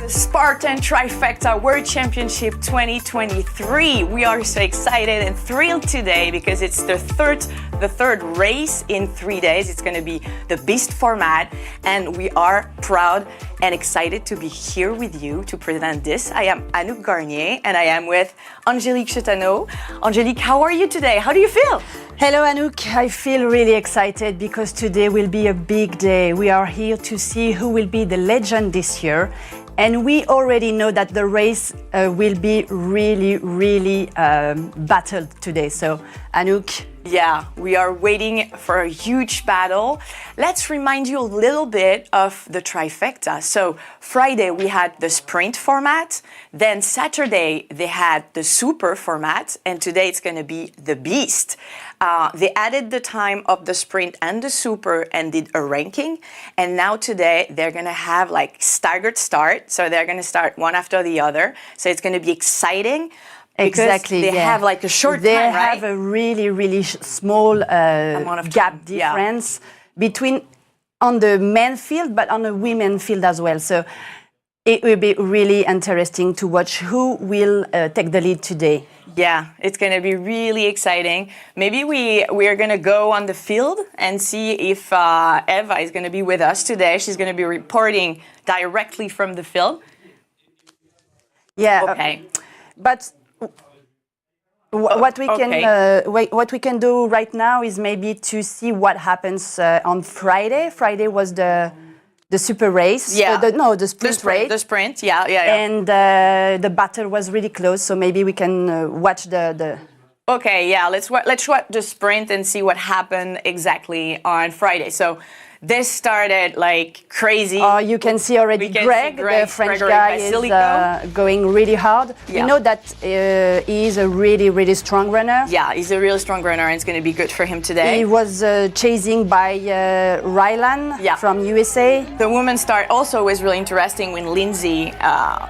The Spartan Trifecta World Championship 2023. We are so excited and thrilled today because it's the third race in 3 days. It's going to be the beast format, and we are proud and excited to be here with you to present this. I am Anouk Garnier, and I am with Angélique Chetano. Angélique, how are you today? How do you feel? Hello Anouk, I feel really excited because today will be a big day. We are here to see who will be the legend this year. And we already know that the race will be really battled today. So, Anouk. Yeah, we are waiting for a huge battle. Let's remind you a little bit of the trifecta. So, Friday we had the sprint format, then Saturday they had the super format, and today it's going to be the beast. They added the time of the sprint and the super and did a ranking, and now today they're going to have like staggered start, so they're going to start one after the other. So it's going to be exciting. Exactly. They have like a short they time, right? They have a really small gap difference between on the men field, but on the women field as well. So it will be really interesting to watch who will take the lead today. Yeah, it's going to be really exciting. Maybe we are going to go on the field and see if Eva is going to be with us today. She's going to be reporting directly from the field. Yeah. Okay. But what we can do right now is maybe to see what happens on Friday. Friday was the super race. Yeah. The sprint race. The sprint. Yeah. And the battle was really close. So maybe we can watch the. Okay. Yeah. Let's watch the sprint and see what happened exactly on Friday. So. This started like crazy. You can see already Greg, the French guy, is going really hard. Yeah. We know that he is a really strong runner. Yeah, he's a really strong runner, and it's going to be good for him today. He was chasing by Rylan from USA. The women's start also was really interesting when Lindsay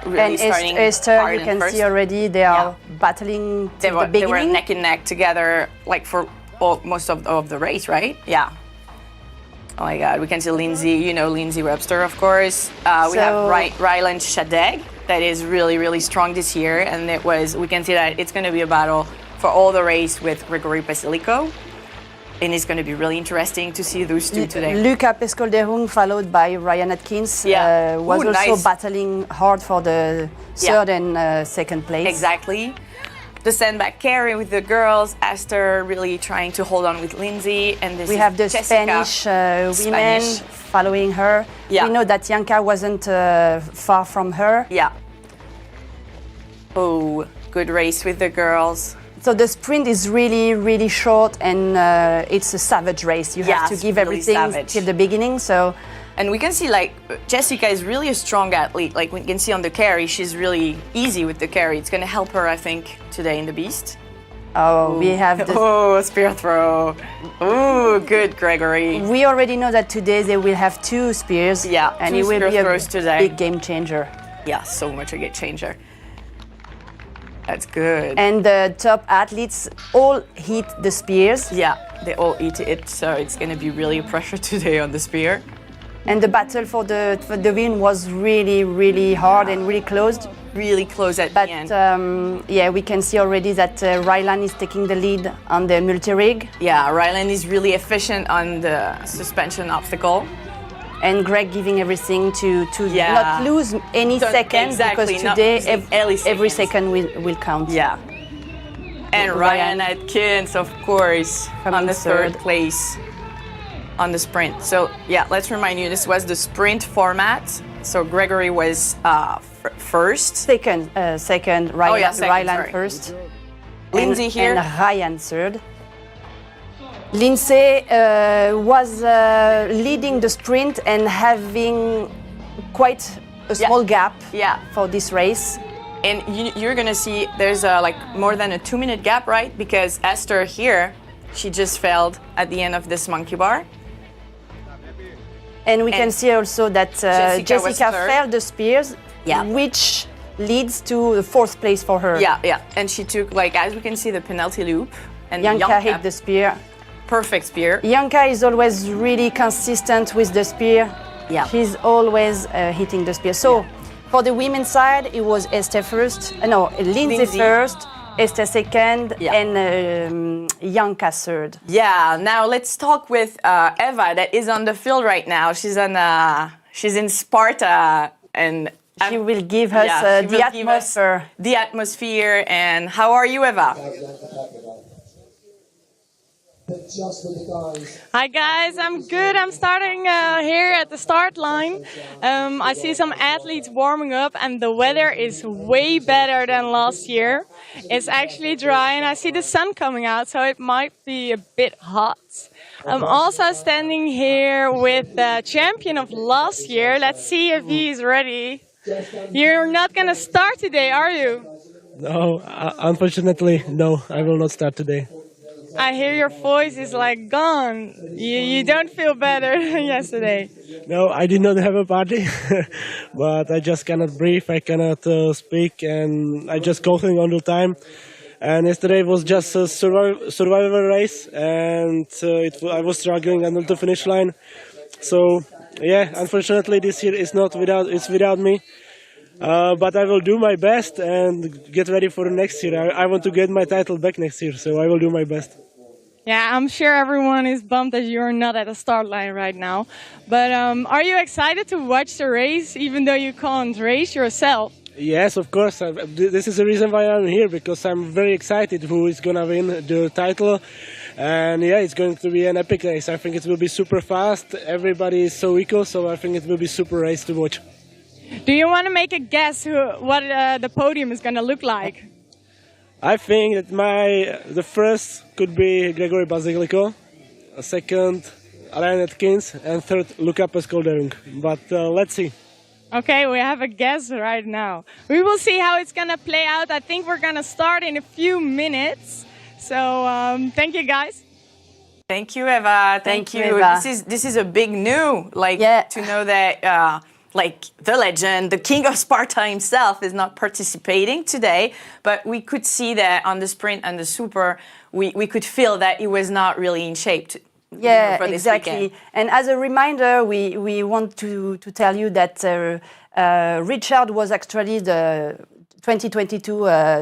really starting Esther, hard you can first. see already they are battling to the beginning. They were neck and neck together, like for most of the race, right? Yeah. Oh my God, we can see Lindsay, you know Lindsay Webster, of course. We have Rylan Shadeg, that is really strong this year, and we can see that it's going to be a battle for all the race with Gregory Basilico, and it's going to be really interesting to see those two today. Luca Pescolderung, followed by Ryan Atkins, was also battling hard for the third and second place. Exactly. The sandbag carry with the girls, Esther really trying to hold on with Lindsay, and we have the Jessica, Spanish women following her. Yeah. We know that Janka wasn't far from her. Yeah. Oh, good race with the girls. So the sprint is really short, and it's a savage race. You have to give everything till the beginning. So. And we can see like Jessica is really a strong athlete. Like we can see on the carry, she's really easy with the carry. It's going to help her, I think, today in the beast. Oh, we have the spear throw. Oh, good, Gregory. We already know that today they will have two spears. Yeah, and it will be a big game changer. Yeah, so much a game changer. That's good. And the top athletes all hit the spears. Yeah, they all hit it. So it's going to be really a pressure today on the spear. And the battle for the win was really hard and really close. Really close at the end. But we can see already that Rylan is taking the lead on the multi-rig. Yeah, Rylan is really efficient on the suspension obstacle. And Greg giving everything to not lose any seconds, because today every second will count. Yeah. And Ryan Atkins, of course, on the third place. On the sprint. So yeah, let's remind you, this was the sprint format. So Gregory was first. Second, Rylan first. Lindsay here. And Ryan third. Lindsay was leading the sprint and having quite a small gap for this race. And you're gonna see there's like more than a 2-minute gap, right? Because Esther here, she just failed at the end of this monkey bar. And we can see also that Jessica failed the spears, which leads to the fourth place for her. Yeah. And she took, like, as we can see, the penalty loop. And Janka hit the spear. Perfect spear. Janka is always really consistent with the spear. Yeah. She's always hitting the spear. So For the women's side, it was Esther first, Lindsay first, Esther second, and Janka third. Yeah, now let's talk with Eva that is on the field right now. She's in Sparta and she will give us the atmosphere. The atmosphere. And how are you, Eva? Hi guys, I'm good. I'm starting here at the start line. I see some athletes warming up and the weather is way better than last year. It's actually dry and I see the sun coming out, so it might be a bit hot. I'm also standing here with the champion of last year. Let's see if he's ready. You're not going to start today, are you? No, unfortunately, no, I will not start today. I hear your voice is like gone. You don't feel better than yesterday. No, I did not have a party, but I just cannot breathe, I cannot speak, and I just coughing all the time. And yesterday was just a survival race, and I was struggling until the finish line. So, yeah, unfortunately this year it's without me. But I will do my best and get ready for next year. I want to get my title back next year, so I will do my best. Yeah, I'm sure everyone is bummed that you're not at the start line right now. But are you excited to watch the race, even though you can't race yourself? Yes, of course. This is the reason why I'm here, because I'm very excited who is going to win the title. And yeah, it's going to be an epic race. I think it will be super fast. Everybody is so equal, so I think it will be super race to watch. Do you want to make a guess what the podium is going to look like? I think that the first could be Gregory Basilico, second Ryan Atkins, and third Luca Pescolderung. But let's see. Okay, we have a guess right now. We will see how it's going to play out. I think we're going to start in a few minutes. So thank you, guys. Thank you, Eva. Thank you. Eva. This is a big new, to know that the legend, the king of Sparta himself is not participating today, but we could see that on the sprint and the super, we could feel that he was not really in shape Yeah, for this exactly. weekend. And as a reminder, we want to tell you that Richard was actually the 2022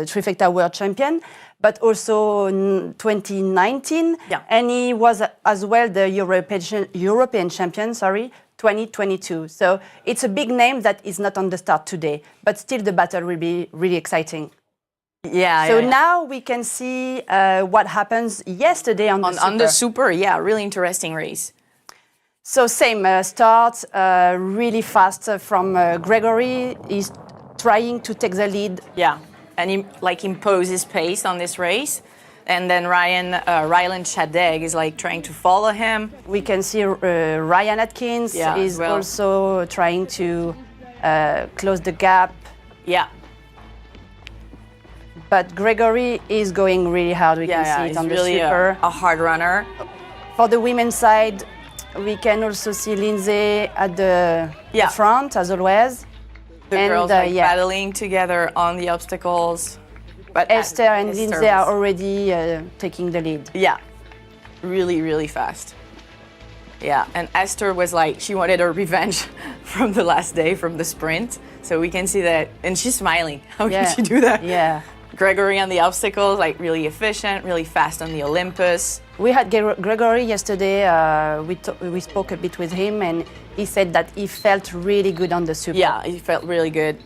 Trifecta World Champion, but also in 2019, and he was as well the European champion, 2022. So it's a big name that is not on the start today, but still the battle will be really exciting. Yeah. So now we can see what happens yesterday on the super. On the super, yeah, really interesting race. So same start, really fast from Gregory. He's trying to take the lead. Yeah, and he impose his pace on this race. And then Rylan Shadeg is trying to follow him. We can see Ryan Atkins is also trying to close the gap. Yeah. But Gregory is going really hard. We can see it on the really super. A hard runner. For the women's side, we can also see Lindsay at the front, as always. The girls battling together on the obstacles. But Esther and Lindsay are already taking the lead. Yeah, really, really fast. Yeah, and Esther was she wanted her revenge from the last day, from the sprint. So we can see that, and she's smiling. How can she do that? Yeah. Gregory on the obstacles, really efficient, really fast on the Olympus. We had Gregory yesterday. We spoke a bit with him, and he said that he felt really good on the super. Yeah, he felt really good.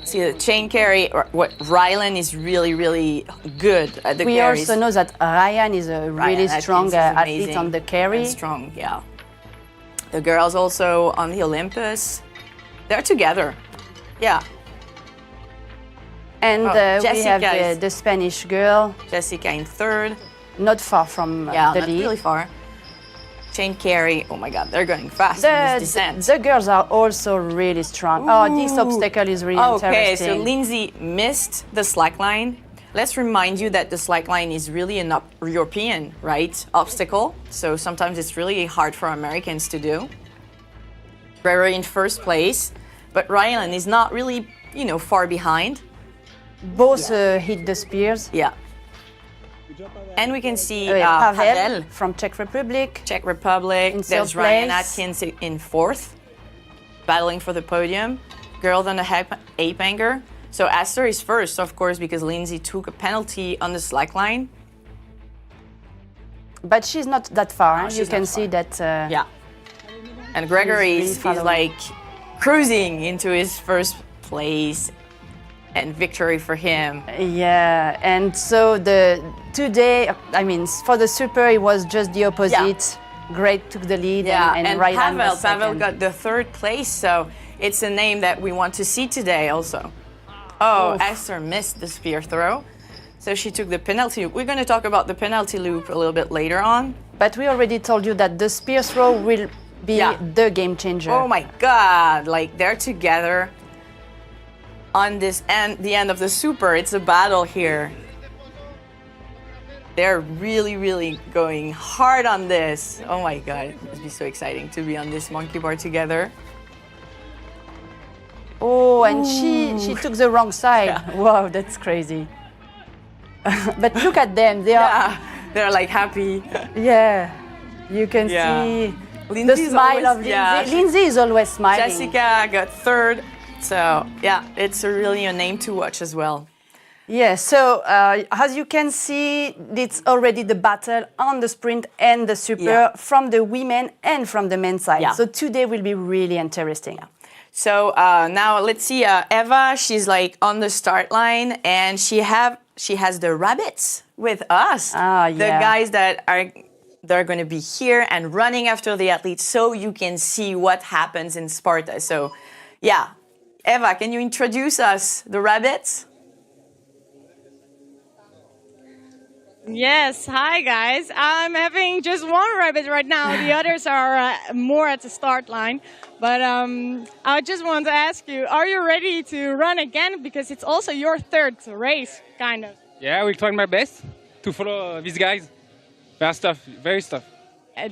See the chain carry. Rylan is really, really good at the carries. We also know that Ryan is a really strong athlete on the carry. And strong, yeah. The girls also on the Olympus. They're together. Yeah. And we have the Spanish girl. Jessica in third. Not far from the lead. Yeah, not really far. Chain carry, oh my God, they're going fast in this descent. The girls are also really strong. Ooh. Oh, this obstacle is really interesting. Okay, so Lindsay missed the slack line. Let's remind you that the slack line is really an European, obstacle. So sometimes it's really hard for Americans to do. Gregory in first place, but Ryan is not really, far behind. Both hit the spears. Yeah. And we can see Pavel from Czech Republic. There's Ryan Atkins in fourth, battling for the podium. girl than a ape hanger. So Esther is first, of course, because Lindsay took a penalty on the slack line. But she's not that far. she's You can not see far. that. Yeah. And Gregory really is following. like cruising into his first place and victory for him. Yeah, and so today, I mean, for the super, it was just the opposite. Greg took the lead, and Ryan was Pavel second. got the third place, so it's a name that we want to see today also. Oh, Oof. Esther missed the spear throw, so she took the penalty. We're going to talk about the penalty loop a little bit later on. But we already told you that the spear throw will be the game changer. Oh my God, like they're together on this end, the end of the super. It's a battle here. They're really, really going hard on this. Oh my God, it must be so exciting to be on this monkey bar together. Oh, and she took the wrong side. Yeah. Wow, that's crazy. But look at them. They are. Yeah, they're like happy. Yeah, you can Yeah. see the Lindsay's smile always- of Lindsay. yeah, she- Lindsay is always smiling. Jessica got third. So yeah, it's really a name to watch as well. Yeah, so as you can see, it's already the battle on the sprint and the super from the women and from the men's side. Yeah. So today will be really interesting. So now let's see, Eva, she's like on the start line and she has the rabbits with us. The guys that they're going to be here and running after the athletes so you can see what happens in Sparta. So yeah, Eva, can you introduce us the rabbits? Yes, hi guys. I'm having just one rabbit right now. The others are more at the start line. But I just want to ask you, are you ready to run again? Because it's also your third race, kind of. Yeah, I will try my best to follow these guys. Fast stuff, very tough.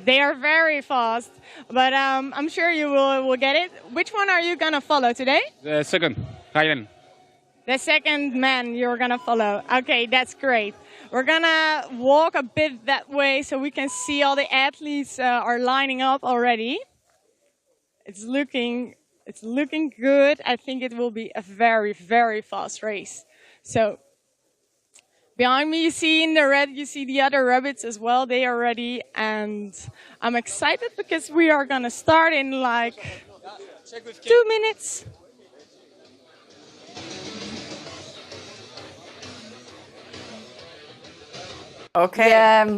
They are very fast, but I'm sure you will get it. Which one are you going to follow today? The second, Ryan. The second man you're going to follow. Okay, that's great. We're going to walk a bit that way so we can see all the athletes are lining up already. It's looking good. I think it will be a very, very fast race. So behind me, you see in the red, you see the other rabbits as well. They are ready, and I'm excited because we are going to start in like 2 minutes. Okay.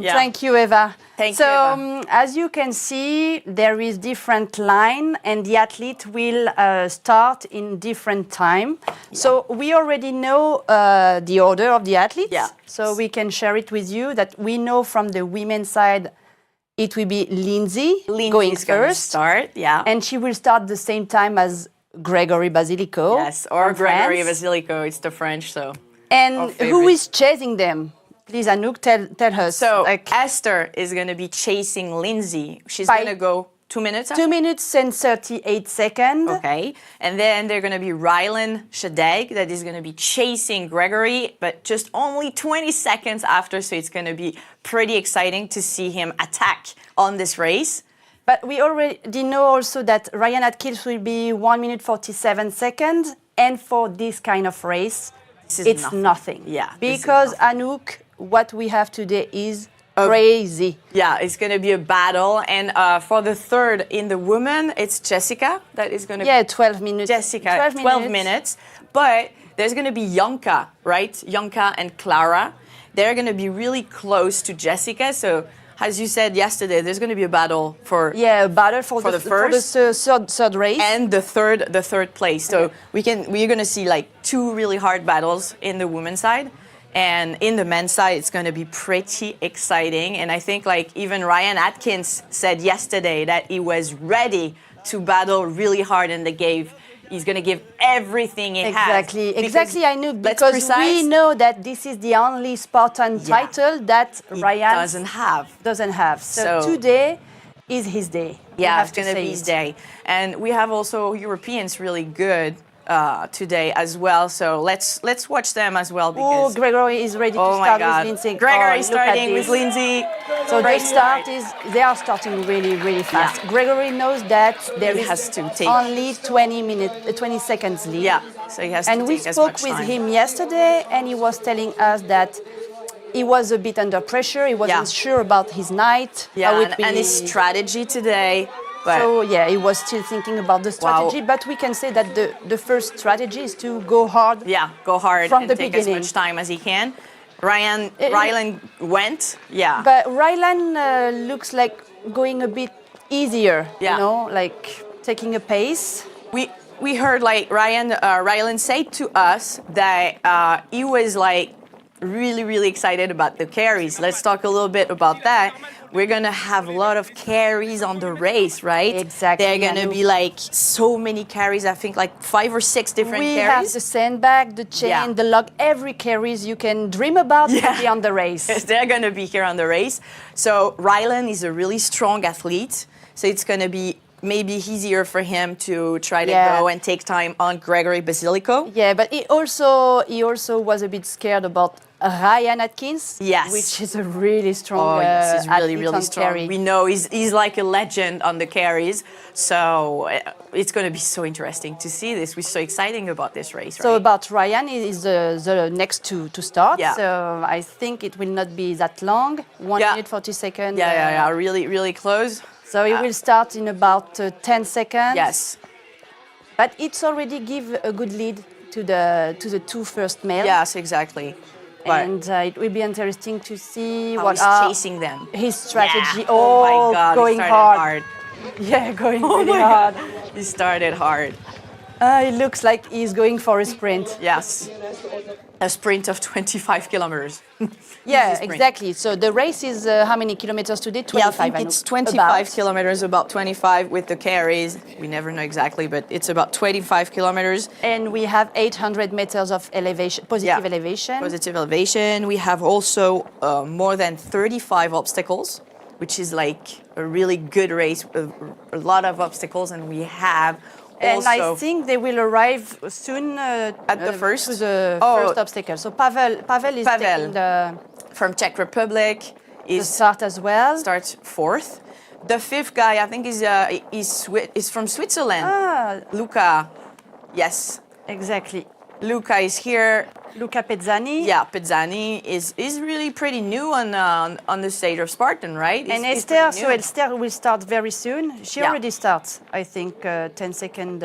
Thank you, Eva. Thank so, you, Eva. as you can see, there is different line, and the athlete will start in different time. So we already know the order of the athletes. Yeah. So we can share it with you that we know from the women's side, it will be Lindsay going Lindsay's gonna first, start, yeah. and she will start the same time as Gregory Basilico. Yes, or from Gregory France. Basilico, it's the French, so. And our who favorite. is chasing them? Please, Anouk, tell us. So Esther is going to be chasing Lindsay. She's By going to go 2 minutes. 2 minutes and 38 seconds. Okay. And then they're going to be Rylan Shadeg that is going to be chasing Gregory, but just only 20 seconds after. So it's going to be pretty exciting to see him attack on this race. But we already know also that Ryan Atkins will be 1 minute 47 seconds. And for this kind of race, it's nothing. Yeah. this is Because nothing. Anouk, what we have today is crazy. Yeah, it's going to be a battle. And for the third in the women, it's Jessica that is going to... Yeah, 12 minutes. Jessica, 12 minutes. But there's going to be Yonka, right? Yonka and Clara. They're going to be really close to Jessica. So, as you said yesterday, there's going to be a battle for... Yeah, a battle for the first third race. and the third place. So we're going to see like two really hard battles in the women's side. And in the men's side, it's going to be pretty exciting. And I think like even Ryan Atkins said yesterday that he was ready to battle really hard in the game. He's going to give everything he has. Exactly, I know, because we know that this is the only Spartan title that Ryan doesn't have. So today is his day. Yeah, it's going to be his day. And we have also Europeans really good today as well. So let's watch them as well Oh, because Gregory is ready to oh my start God, with Lindsay. Gregory look at starting this. with Lindsay. So Great they are starting really, really fast. Yeah. Gregory knows that there He is has to take- only 20 seconds lead. Yeah, so he has And to we take as spoke much with time. him yesterday, and he was telling us that he was a bit under pressure. He wasn't sure about his night. Yeah, how it and his strategy today. But So yeah, he was still thinking about the strategy. But we can say that the first strategy is to go hard. yeah, go hard From and the take beginning. as much time as he can. Rylan went. Yeah. But Rylan looks like going a bit easier. Yeah. You know, like taking a pace. We heard like Rylan say to us that he was like really excited about the carries. Let's talk a little bit about that. We're gonna have a lot of carries on the race, right? Exactly. They're gonna be like so many carries. I think like 5 or 6 different We carries. have the sandbag, the chain, Yeah. the log, every carries you can dream about will be on the race. They're gonna be here on the race. So Rylan is a really strong athlete. So it's gonna be maybe easier for him to try to go and take time on Gregory Basilico. Yeah, but he also was a bit scared about Ryan Atkins. Yes. Which is a really strong Oh yes, he's really athlete on strong. carry. We know he's like a legend on the carries. So it's going to be so interesting to see this. We're so exciting about this race. So right? about Ryan, he is the next to start. Yeah. So I think it will not be that long. 1 minute 40 seconds. Yeah. Really close. So he will start in about 10 seconds. Yes. But it's already give a good lead to the two first males. Yes, exactly. But And it will be interesting to see how what he's are chasing them. his strategy. Yeah. Oh my God, going he started hard. Yeah, going really hard. He started hard. It looks like he's going for a sprint. Yes. A sprint of 25 kilometers. Yeah, sprint. exactly. So the race is how many kilometers today? 25. Yeah, I think know. it's 25 About. kilometers, about 25 with the carries. We never know exactly, but it's about 25 kilometers. And we have 800 meters of elevation, positive elevation. Positive elevation. We have also more than 35 obstacles, which is like a really good race with a lot of obstacles, and we have And also I think they will arrive soon at the first to the first obstacle. So Pavel is taking the from Czech Republic is start as well. starts 4th. The 5th guy, I think, is from Switzerland. Luca. Yes, Exactly. Luca is here. Luca Pezzani. Yeah, Pezzani is really pretty new on the stage of Spartan, right? And He's Esther, pretty so new. Esther will start very soon. She already starts, I think, 10 seconds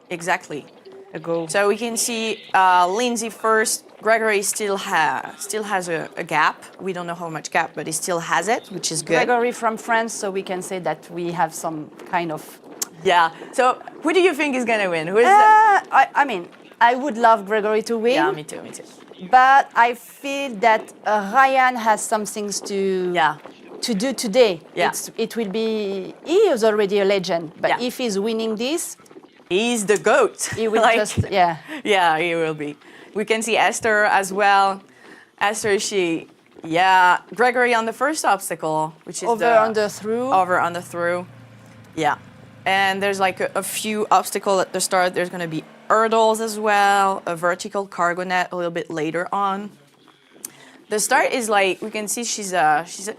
Exactly. ago. So we can see Lindsay first. Gregory still has a gap. We don't know how much gap, but he still has it, which is good. Gregory from France, so we can say that we have some kind of... Yeah. So who do you think is gonna win? Who is I mean, I would love Gregory to win. Yeah, me too. But I feel that Ryan has some things to do today. Yeah. It will be... He is already a legend, but if he's winning this, He's the GOAT. he will just... Yeah. Yeah, he will be. We can see Esther as well. Esther, Gregory on the first obstacle, which is Over on the through. Yeah. And there's like a few obstacles at the start. There's going to be hurdles as well, a vertical cargo net a little bit later on. The start is like, we can see she's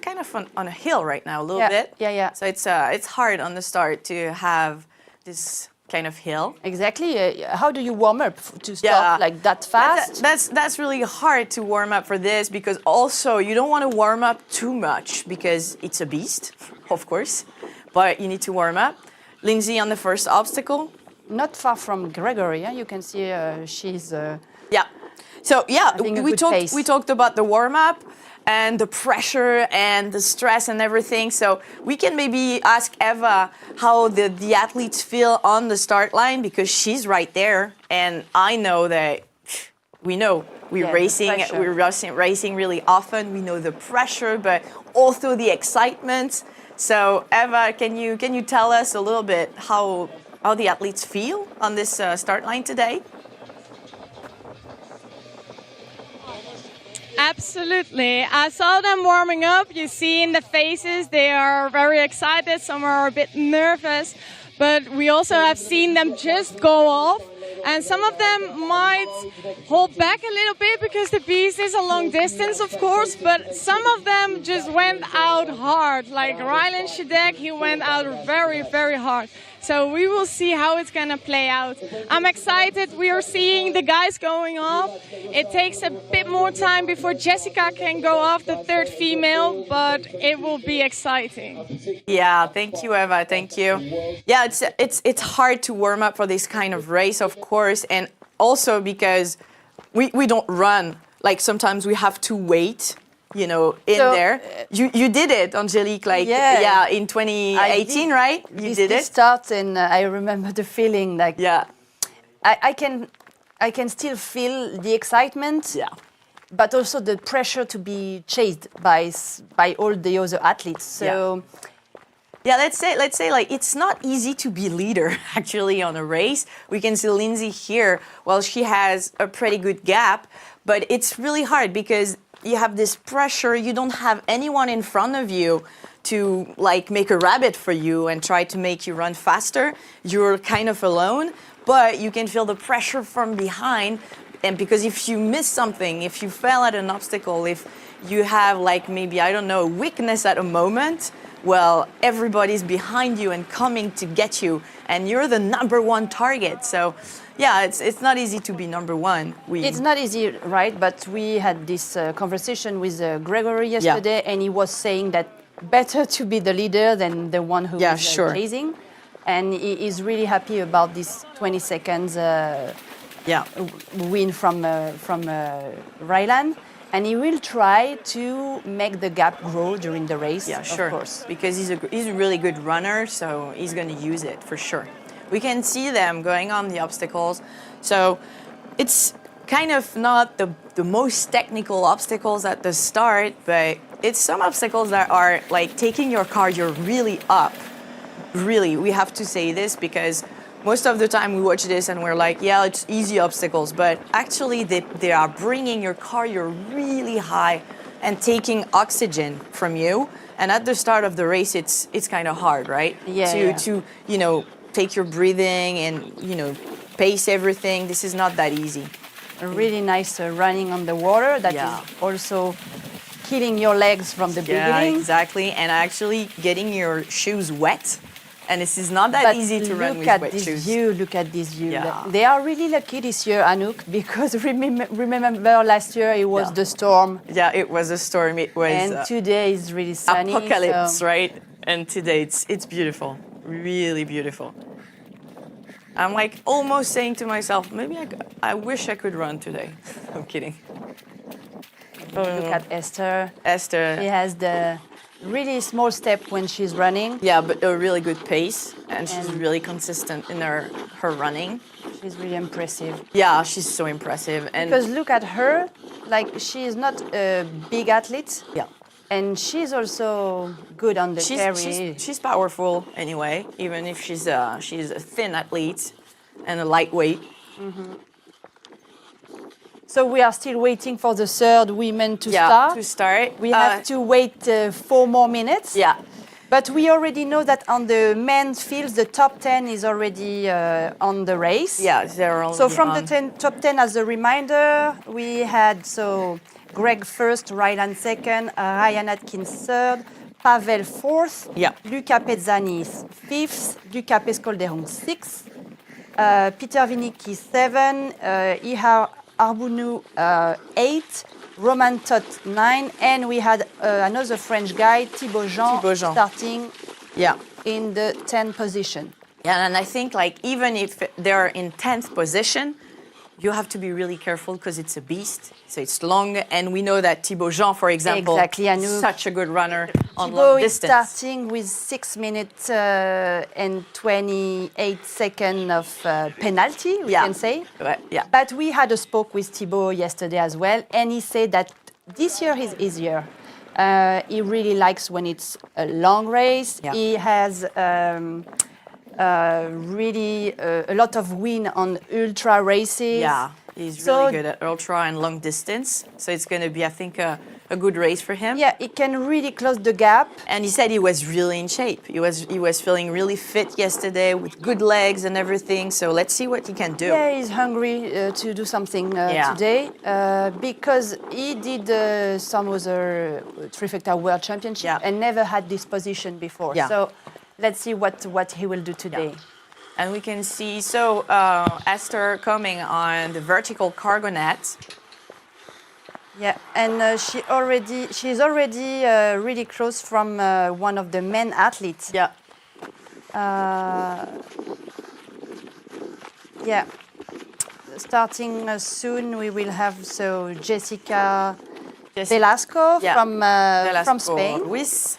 kind of on a hill right now, a little bit. Yeah. So it's hard on the start to have this kind of hill. Exactly. How do you warm up to start like that fast? That's really hard to warm up for this, because also you don't want to warm up too much because it's a beast, of course, but you need to warm up. Lindsay on the first obstacle. Not far from Gregory. You can see she's... So having a we good pace. talked about the warm up and the pressure and the stress and everything. So we can maybe ask Eva how the athletes feel on the start line, because she's right there, and I know that we're racing really often. We know the pressure, but also the excitement. So Eva, can you tell us a little bit how the athletes feel on this start line today? Absolutely. I saw them warming up. You see in the faces they are very excited. Some are a bit nervous. But we also have seen them just go off. and some of them might hold back a little bit because the beast is a long distance, of course, but some of them just went out hard. Like Rylan Shadek, he went out very, very hard. So we will see how it's going to play out. I'm excited. We are seeing the guys going off. It takes a bit more time before Jessica can go off, the third female, but it will be exciting. Yeah, thank you, Eva. Thank you. Yeah, it's hard to warm up for this kind of race, of course, and also because we don't run. Like sometimes we have to wait, in there. You did it, Angelique, in 2018, right? You did it. Start, and I remember the feeling like I can still feel the excitement. Yeah. But also the pressure to be chased by all the other athletes. So. Yeah, let's say like it's not easy to be leader actually on a race. We can see Lindsay here. Well, she has a pretty good gap, but it's really hard because you have this pressure. You don't have anyone in front of you to like make a rabbit for you and try to make you run faster. You're kind of alone, but you can feel the pressure from behind. And because if you miss something, if you fail at an obstacle, if you have like maybe, I don't know, weakness at a moment, well, everybody's behind you and coming to get you, and you're the number one target. So, yeah, it's not easy to be number one. It's not easy, right? But we had this conversation with Gregory yesterday, and he was saying that better to be the leader than the one who is chasing. And he is really happy about this 20 seconds win from Rylan. And he will try to make the gap grow during the race, of course. Because he's a really good runner, so he's going to use it for sure. We can see them going on the obstacles. So it's kind of not the most technical obstacles at the start, but it's some obstacles that are like taking your cardio really up. Really, we have to say this because most of the time we watch this and we're like, yeah, it's easy obstacles, but actually they are bringing your cardio really high and taking oxygen from you. And at the start of the race, it's kind of hard, right? To take your breathing and pace everything. This is not that easy. A really nice running on the water that is also killing your legs from the beginning. Yeah, exactly. And actually getting your shoes wet. And this is not that easy to run with wet shoes. Look at this view. Yeah. They are really lucky this year, Anouk, because remember last year it was the storm. Yeah, it was a storm. It was. And today is really sunny. Apocalypse, right? And today it's beautiful, really beautiful. I'm like almost saying to myself, maybe I wish I could run today. I'm kidding. Look at Esther. Esther. She has the really small step when she's running. Yeah, but a really good pace, and she's really consistent in her running. She's really impressive. Yeah, she's so impressive. And because look at her, like she is not a big athlete. Yeah. And she's also good on the carry. She's powerful anyway, even if she's a thin athlete and a lightweight. Mm-hmm. So we are still waiting for the third women to start. To start. We have to wait 4 more minutes. Yeah. But we already know that on the men's fields, the top 10 is already on the race. Yeah, they're already So from on. the top 10, as a reminder, we had Greg first, Rylan second, Ryan Atkins third, Pavel fourth, Luca Pezzani fifth, Luca Pescolderon sixth, Peter Vinicki 7, Ihar Arbounou 8, Roman Tot 9, and we had another French guy, Thibaut Jean, starting in the 10th position. Yeah, and I think like even if they're in 10th position, you have to be really careful because it's a beast. So it's long, and we know that Thibaut Jean, for example, is such a good runner on long distance. Thibaut is starting with 6 minutes and 28 seconds of penalty, we can say. Yeah. But we had a spoke with Thibaut yesterday as well, and he said that this year is easier. He really likes when it's a long race. Yeah. He has really a lot of win on ultra races. Yeah, he's really good at ultra and long distance. So it's going to be, I think, a a good race for him. Yeah, he can really close the gap. And he said he was really in shape. He was feeling really fit yesterday with good legs and everything. So let's see what he can do. Yeah, he's hungry to do something Yeah. today because he did some other Trifecta World Championship Yeah. and never had this position before. Yeah. So let's see what he will do today. And we can see, Esther coming on the vertical cargo net. Yeah, and she's already really close from one of the men athletes. Yeah. Yeah. Starting soon, we will have Jessica Velasco from Spain. Ruiz.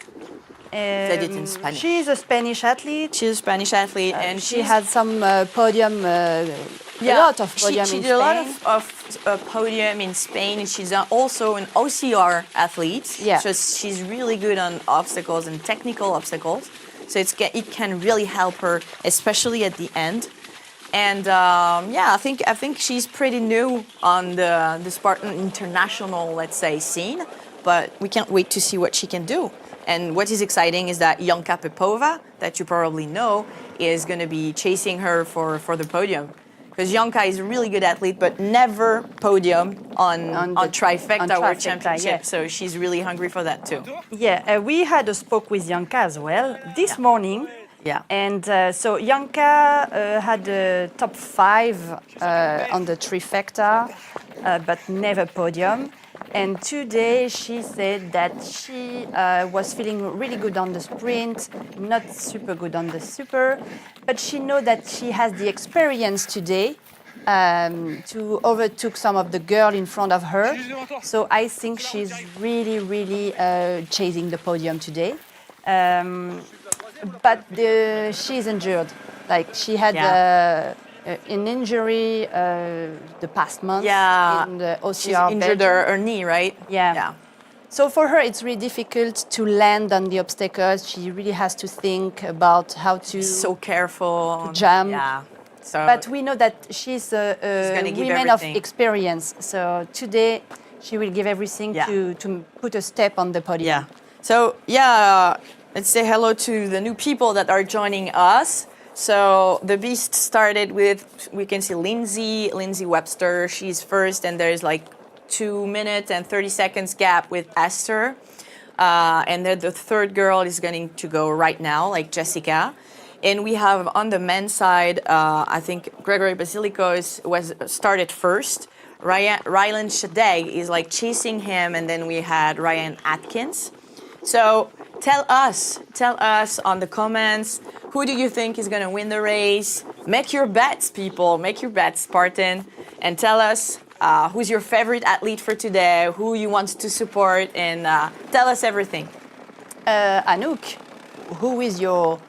Said it in Spanish. She's a Spanish athlete. She's a Spanish athlete, and She had some podium, a lot of podium she in did a lot Spain. of podium in Spain, and she's also an OCR athlete. Yeah. So she's really good on obstacles and technical obstacles. So it can really help her, especially at the end. And I think she's pretty new on the Spartan international, let's say, scene. But we can't wait to see what she can do. And what is exciting is that Janka Pepova, that you probably know, is going to be chasing her for the podium. Because Janka is a really good athlete, but never podium on Trifecta World Championship. Yeah. So she's really hungry for that too. Yeah, we had a spoke with Janka as well this morning. Yeah. And so Janka had the top 5 on the Trifecta, but never podium. And today she said that she was feeling really good on the sprint, not super good on the super, but she knows that she has the experience today to overtook some of the girl in front of her. So I think she's really chasing the podium today. But she's injured. Like she had an injury the past month in the OCR. She's injured her knee, right? Yeah. So for her, it's really difficult to land on the obstacles. She really has to think about how to So careful. to jump. Yeah. So But we know that she's a gonna give woman of everything. experience. So today, she will give everything to put a step on the podium. yeah. So let's say hello to the new people that are joining us. So the beast started with, we can see Lindsay Webster. She's first, and there's like 2 minutes and 30 seconds gap with Esther. And then the third girl is going to go right now, like Jessica. And we have on the men's side, I think Gregory Basilico was started first. Rylan Shadeg is like chasing him, and then we had Ryan Atkins. So tell us on the comments, who do you think is going to win the race? Make your bets, people. Make your bets, Spartan. And tell us who's your favorite athlete for today, who you want to support, and tell us everything. Anouk, who is your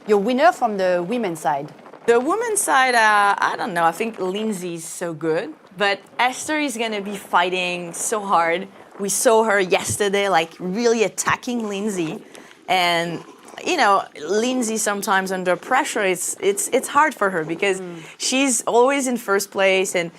winner from the women's side? The women's side, I don't know. I think Lindsay's so good. But Esther is going to be fighting so hard. We saw her yesterday, like really attacking Lindsay. And, you know, Lindsay sometimes under pressure, it's hard for her because she's always in first place. And,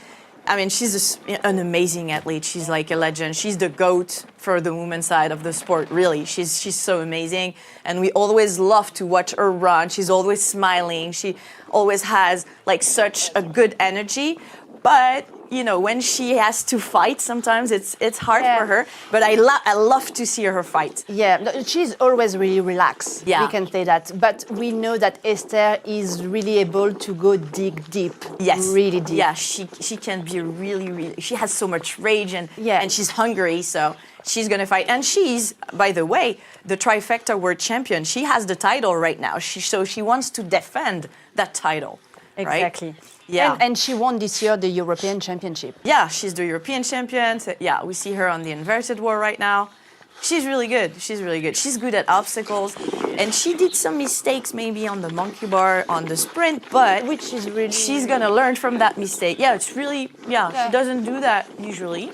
I mean, she's an amazing athlete. She's like a legend. She's the GOAT for the women's side of the sport, really. She's so amazing. And we always love to watch her run. She's always smiling. She always has, like, such a good energy. But, you know, when she has to fight, sometimes it's hard for her. But I love to see her fight. Yeah, no, she's always really relaxed. Yeah. We can say that. But we know that Esther is really able to go dig deep. Yes. Really deep. Yeah, she can be really, she has so much rage and Yeah. she's hungry, so she's gonna fight. And she's, by the way, the Trifecta World Champion. She has the title right now. So she wants to defend that title. Exactly. Right? Yeah. And she won this year the European Championship. Yeah, she's the European champion. So, yeah, we see her on the inverted wall right now. She's really good. She's good at obstacles. And she did some mistakes maybe on the monkey bar, on the sprint, but Which is really... she's going to learn from that mistake. Yeah, it's really, she doesn't do that usually.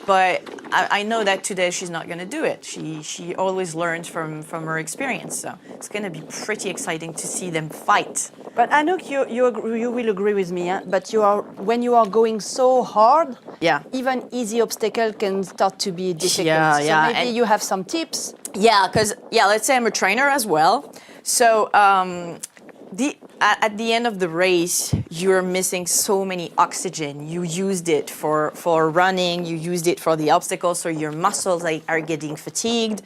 But I know that today she's not going to do it. She always learns from her experience. So it's going to be pretty exciting to see them fight. But Anouk, you will agree with me, huh? But when you are going so hard, Yeah. even easy obstacle can start to be difficult. Yeah, so yeah, maybe and- you have some tips. Yeah, because let's say I'm a trainer as well. So at the end of the race, you're missing so many oxygen. You used it for running. You used it for the obstacles. So your muscles are getting fatigued.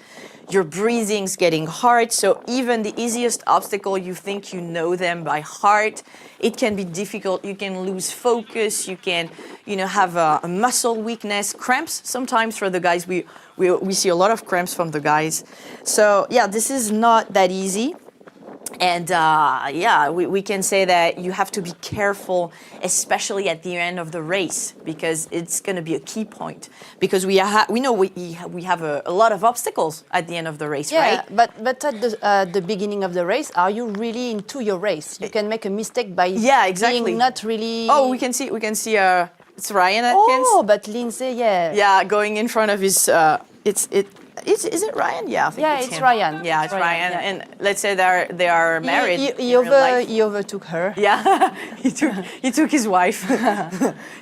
Your breathing's getting hard. So even the easiest obstacle, you think you know them by heart, it can be difficult. You can lose focus. You can, have a muscle weakness, cramps. Sometimes for the guys, we see a lot of cramps from the guys. So yeah, this is not that easy. And we can say that you have to be careful, especially at the end of the race, because it's going to be a key point. Because we know we have a lot of obstacles at the end of the race, right? But at the beginning of the race, are you really into your race? You can make a mistake by being not really. Oh, we can see. It's Ryan Atkins. Oh, but Lindsay, yeah. Yeah, going in front of his. Is it Ryan? Yeah, I think it's him. Ryan. Yeah, it's Ryan. Yeah. And let's say they are married. He overtook her. Yeah, he took his wife.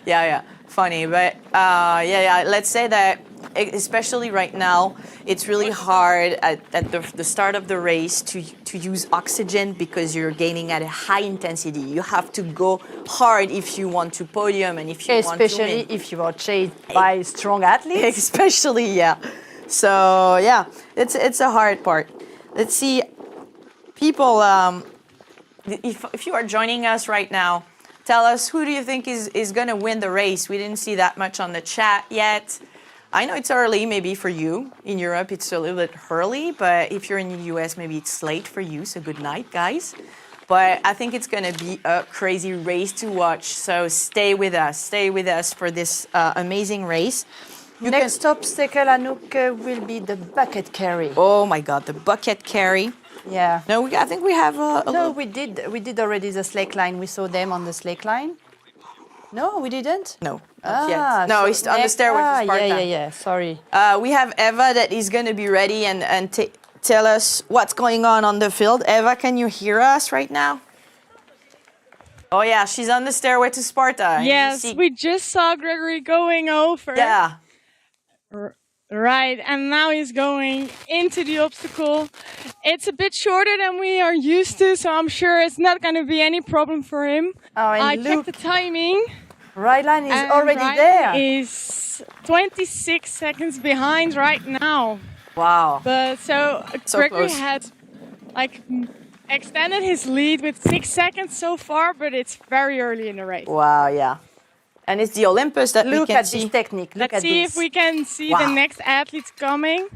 yeah, funny, but let's say that especially right now, it's really hard at the start of the race to use oxygen because you're gaining at a high intensity. You have to go hard if you want to podium and if you want to win. Especially if you are chased by strong athletes. Especially, yeah. So yeah, it's a hard part. Let's see, people. If you are joining us right now, tell us who do you think is going to win the race. We didn't see that much on the chat yet. I know it's early, maybe for you. In Europe, it's a little bit early, but if you're in the US, maybe it's late for you. So good night, guys. But I think it's going to be a crazy race to watch. So stay with us for this amazing race. Next obstacle, Anouk, will be the bucket carry. Oh my God, the bucket carry. Yeah. No, I think we have No, we did already the slake line. We saw them on the slake line. No, we didn't? No, not yet. No, it's on the stairway to Spartan. Yeah, sorry. We have Eva that is going to be ready and tell us what's going on the field. Eva, can you hear us right now? Oh yeah, she's on the stairway to Sparta. Yes, we just saw Gregory going over. Yeah. Right, and now he's going into the obstacle. It's a bit shorter than we are used to, so I'm sure it's not going to be any problem for him. Oh, and I look, checked the timing. Rylan is and already Ryan there. is 26 seconds behind right now. Wow. But so Gregory close. had extended his lead with 6 seconds so far, but it's very early in the race. Wow, yeah. And it's the Olympus that we Look can at see. this technique. Look Let's at see this. if we can see Wow. the next athletes coming.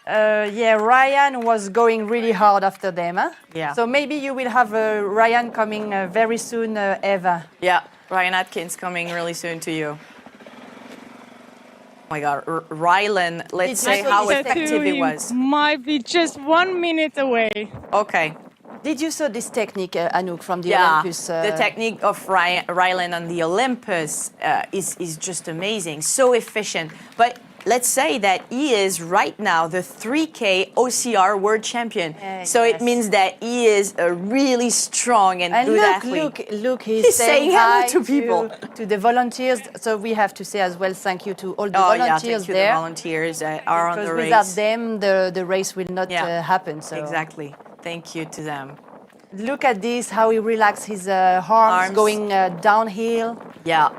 Ryan was going really hard after them. Huh? Yeah. So maybe you will have Ryan coming very soon, Eva. Yeah, Ryan Atkins coming really soon to you. Oh my God, Rylan, let's say how effective it was. Might be just 1 minute away. Okay. Did you saw this technique, Anouk, from the Yeah, Olympus? the technique of Rylan on the Olympus is just amazing, so efficient. But let's say that he is right now the 3K OCR World Champion. So it means that he is a really strong and good athlete. Look, he's saying hello to people. To the volunteers. So we have to say as well, thank you to all the Oh yeah, volunteers thank you there. the volunteers that are on Because the race. without them, the race will not happen. So Exactly. Thank you to them. look at this, how he relaxed his arms going downhill. Yeah.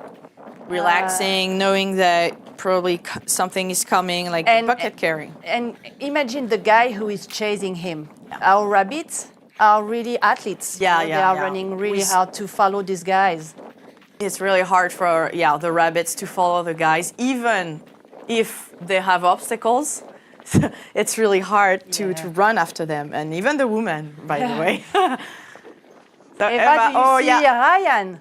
Relaxing, knowing that probably something is coming, like bucket carrying. And imagine the guy who is chasing him. Our rabbits are really athletes. Yeah, They are running really hard to follow these guys. It's really hard for the rabbits to follow the guys, even if they have obstacles. It's really hard to run after them, and even the women, by the way. So Eva, do you see Ryan?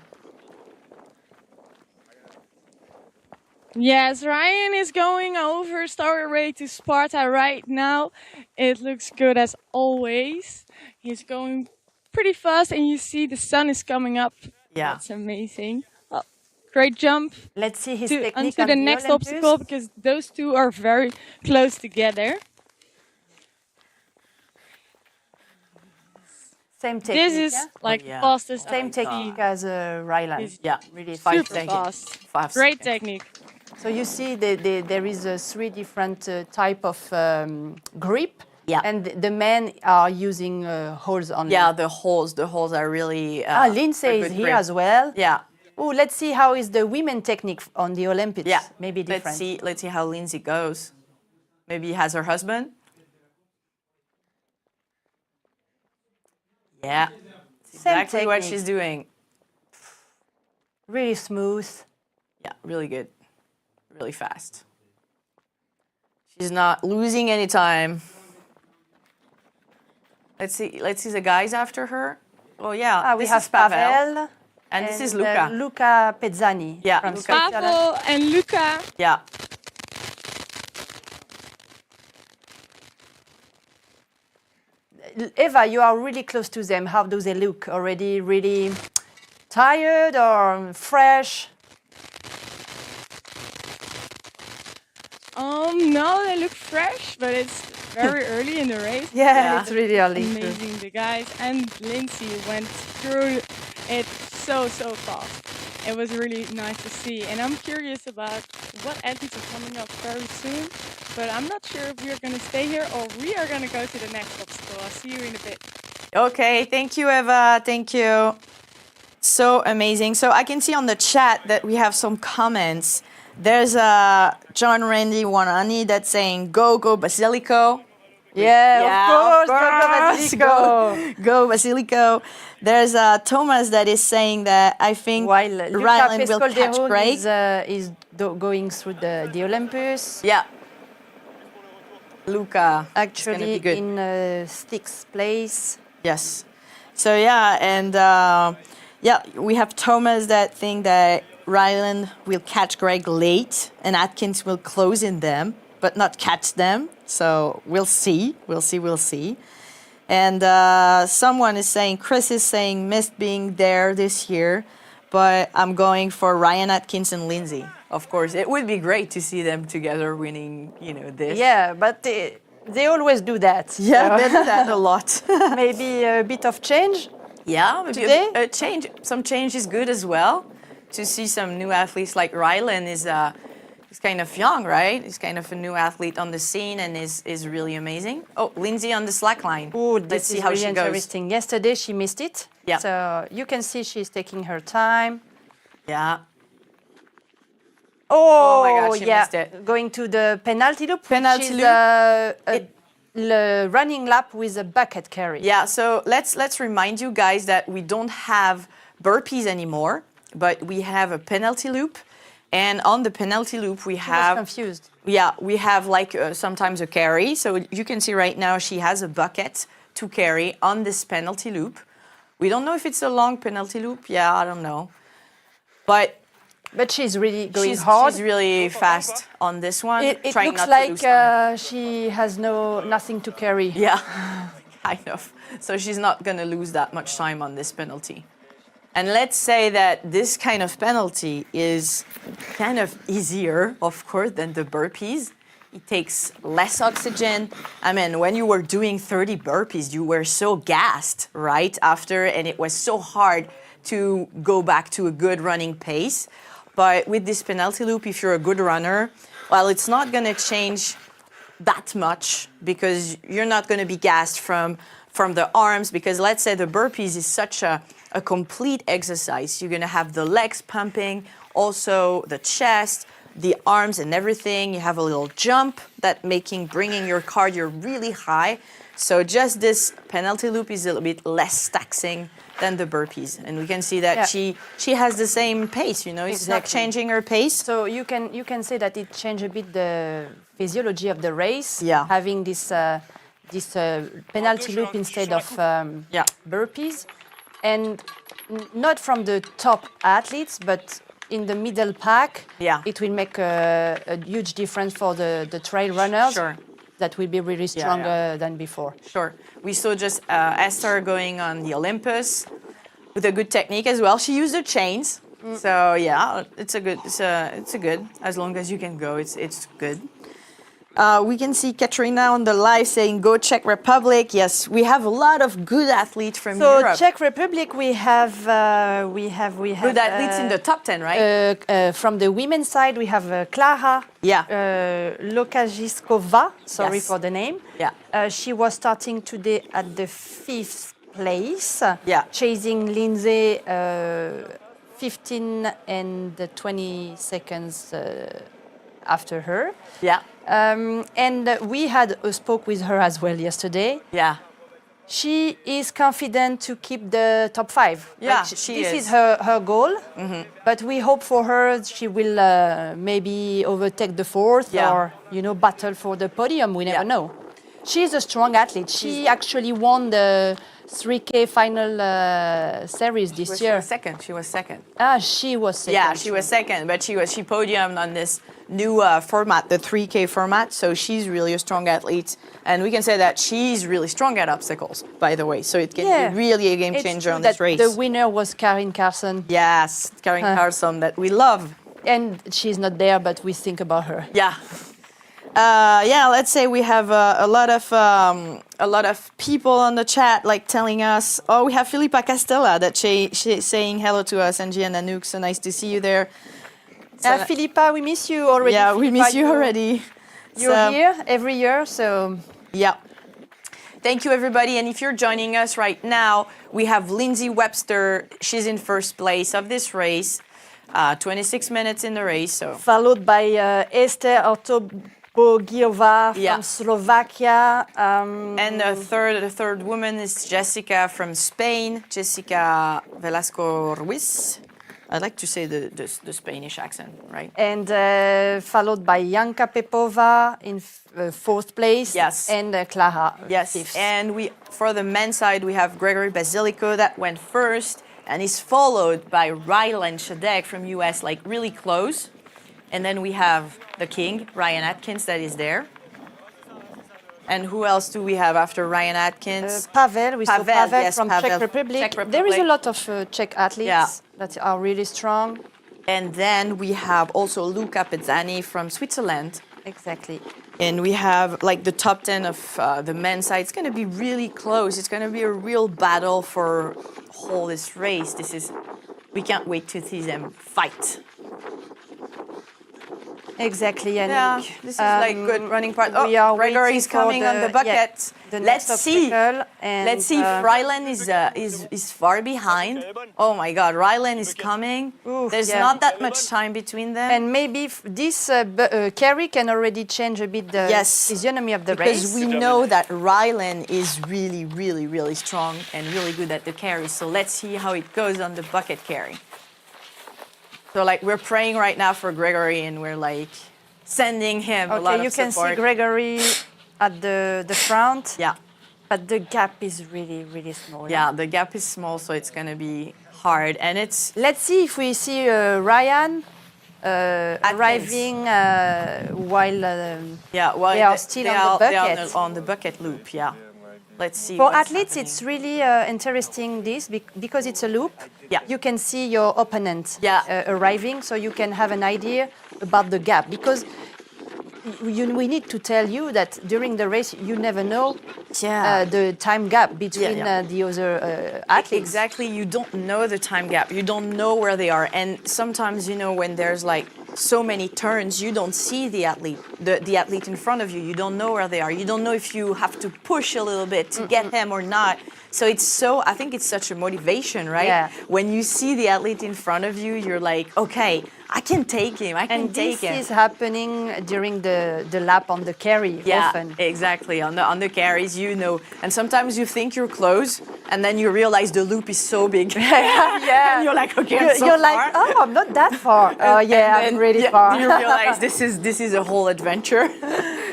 Yes, Ryan is going over Starway to Sparta right now. It looks good as always. He's going pretty fast, and you see the sun is coming up. Yeah. That's amazing. Oh, great jump Let's see his technique onto on the next Olympus. obstacle, because those two are very close together. Same technique. This is yeah? like yeah. fastest Same I've technique seen. as Ryland. He's Yeah, Really Five super seconds. fast. 5 Great seconds. technique. So you see there is 3 different type of grip. Yeah. And the men are using holes only. Yeah, the holes are really. Lindsay a is good here grip. as well. Yeah. Oh, let's see how is the women technique on the Olympics. Yeah. Maybe different. Let's see how Lindsay goes. Maybe he has her husband. Yeah. That's Same exactly what technique. she's doing. Really smooth. Yeah, really good. Really fast. She's not losing any time. Let's see the guys after her. Oh yeah, We this have is Pavel. And this is Luca. Luca Pezzani. Yeah, from Luca. Switzerland. Pavel and Luca. Yeah. Eva, you are really close to them. How do they look? Already really tired or fresh? No, they look fresh, but it's very early in the race. Yeah, it's really early. Amazing. The guys and Lindsay went through it so fast. It was really nice to see. And I'm curious about what athletes are coming up very soon. But I'm not sure if we are going to stay here or we are going to go to the next obstacle. I'll see you in a bit. Okay, thank you, Eva. Thank you. So amazing. So I can see on the chat that we have some comments. There's John Randy Wanani that's saying, go Basilico. Yeah, of course. Go Basilico. There's Thomas that is saying that I think While Ryland will catch Greg. is going through the Olympus. Yeah. Luca. It's gonna Actually be good. in 6th place. Yes. So yeah, and we have Thomas that think that Ryland will catch Greg late and Atkins will close in them, but not catch them. So we'll see. And someone is saying, Chris is saying, missed being there this year, but I'm going for Ryan Atkins and Lindsay. Of course, it would be great to see them together winning, this. Yeah, but they always do that. Yeah, So they do that a lot. maybe a bit of change. Yeah, maybe Today? a change. Some change is good as well. To see some new athletes like Ryland is he's kind of young, right? He's kind of a new athlete on the scene and is really amazing. Oh, Lindsay on the slack line. Oh, Let's this see is how really she goes. interesting. Yesterday she missed it. Yeah. So you can see she's taking her time. Yeah. Oh, my God, she yeah. missed it. Going to the penalty loop. Penalty which is, loop. a running lap with a bucket carry. Yeah. So let's remind you guys that we don't have burpees anymore, but we have a penalty loop, and on the penalty loop we I was have. confused. Yeah, we have like sometimes a carry. So you can see right now she has a bucket to carry on this penalty loop. We don't know if it's a long penalty loop. Yeah, I don't know. But she's really going hard. She's really fast on this one. It trying looks not to lose time. like she has nothing to carry. Yeah, kind of. So she's not going to lose that much time on this penalty. And let's say that this kind of penalty is kind of easier, of course, than the burpees. It takes less oxygen. I mean, when you were doing 30 burpees, you were so gassed, right, after, and it was so hard to go back to a good running pace. But with this penalty loop, if you're a good runner, well, it's not going to change that much because you're not going to be gassed from the arms, because let's say the burpees is such a complete exercise. You're going to have the legs pumping, also the chest, the arms and everything. You have a little jump that bringing your cardio really high. So just this penalty loop is a little bit less taxing than the burpees. And we can see that she has the same pace, It's not Exactly. changing her pace. So you can say that it changed a bit the physiology of the race. Yeah. Having this penalty loop instead of burpees, and not from the top athletes, but in the middle pack. Yeah. It will make a huge difference for the trail runners. Sure. That will be really stronger than before. Sure. We saw just Esther going on the Olympus with a good technique as well. She used the chains. So yeah, it's a good. As long as you can go, it's good. We can see Katrina on the live saying, "Go Czech Republic." Yes, we have a lot of good athletes from Europe. So Czech Republic, we have Good athletes in the top 10, right? From the women's side, we have Klara Yeah. Lokajiskova. Sorry Yes. for the name. Yeah. She was starting today at the 5th place, Yeah. chasing Lindsay 15 and 20 seconds after her. Yeah. And we had spoke with her as well yesterday. Yeah. She is confident to keep the top 5. Yeah, Like, she this is. is her goal. But we hope for her she will maybe overtake the 4th Yeah. or battle for the podium. We never Yeah. know. She's a strong athlete. She actually won the 3K final series this She year. was second. She was second. She was second. Yeah, she was second, but she podiumed on this new format, the 3K format. So she's really a strong athlete, and we can say that she's really strong at obstacles, by the way. So it can be really a game It's changer true on this that race. the winner was Karin Carson, Yes, Karin Carlson that we love. and she's not there, but we think about her. Yeah. Let's say we have a lot of people on the chat like telling us. Oh, we have Filipa Castella that she's saying hello to us, and Gian Nanook. So nice to see you there. So, Philippa, we miss you already. yeah, we Philippa, miss you already. You're So, here every year, so Yeah. Thank you, everybody. And if you're joining us right now, we have Lindsay Webster. She's in first place of this race. 26 minutes in the race. So followed by Esther Ortobogiova Yeah. from Slovakia. and the third woman is Jessica from Spain, Jessica Velasco Ruiz. I like to say the Spanish accent, right? And followed by Janka Pepova in 4th place. Yes. And Klara. Yes, 5th. and for the men's side, we have Gregory Basilico that went first, and is followed by Rylan Shadek from US, like really close. And then we have the king, Ryan Atkins, that is there. And who else do we have after Ryan Atkins? Pavel, we saw Pavel, Pavel yes, from Pavel. Czech Republic. Czech There is a Republic. lot of Czech athletes Yeah. that are really strong. And then we have also Luca Pezzani from Switzerland. Exactly. And we have like the top 10 of the men's side. It's going to be really close. It's going to be a real battle for all this race. We can't wait to see them fight. Exactly. And Yeah, this is like good running part. Oh, we are Gregory's waiting for coming on the bucket. the Let's next see. obstacle, and, Let's see if Rylan is far behind. Oh my God, Rylan is coming. Oof, There's yeah. not that much time between them. And maybe this carry can already change a bit the Yes, physiognomy of the because race. we know that Rylan is really, really, really strong and really good at the carry. So let's see how it goes on the bucket carry. So like we're praying right now for Gregory, and we're like sending him a lot Okay, of you can support. see Gregory at the front. Yeah. But the gap is really, really small. Yeah, the gap is small, so it's going to be hard. And it's Let's see if we see Ryan arriving while well, they are still on the they are bucket. on the bucket loop. Yeah. Let's see. For what's athletes, happening. it's really interesting because it's a loop. Yeah. You can see your opponent Yeah. arriving, so you can have an idea about the gap. Because we need to tell you that during the race, you never know the time gap between the other athletes. Exactly. You don't know the time gap. You don't know where they are. And sometimes, when there's like so many turns, you don't see the athlete in front of you. You don't know where they are. You don't know if you have to push a little bit to get him or not. So I think it's such a motivation, right? Yeah. When you see the athlete in front of you, you're like, okay, I can take him. I can And take him. this is happening during the lap on the carry often. Exactly. On the carries, and sometimes you think you're close, and then you realize the loop is so big. Yeah. And you're like, okay, I'm so You're far. like, oh, I'm not that far. Oh, yeah, I'm really far. You realize this is a whole adventure.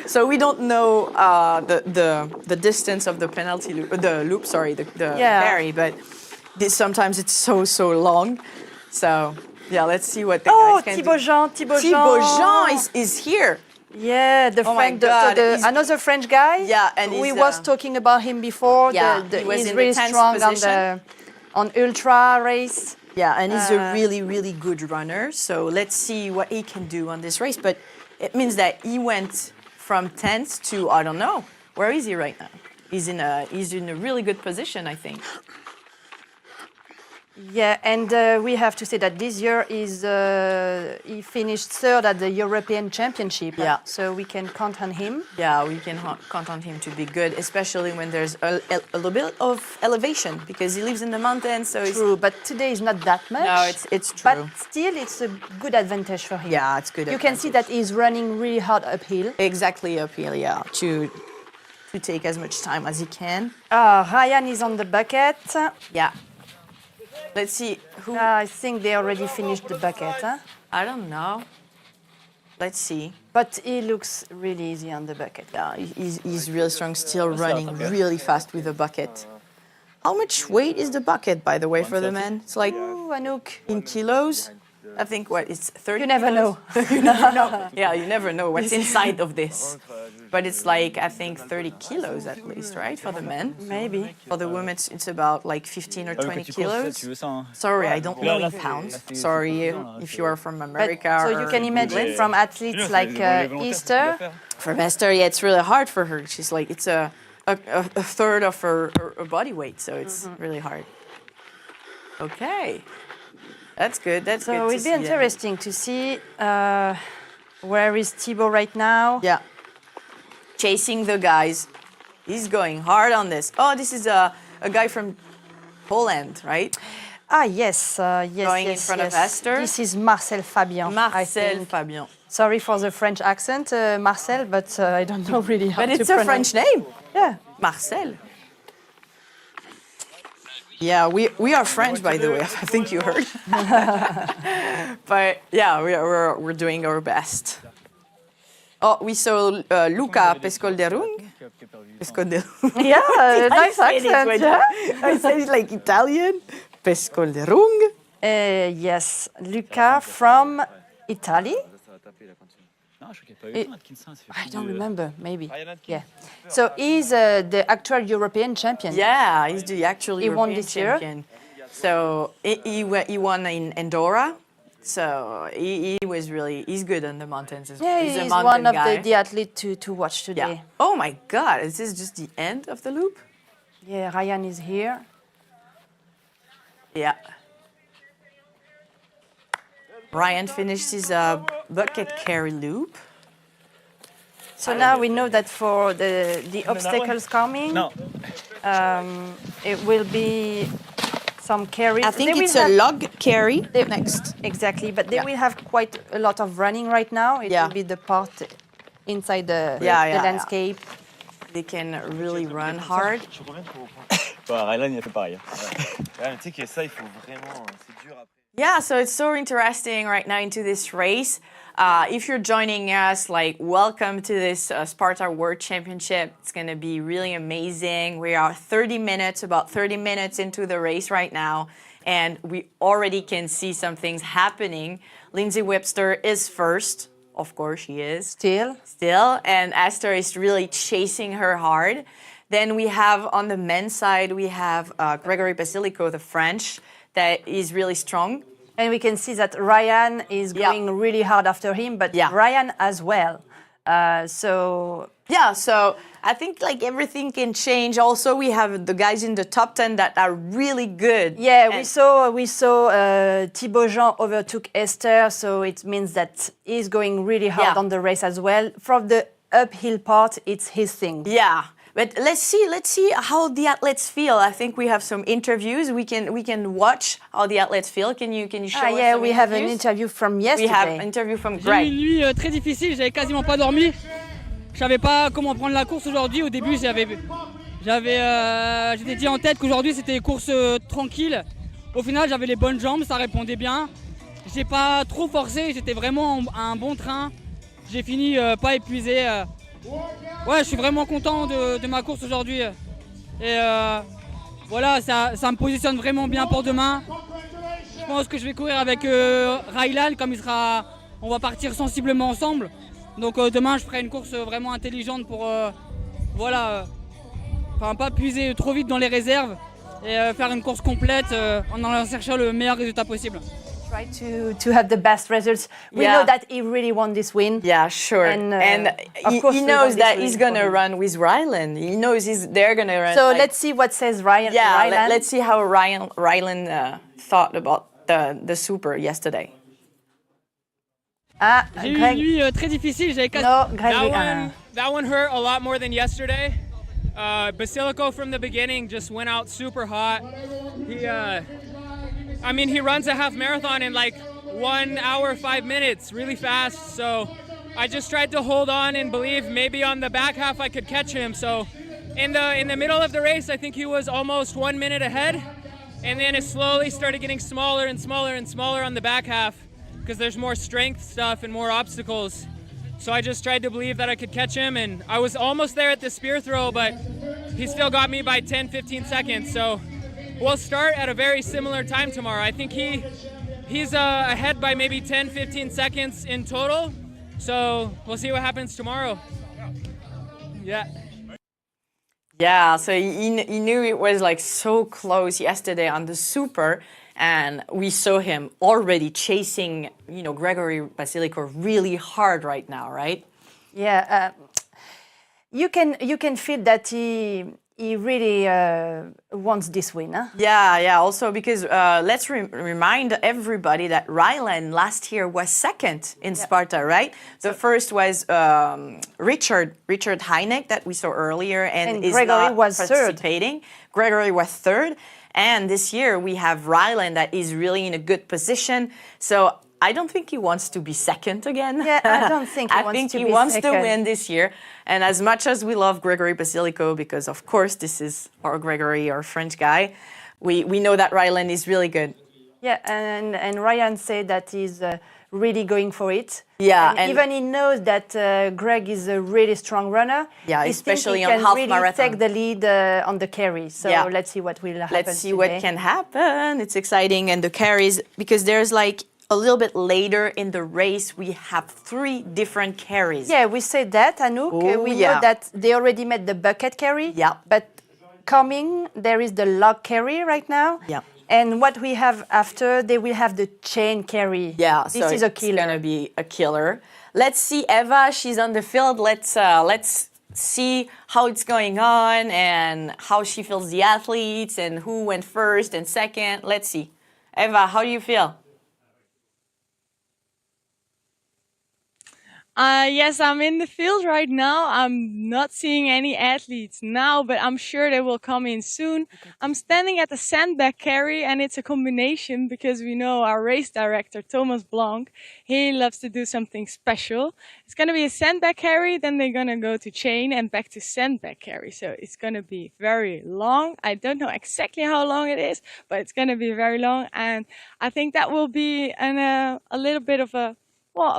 So we don't know the distance of the penalty loop, the loop. Sorry, the carry, but sometimes it's so long. So. Yeah, let's see what the guys can Thibaut Jean. Thibaut Jean is here. Yeah, Oh my God, another French guy. Yeah, and we he's, was talking about him before. Yeah, he was he's in really the 10th strong position. on ultra race. Yeah, and he's a really, really good runner. So let's see what he can do on this race. But it means that he went from 10th to, I don't know, where is he right now? He's in a really good position, I think. Yeah, and we have to say that this year he finished third at the European Championship. Yeah. So we can count on him. Yeah, we can count on him to be good, especially when there's a little bit of elevation, because he lives in the mountains. So True, but today is not that much. No, it's true. But still, it's a good advantage for him. Yeah, it's good. You can see that he's running really hard uphill. Exactly uphill, yeah, to take as much time as he can. Ryan is on the bucket. Yeah. Let's see who. I think they already finished the bucket. Huh? I don't know. Let's see. But he looks really easy on the bucket. Yeah, he's really strong, still running really fast with the bucket. How much weight is the bucket, by the way, for the men? It's like Ooh, Anouk. in kilos. I think it's 30. You never know. You never know. Yeah, you never know what's inside of this. But it's like, I think 30 kilos at least, right, for the men? Maybe. For the women, it's about like 15 or 20 kilos. Sorry, I don't know in pounds. Sorry if you are from America. So you can imagine from athletes like Easter. From Esther, yeah, it's really hard for her. She's like, it's a third of her body weight, so it's really hard. Okay. That's good. That's good. So it'll be interesting to see where is Thibaut right now. Yeah. Chasing the guys. He's going hard on this. Oh, this is a guy from Poland, right? Yes. Going in front of Esther. This is Marcel Fabien. I Marcel think. Fabien. Sorry for the French accent, Marcel, but I don't know really how But to it's a pronounce. French name. Yeah. Marcel. Yeah, we are French, by the way. I think you heard. But yeah, we're doing our best. Oh, we saw Luca Pescolderung. Pescolderung. Yeah, nice accent. Yeah? I said it like Italian. Pescolderung. Yes, Luca from Italy. I don't remember, maybe. Yeah. So he's the actual European champion. Yeah, he's the actual He won European this year. champion. So he won in Andorra. So he's good on the mountains as well. Yeah, He's a he's mountain one of guy. the athletes to watch today. Yeah. Oh my God, is this just the end of the loop? Yeah, Ryan is here. Yeah. Ryan finished his bucket carry loop. So now we know that for the obstacles coming, it will be some carry. I think it's a log carry next. Exactly, but they will have quite a lot of running right now. It will be the part inside the landscape. They can really run hard. Rylan, il a fait pareil. Tu sais que ça, il faut vraiment. C'est dur après. Yeah, so it's so interesting right now into this race. If you're joining us, welcome to this Spartan World Championship. It's going to be really amazing. We are about 30 minutes into the race right now, and we already can see some things happening. Lindsay Webster is first. Of course, she is. Still, and Esther is really chasing her hard. Then we have, on the men's side, we have Gregory Basilico, the French, that is really strong. And we can see that Ryan is going really hard after him, but Ryan as well. So I think everything can change. Also, we have the guys in the top 10 that are really good. Yeah, we saw Thibaut Jean overtook Esther, so it means that he's going really hard on the race as well. From the uphill part, it's his thing. Yeah. But let's see how the athletes feel. I think we have some interviews. We can watch how the athletes feel. Can you show us some we have an interview from yesterday. We have an interview from J'ai eu Greg. une nuit très difficile, j'avais quasiment pas dormi. Je savais pas comment prendre la course aujourd'hui. Au début, j'étais dit en tête qu'aujourd'hui c'était course tranquille. Au final, j'avais les bonnes jambes, ça répondait bien. J'ai pas trop forcé, j'étais vraiment à un bon train. J'ai fini pas épuisé. Ouais, je suis vraiment content de ma course aujourd'hui. Et voilà, ça me positionne vraiment bien pour demain. Je pense que je vais courir avec Rylan, comme on va partir sensiblement ensemble. Donc demain, je ferai une course vraiment intelligente pour pas puiser trop vite dans les réserves et faire une course complète en allant chercher le meilleur résultat possible. Try to have the best results. We Yeah. know that he really won this win. Yeah, sure. And, And of he, course he we knows want this that win he's for gonna him. run with Rylan. He knows they're gonna run. So like- let's see what says Ryan. Yeah, Rylan. let's see how Rylan thought about the super yesterday. Ah, J'ai eu une Greg. nuit très difficile, j'avais quasi... No, Greg. That one hurt a lot more than yesterday. Basilico from the beginning just went out super hot. He runs a half marathon in like 1 hour, 5 minutes, really fast. So I just tried to hold on and believe maybe on the back half I could catch him. So in the middle of the race, I think he was almost 1 minute ahead. And then it slowly started getting smaller and smaller and smaller on the back half because there's more strength stuff and more obstacles. So I just tried to believe that I could catch him, and I was almost there at the spear throw, but he still got me by 10, 15 seconds. So we'll start at a very similar time tomorrow. I think he's ahead by maybe 10, 15 seconds in total. So we'll see what happens tomorrow. Yeah. Yeah, so he knew it was like so close yesterday on the super, and we saw him already chasing, Gregory Basilico really hard right now, right? Yeah, you can feel that he really wants this win. Huh? Yeah. Also, because let's remind everybody that Rylan last year was second in Sparta, right? The first was Richard Heineck that we saw earlier, and is Gregory not was third. participating. Gregory was third, and this year we have Rylan that is really in a good position. So I don't think he wants to be second again. Yeah, I don't think he I wants think to he be wants second. to win this year. And as much as we love Gregory Basilico, because of course this is our Gregory, our French guy, we know that Rylan is really good. Yeah, and Ryan said that he's really going for it. Yeah, and and- even he knows that Greg is a really strong runner. Yeah, He especially think on he half can really marathon. take the lead on the carry. So Yeah. let's see what will happen. Let's see today. what can happen. It's exciting. And the carries, because there's like a little bit later in the race, we have 3 different carries. Yeah, we said that, Anouk. Oh, We yeah. know that they already made the bucket carry. Yeah. But coming, there is the log carry right now. Yeah. And what we have after, they will have the chain carry. Yeah, This so is a it's killer. gonna be a killer. Let's see Eva. She's on the field. Let's see how it's going on and how she feels the athletes and who went first and second. Let's see, Eva. How do you feel? Yes, I'm in the field right now. I'm not seeing any athletes now, but I'm sure they will come in soon. I'm standing at the sandbag carry, and it's a combination because we know our race director, Thomas Blanc, he loves to do something special. It's going to be a sandbag carry, then they're going to go to chain and back to sandbag carry. So it's going to be very long. I don't know exactly how long it is, but it's going to be very long. And I think that will be a little bit of a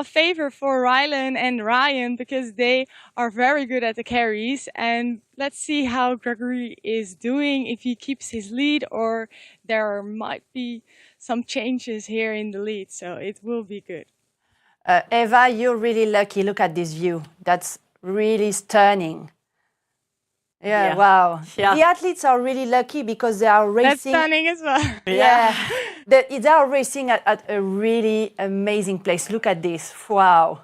favor for Rylan and Ryan because they are very good at the carries. And let's see how Gregory is doing, if he keeps his lead or there might be some changes here in the lead. So it will be good. Eva, you're really lucky. Look at this view. That's really stunning. Yeah, Yeah. wow. Yeah. The athletes are really lucky because they are That's racing. stunning as well. Yeah, they are racing at a really amazing place. Look at this. Wow.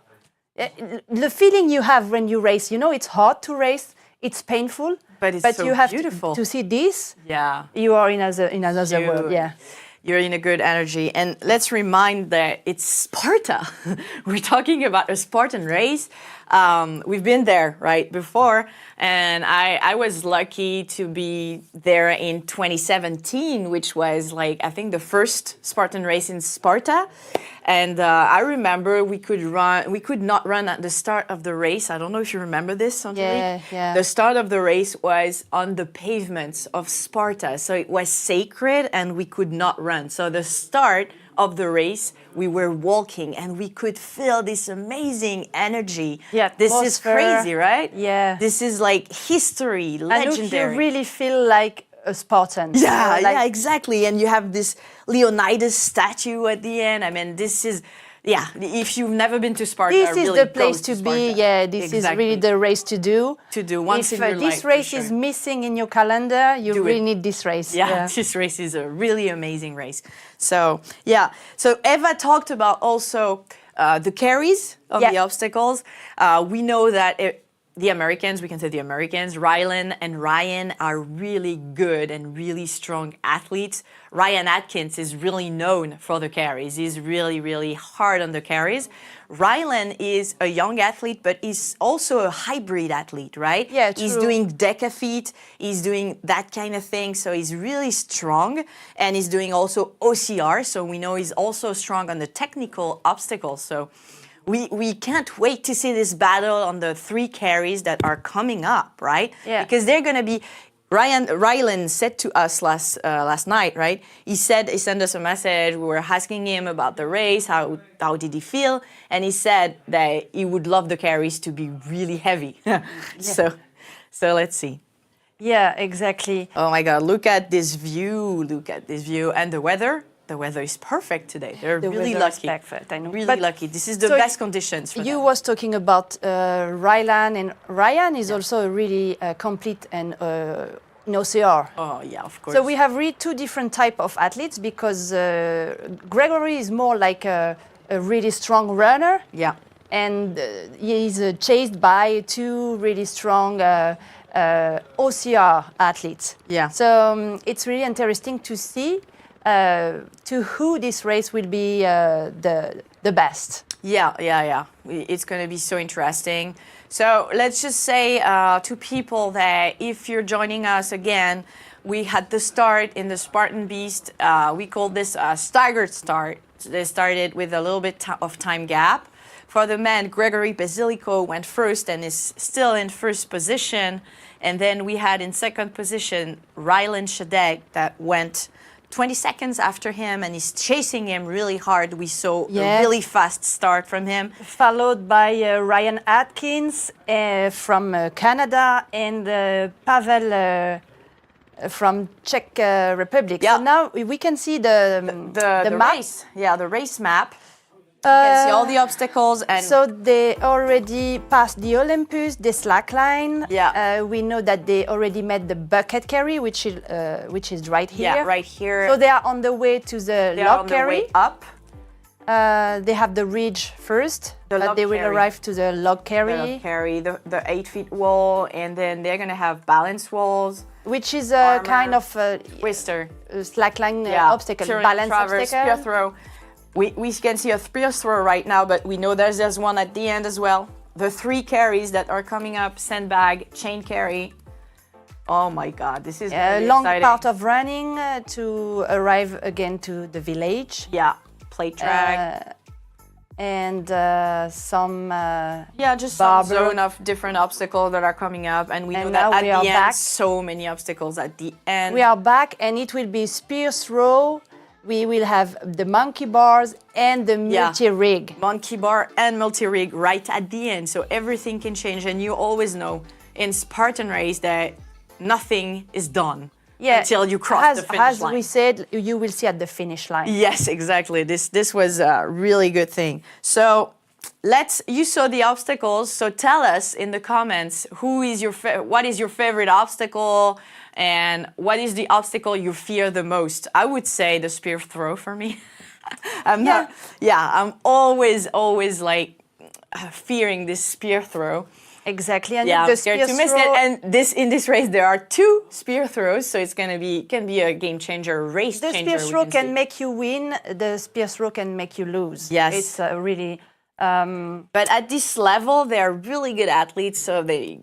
The feeling you have when you race, it's hard to race. It's painful. But it's so you have beautiful. to see this. Yeah. You are in another You- world. Yeah. You're in a good energy. And let's remind that it's Sparta. We're talking about a Spartan race. We've been there, right, before. And I was lucky to be there in 2017, which was I think the first Spartan race in Sparta. And I remember we could not run at the start of the race. I don't know if you remember this, Angelique. Yeah. The start of the race was on the pavements of Sparta. So it was sacred and we could not run. So the start of the race, we were walking and we could feel this amazing energy. Yeah, This is atmosphere. crazy, right? Yeah. This is like history, Anouk, legendary. you really feel like a Spartan. Yeah, So, like, yeah, exactly. And you have this Leonidas statue at the end. I mean, this is Yeah, if you've never been to Sparta, This is really the place go to Sparta. be. Yeah, this is really the race to do. To do once if in your life. this race for is sure. missing in your calendar, you really need this race. Yeah, this race is a really amazing race. So yeah, so Eva talked about also the carries of the obstacles. We know that the Americans, we can say the Americans, Rylan and Ryan are really good and really strong athletes. Ryan Atkins is really known for the carries. He's really, really hard on the carries. Rylan is a young athlete, but he's also a hybrid athlete, right? Yeah, true. He's doing decafeet, he's doing that kind of thing, so he's really strong, and he's doing also OCR, so we know he's also strong on the technical obstacles. So we can't wait to see this battle on the 3 carries that are coming up, right? Yeah. Because they're going to be. Rylan said to us last night, right? He sent us a message. We were asking him about the race, how did he feel, and he said that he would love the carries to be really heavy. So let's see. Yeah, exactly. Oh my God! Look at this view! Look at this view and the weather. The weather is perfect today. They're really lucky. Perfect, I know. Really lucky. This is the So best conditions for You them. was talking about Rylan, and Ryan is also a really complete and in OCR. Oh yeah, of course. So we have really 2 different type of athletes because Gregory is more like a really strong runner. Yeah. And he is chased by 2 really strong OCR athletes. Yeah. So it's really interesting to see to who this race will be the best. Yeah. It's going to be so interesting. So let's just say to people that if you're joining us again, we had the start in the Spartan Beast. We call this a staggered start. So they started with a little bit of time gap. For the men, Gregory Basilico went first and is still in first position. And then we had in second position Rylan Shadegg that went 20 seconds after him, and he's chasing him really hard. We saw a really fast start from him. Followed by Ryan Atkins from Canada and Pavel from Czech Republic. Yeah. So now we can see the map. Race. Yeah, the race map. You can see all the obstacles, and So they already passed the Olympus, the slack line. Yeah. We know that they already met the bucket carry, which is right here. yeah, right here. So they are on the way to the they are log on their carry. way up. They have the ridge first, The but log they will carry. arrive to the log carry, They'll carry the 8 feet wall, and then they're gonna have balance walls, which is a kind of twister, slackline yeah, obstacle, turn, balance traverse, spear obstacle. throw. We can see a spear throw right now, but we know there's one at the end as well. The 3 carries that are coming up: sandbag, chain carry. Oh my God, this is A really long exciting. part of running to arrive again to the village. Yeah, plate track. And some Yeah, just barber. some zone of different obstacles that are coming up, and we know And that now at we the are end, back. so many obstacles at the end. We are back, and it will be spear throw. We will have the monkey bars and the multi-rig. Monkey bar and multi-rig right at the end, so everything can change. And you always know in Spartan race that nothing is done until you cross the finish line. As we said, you will see at the finish line. Yes, exactly. This was a really good thing. So you saw the obstacles. So tell us in the comments what is your favorite obstacle, and what is the obstacle you fear the most? I would say the spear throw for me. I'm always like fearing this spear throw. Exactly, and Yeah, the I'm scared spear to miss throw, it. And in this race there are 2 spear throws, so it's can be a game changer, race the changer. spear throw can make you win. The spear throw can make you lose. Yes. It's really. But at this level, they're really good athletes, so they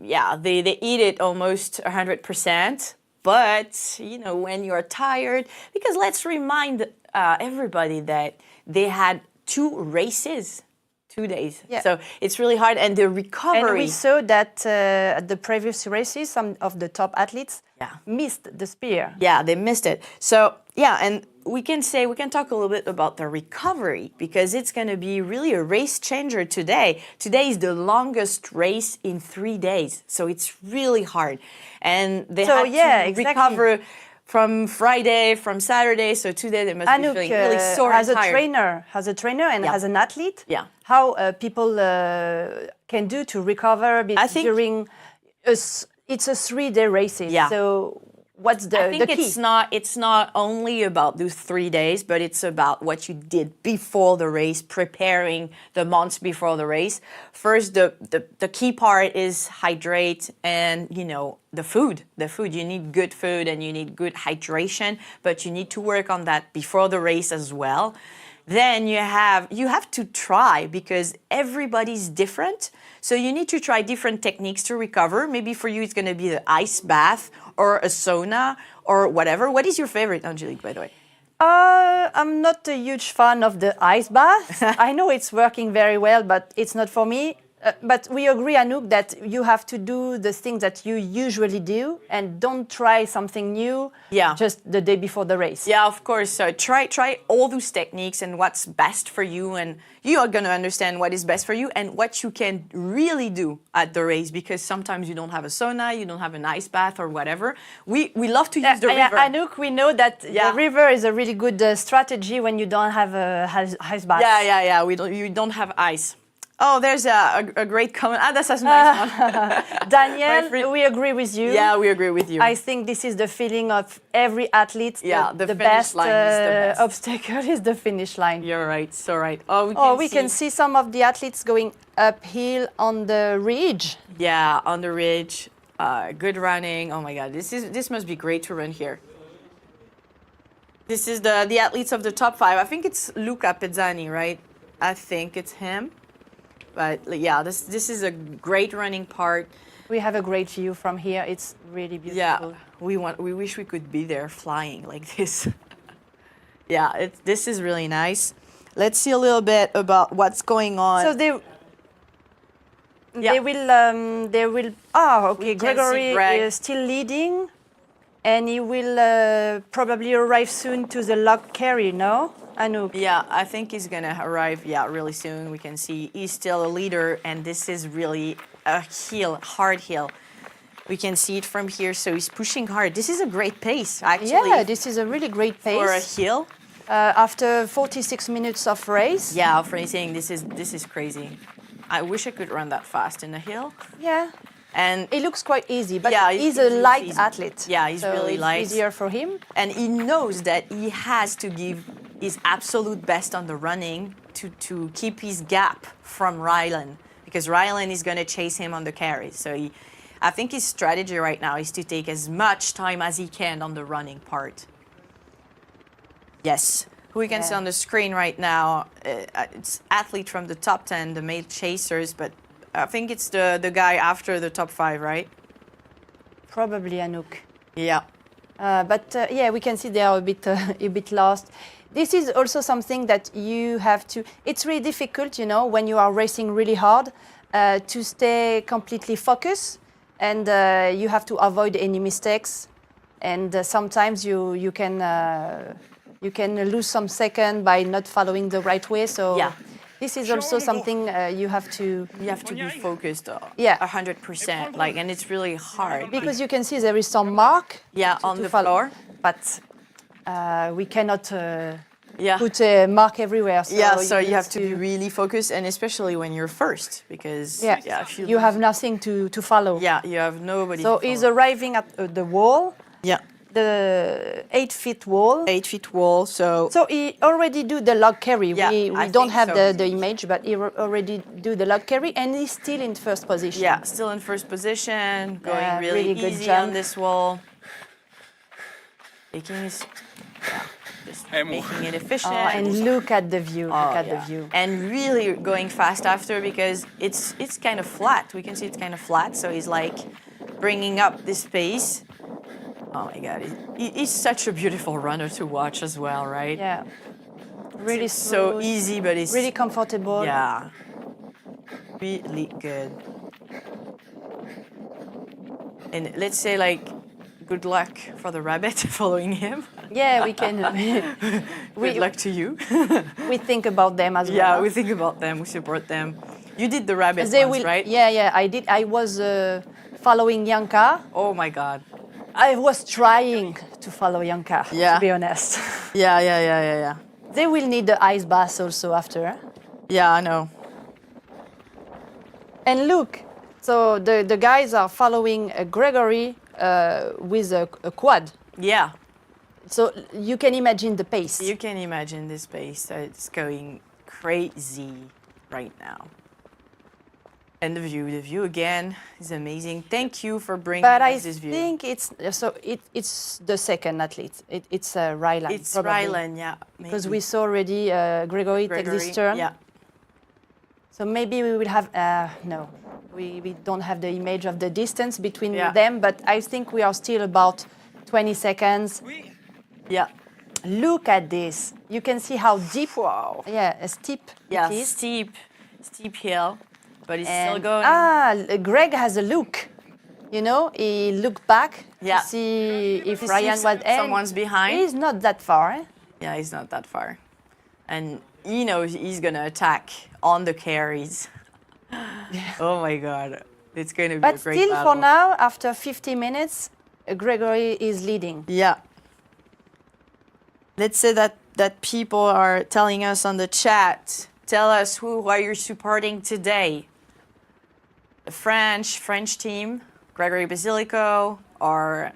eat it almost 100%. But when you're tired, because let's remind everybody that they had 2 races, 2 days. Yeah. So it's really hard, and the recovery. And we saw that at the previous races, some of the top athletes missed the spear. Yeah, they missed it. So and we can talk a little bit about the recovery, because it's going to be really a race changer today. Today is the longest race in 3 days, so it's really hard, and they had to recover from Friday, from Saturday. So today they must be Anouk, feeling really sore as and a tired. trainer and Yeah. as an athlete, Yeah. how people can do to recover I think- during it's a 3-day races. Yeah. So what's the I think key? it's not only about those 3 days, but it's about what you did before the race, preparing the months before the race. First, the key part is hydrate and the food. The food, you need good food and you need good hydration, but you need to work on that before the race as well. Then you have to try because everybody's different. So you need to try different techniques to recover. Maybe for you it's going to be the ice bath or a sauna or whatever. What is your favorite, Angelique, by the way? I'm not a huge fan of the ice bath. I know it's working very well, but it's not for me. But we agree, Anouk, that you have to do the things that you usually do and don't try something new just the day before the race. Yeah, of course. So try all those techniques and what's best for you, and you are going to understand what is best for you and what you can really do at the race, because sometimes you don't have a sauna, you don't have an ice bath or whatever. We love to use the river. Anouk, we know that the river is a really good strategy when you don't have a ice bath. Yeah. You don't have ice. Oh, there's a great comment. That's a nice one. Danielle, we agree with you. Yeah, we agree with you. I think this is the feeling of every athlete. Yeah, the finish best line is the best. obstacle is the finish line. You're right, so right. We can see some of the athletes going uphill on the ridge. Yeah, on the ridge. Good running. Oh my God, this must be great to run here. This is the athletes of the top 5. I think it's Luca Pezzani, right? I think it's him. But yeah, this is a great running part. We have a great view from here. It's really beautiful. Yeah, we wish we could be there flying like this. Yeah, this is really nice. Let's see a little bit about what's going on. So they will. Oh, okay. Gregory is still leading, and he will probably arrive soon to the log carry. No, Anouk. Yeah, I think he's gonna arrive. Yeah, really soon. We can see he's still a leader, and this is really a hard hill. We can see it from here, so he's pushing hard. This is a great pace, actually. Yeah, this is a really great pace for a hill. After 46 minutes of race. Yeah, of racing, this is crazy. I wish I could run that fast in a hill. Yeah. And it looks quite easy, but yeah, he's a light athlete. Yeah, he's really light. It's easier for him. And he knows that he has to give his absolute best on the running to keep his gap from Rylan, because Rylan is going to chase him on the carry. So I think his strategy right now is to take as much time as he can on the running part. Yes, who we can see on the screen right now, it's athlete from the top 10, the male chasers, but I think it's the guy after the top 5, right? Probably Anouk. Yeah. But we can see they are a bit lost. This is also something that you have to. It's really difficult, when you are racing really hard, to stay completely focused, and you have to avoid any mistakes. And sometimes you can lose some second by not following the right way. So this is also something you have to. You have to be focused. 100%. And it's really hard because you can see there is some mark. On the floor, but we cannot put a mark everywhere. So you have to be really focused, and especially when you're first, because if you have nothing to follow. Yeah, you have nobody. So he's arriving at the wall. Yeah. The 8-foot wall. 8-foot wall. So he already do the log carry. Yeah, we don't have the image, but he already do the log carry, and he's still in first position. Yeah, still in first position, going really good easy jump on this wall. Making it efficient. And look at the view. Look at the view. And really going fast after, because it's kind of flat. We can see it's kind of flat. So he's like bringing up this pace. Oh my God, he's such a beautiful runner to watch as well, right? Yeah. Really it's so easy, but it's really comfortable. Yeah. Really good. And let's say good luck for the rabbit following him. Yeah, we can. Good luck to you. We think about them as well. Yeah, we think about them. We support them. You did the rabbit once, right? Yeah, I did. I was following Yanka. Oh my God. I was trying to follow Janka, Yeah. to be honest. Yeah. They will need the ice bath also after. Eh? Yeah, I know. And look, so the guys are following Gregory with a quad. Yeah. So you can imagine the pace. You can imagine this pace. It's going crazy right now. And the view again is amazing. Thank you for bringing But I us this view. think it's the second athlete. It's Rylan. It's probably. Rylan, yeah. Because we saw already Gregory take this turn. Yeah. So maybe we will have no. We don't have the image of the distance between Yeah. them, but I think we are still about 20 seconds. Yeah. Look at this. You can see how deep. Wow. Yeah, steep Yeah, it is. steep hill, but it's still And, going. Greg has a look. You know, he looked back Yeah. to see if To Ryan see was. and someone's behind. He's not that far. Eh? Yeah, he's not that far. And he knows he's going to attack on the carries. Oh my God. It's going to be But a great still, battle. for now, after 50 minutes, Gregory is leading. Yeah. Let's say that people are telling us on the chat. Tell us who are you supporting today? The French team, Gregory Basilico, or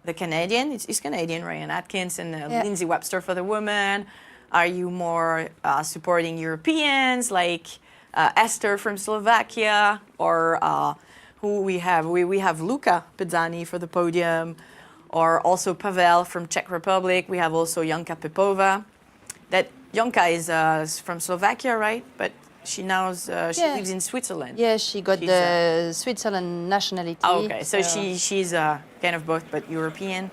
the Canadian? It's Canadian, Ryan Atkins and Lindsay Webster for the women. Are you more supporting Europeans like Esther from Slovakia, or who we have? We have Luka Pizzani for the podium, or also Pavel from Czech Republic. We have also Janka Pepova. That Janka is from Slovakia, right? But she now she lives in Switzerland. Yeah, she got She's, the Switzerland nationality. Okay, so she's kind of both, but European.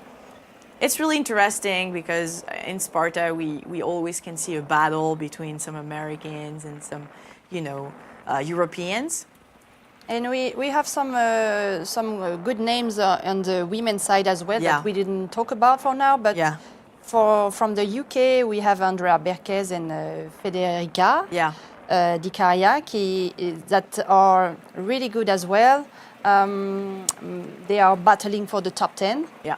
It's really interesting because in Sparta we always can see a battle between some Americans and some, Europeans. And we have some good names on the women's side as well Yeah. that we didn't talk about for now. But Yeah. from the UK, we have Andrea Berquez and Federica Yeah. Di Caria that are really good as well. They are battling for the top 10. Yeah.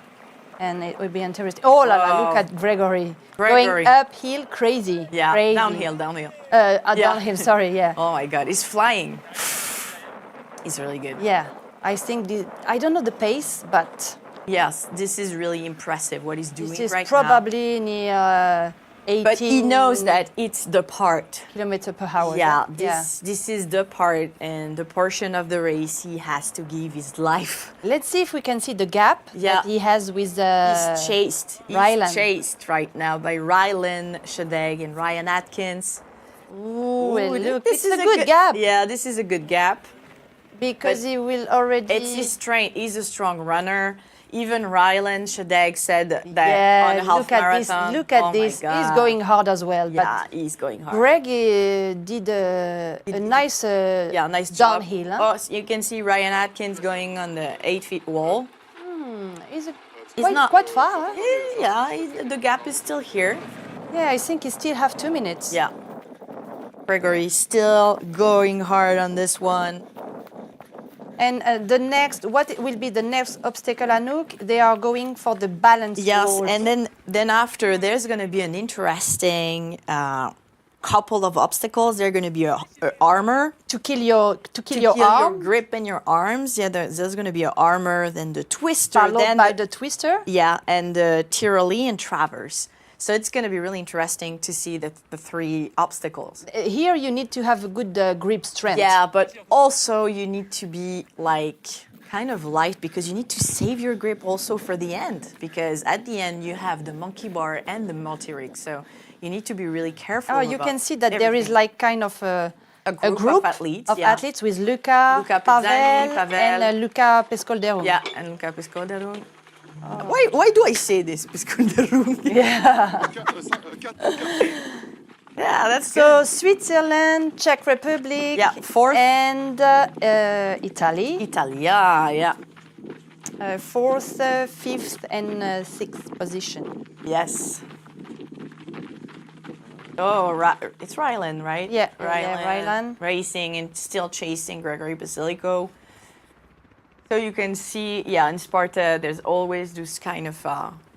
And it will be interesting. Oh la la, look Wow. at Gregory. Gregory. Going uphill, crazy. Yeah. Crazy. Downhill. Downhill, sorry, yeah. Oh my God, he's flying. He's really good. Yeah, I think, I don't know the pace, but Yes, this is really impressive what he's doing this is right now. probably near 18 But he knows that it's the part. kilometer per hour. Yeah, this is the part and the portion of the race he has to give his life. Let's see if we can see the gap Yeah. that he has with He's chased. He's Rylan. chased right now by Rylan Shadegg and Ryan Atkins. Ooh, well, look, this it's is a good gap Yeah, this is a good gap. because but he will already. It's his strength. He's a strong runner. Even Rylan Shadegg said that yeah, on a half look at marathon. this. Look at Oh my this. He's God. going hard as well. Yeah, he's going But hard. Greg did a nice Nice job. downhill. Huh? Oh, so you can see Ryan Atkins going on the 8-feet wall. He's He's quite far. Huh? Yeah, the gap is still here. Yeah, I think he still have 2 minutes. Yeah. Gregory still going hard on this one. And what will be the next obstacle, Anouk? They are going for the balance Yes, wall. and then after there's going to be an interesting couple of obstacles. There's going to be a armor to kill your your arm, grip and your arms. Yeah, there's going to be an armor, then the twister, followed then by the twister. yeah, and the Tyrolean traverse. So it's going to be really interesting to see the three obstacles. Here you need to have a good grip strength. Yeah, but also you need to be like kind of light because you need to save your grip also for the end, because at the end you have the monkey bar and the multi-rig. So you need to be really careful. Oh, you about can see that there is everything. like kind of a group of athletes, yeah. athletes with Luca Pizzani, Pavel, and Luca Pescolderum. Yeah, and Luca Pescolderum. Why do I say this? Pescolderum. Yeah. Yeah, that's So good. Switzerland, Czech Republic, Yeah, fourth. and Italy. Italia, yeah. Fourth, fifth, and sixth position. Yes. Oh, it's Rylan, right? Yeah, Rylan. Racing and still chasing Gregory Basilico. So you can see, yeah, in Sparta, there's always this kind of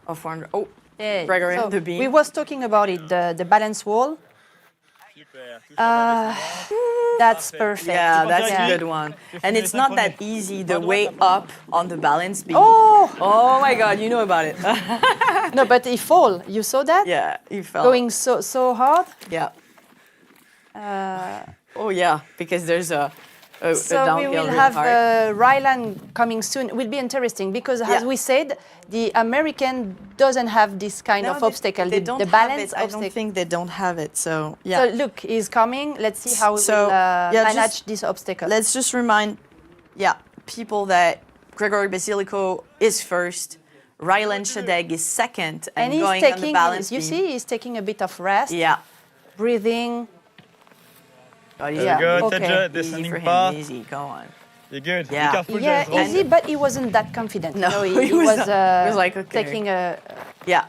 of 400. Oh, Yeah. Gregory So on the beam. we was talking about it, the balance wall. That's perfect. Yeah, that's Yeah. a good one. And it's not that easy, the way up on the balance beam. Oh Oh my God, you know about it. no, but he fall. You saw that? Yeah, you fell. Going so hard. Yeah. Oh yeah, because there's a So we downhill will really have hard. Rylan coming soon. Will be interesting because, as Yeah. we said, the American doesn't have this kind No, of obstacle. They the don't the have balance it. I obstacle. don't think they don't have it. So yeah. So look, he's coming. Let's see how we So, will yeah, manage just- this obstacle. Let's just remind, people that Gregory Basilico is first, Rylan Shadeg is second, and he's going on the taking, balance you beam. see, he's taking a bit of rest, Yeah. breathing. Oh, Yeah, Good, okay. Tedja, Easy descending for him, path. easy, go on. You're good. Yeah. Be careful, Yeah, just roll. easy, but he wasn't that confident. No, he, he was was, not. He was like, okay. taking a. Yeah.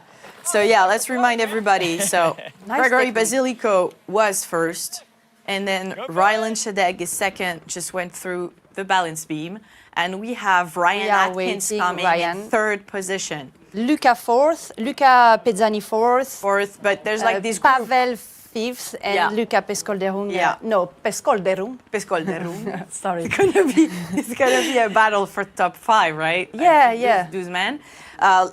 So yeah, let's remind everybody. So Nice Gregory technique. Basilico was first, and then Rylan Shadeg is second, just went through the balance beam. And we have Ryan We are Atkins waiting, coming Ryan. in third position. Luca fourth, Luca Pezzani fourth, Fourth, but there's like this group. Pavel fifth, and Yeah. Luca Pescolderung. Yeah. No, Pescolderung. Pescolderum. Sorry. It's gonna be a battle for top 5, right? Yeah, Like, yeah. Those men.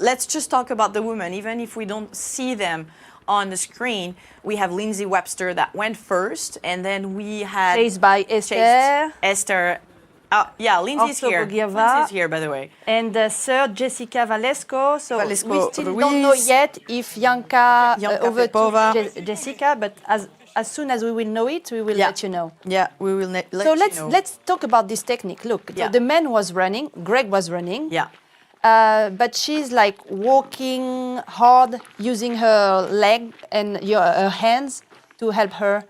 Let's just talk about the women, even if we don't see them on the screen. We have Lindsay Webster that went first, and then we had Chased by Esther. Esther. Yeah, Lindsay's Orso here. Bogieva. Lindsay's here, by the way. And third, Jessica Valesco. So Valesco we still don't know Ruiz. yet if Janka Janka over Pepova. to Jessica, but as soon as we will know it, we will Yeah. let you know. Yeah, we will let So you know. let's talk about this technique. Look, Yeah. so the man was running, Greg was running. Yeah. But she's like walking hard, using her leg and her hands to help her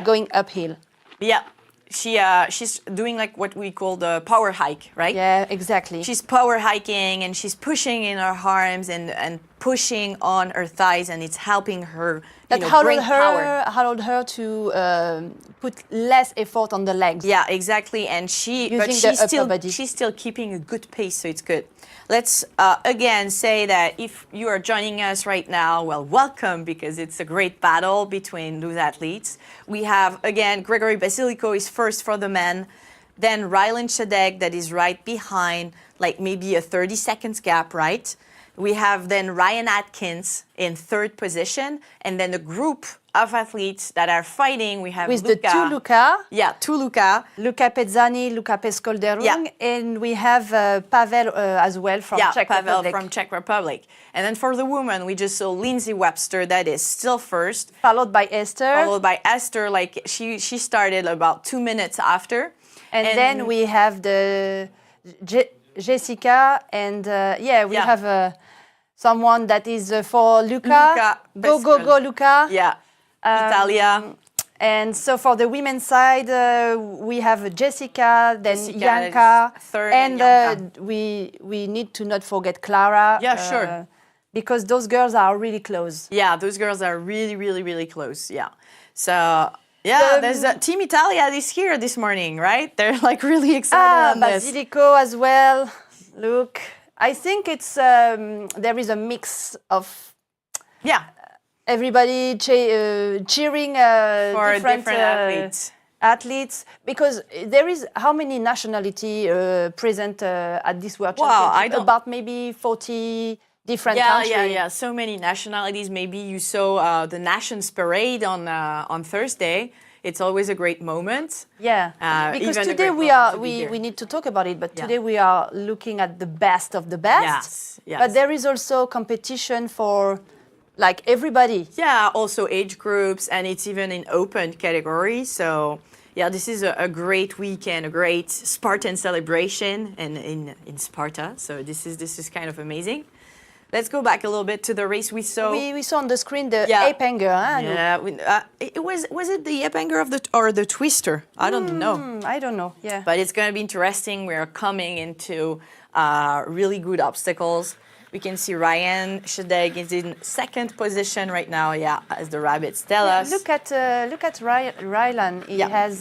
going uphill. Yeah. She's doing like what we call the power hike, right? Yeah, exactly. She's power hiking and she's pushing in her arms and pushing on her thighs, and it's helping her that bring power. allowed her to put less effort on the legs. Yeah, exactly. And Using the upper body. she's still keeping a good pace, so it's good. Let's again say that if you are joining us right now, well, welcome, because it's a great battle between those athletes. We have, again, Gregory Basilico is first for the men, then Rylan Shadeg that is right behind, like maybe a 30 seconds gap, right? We have then Ryan Atkins in third position, and then a group of athletes that are fighting. We have With Luca. the two Luca, Yeah, two Luca. Luca Pezzani, Luca Pescolderung, Yeah. and we have Pavel as well from Czech Pavel Republic. from Czech Republic. And then for the women, we just saw Lindsay Webster that is still first, Followed by Esther. followed by Esther. Like she started about 2 minutes after. And then we have the Jessica, and we Yeah. have someone that is for Luca. Luca Go, Luca. Yeah, Italia. And so for the women's side, we have Jessica, then Jessica Janka, is third, and and Janka. we need to not forget Clara. Yeah, sure. Because those girls are really close. Yeah, those girls are really, really, really close. Yeah. So yeah, there's Team Italia is here this morning, right? They're like really excited on this. Basilico as well. Look, I think it's there is a mix of Yeah, everybody cheering for different athletes. athletes, because there is how many nationality present at this World Wow, Championship? I don't- About maybe 40 different Yeah, countries. yeah. So many nationalities. Maybe you saw the Nations Parade on Thursday. It's always a great moment. Yeah, even because a today great we moment are to be there. we need to talk about it. But Yeah. today we are looking at the best of the best. Yes, yes. But there is also competition for like everybody. Yeah, also age groups, and it's even in open category. So yeah, this is a great weekend, a great Spartan celebration in Sparta. So this is kind of amazing. Let's go back a little bit to the race we saw. We saw on the screen the Yeah. ape hanger. Huh? Yeah, it was it the ape hanger or the twister? I don't know. I don't know. Yeah. But it's going to be interesting. We're coming into really good obstacles. We can see Ryan Shadeg is in second position right now, as the rabbits tell us. Look at Rylan. He Yeah. has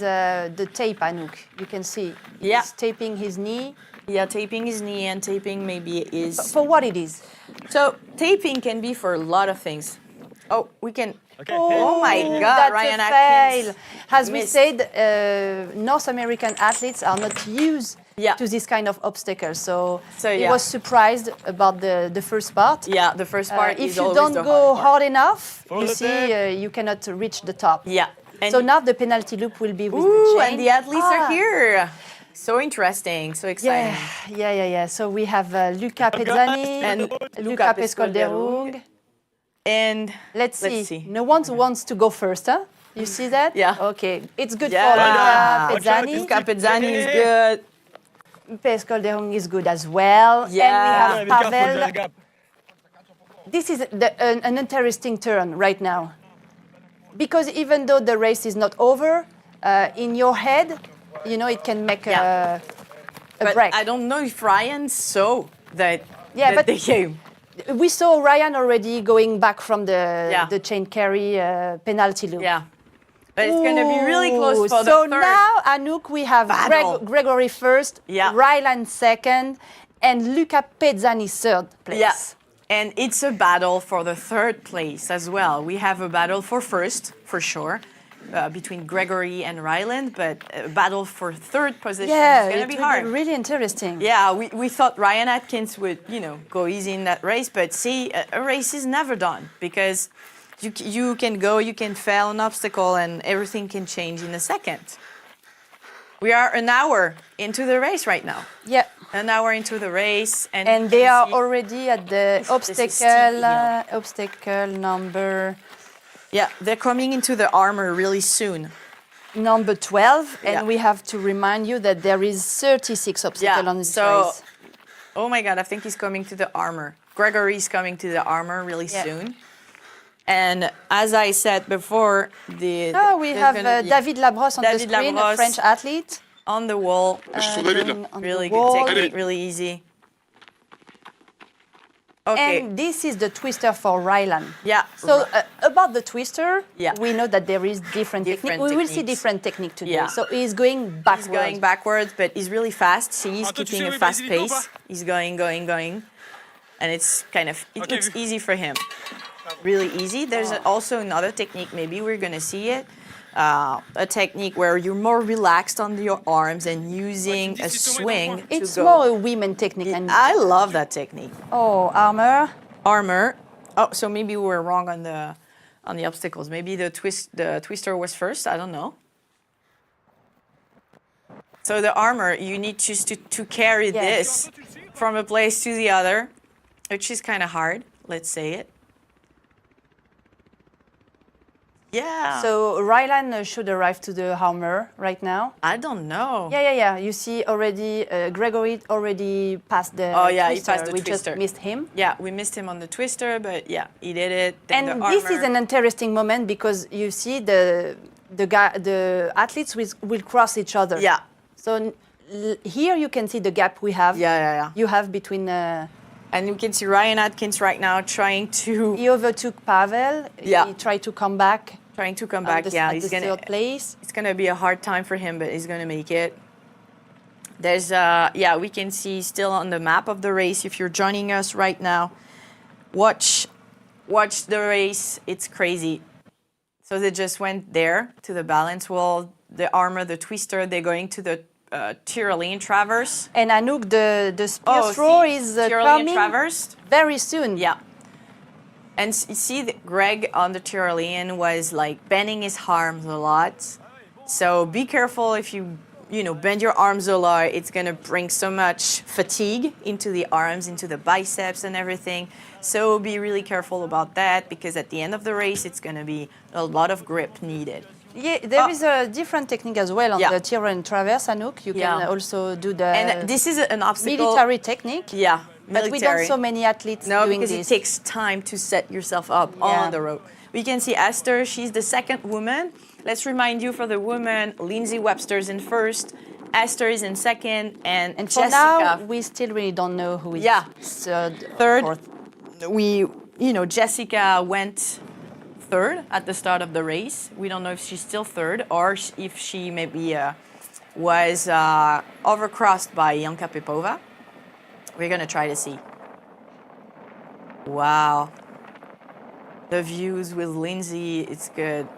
the tape, Anouk. You can see. Yeah. He's taping his knee. Yeah, taping his knee and taping maybe is... For what it is. So taping can be for a lot of things. Oh, we can... Okay. Oh my God, That's Ryan a Atkins fail. As we missed. said, North American athletes are not used Yeah. to this kind of obstacles. So, So, he yeah. was surprised about the first part. Yeah, the first part If is you always don't the go hard part. hard enough, Follow you the see tape. you cannot reach the top. Yeah. And So now the penalty loop will be with Ooh, the chain. and the athletes are Ah. here. So interesting, so exciting. Yeah. So we have Luca Pezzani And Luca Pescolderung. And Let's see. see. No one wants to go first, huh? You see that? Yeah. Okay. It's good Yeah. for Luca Pezzani Pezzani. is good. Pescolderung is good as well. Yeah. And we have Be careful, Pavel. the gap. This is an interesting turn right now. Because even though the race is not over, in your head, you know, it can make a But break. I don't know if Ryan saw that, Yeah, that but- the game. We saw Ryan already going back from Yeah. the chain carry penalty loop. Yeah. But it's going to be really close Ooh, for the so third. now, Anouk, we have Battle. Gregory first, Yeah. Rylan second, and Luca Pezzani third place. Yeah. And it's a battle for the third place as well. We have a battle for first, for sure, between Gregory and Ryland, but a battle for third position Yeah, is going it to be will hard. be really interesting. Yeah, we thought Ryan Atkins would, go easy in that race, but see, a race is never done because you can go, you can fail an obstacle, and everything can change in a second. We are an hour into the race right now. Yeah. An hour into the race, and And you they can are see- already at the is obstacle, steep, obstacle number Yeah, they're coming into the armor really soon. number 12, and Yeah. we have to remind you that there is 36 obstacles on this so, race. oh my God, I think he's coming to the armor. Gregory's coming to the armor really Yeah. soon. And as I said before, We there's have gonna be- David Labrosse on David the screen, a Labrosse. French athlete. on the wall, Going on the really wall. good technique, really easy. Okay, And this is the twister for Rylan. yeah. So about the twister, Yeah. we know that there is different technique. Different We will see techniques. different technique today. Yeah. So he's going He's backwards. going backwards, but he's really fast. See, he's Attends, tu keeping sais a où il va, fast il est vite ou pace. pas? He's going. And it's kind of, it Okay, looks vu. easy for him. Really easy. There's also another technique, maybe we're going to see it. A technique where you're more relaxed on your arms and using a swing to It's go. more a women technique. And I love that technique. armor. Armor. Oh, so maybe we were wrong on the obstacles. Maybe the twister was first. I don't know. So the armor, you need just to carry Yes. this from a place to the other, which is kind of hard. Let's say it. Yeah. So Rylan should arrive to the armor right now. I don't know. Yeah. You see already, Gregory already passed the Oh, yeah, he twister. passed the we twister. just missed him. Yeah, we missed him on the twister, but yeah, he did it. Then And the this is armor. an interesting moment because you see the athletes will cross each other. Yeah. So here you can see the gap we have. Yeah. You have between. And you can see Ryan Atkins right now trying to He overtook Pavel. Yeah. He tried to come back. come at back. the, Yeah, at he's the gonna. third place. It's gonna be a hard time for him, but he's gonna make it. There's we can see still on the map of the race. If you're joining us right now, watch the race. It's crazy. So they just went there to the balance wall, the armor, the twister. They're going to the Tyrolean Traverse. And Anouk, the spear throw is Tyrolean coming Traverse. very soon. Yeah. And you see that Greg on the Tyrolean was like bending his arms a lot. So be careful if you bend your arms a lot. It's going to bring so much fatigue into the arms, into the biceps and everything. So be really careful about that because at the end of the race, it's going to be a lot of grip needed. Yeah, there is a different technique as well on Yeah. the Tyrolean Traverse, Anouk. You can Yeah. also do the And this is an obstacle. military technique. Yeah, But we don't so many athletes No, doing because this. it takes time to set yourself up on the rope. We can see Esther, she's the second woman. Let's remind you for the woman, Lindsay Webster's in first, Esther is in second, and And for Jessica. now, we still really don't know who is Yeah. third, Fourth. Jessica went third at the start of the race. We don't know if she's still third or if she maybe was overcrossed by Janka Pepova. We're gonna try to see. Wow. The views with Lindsay, it's good.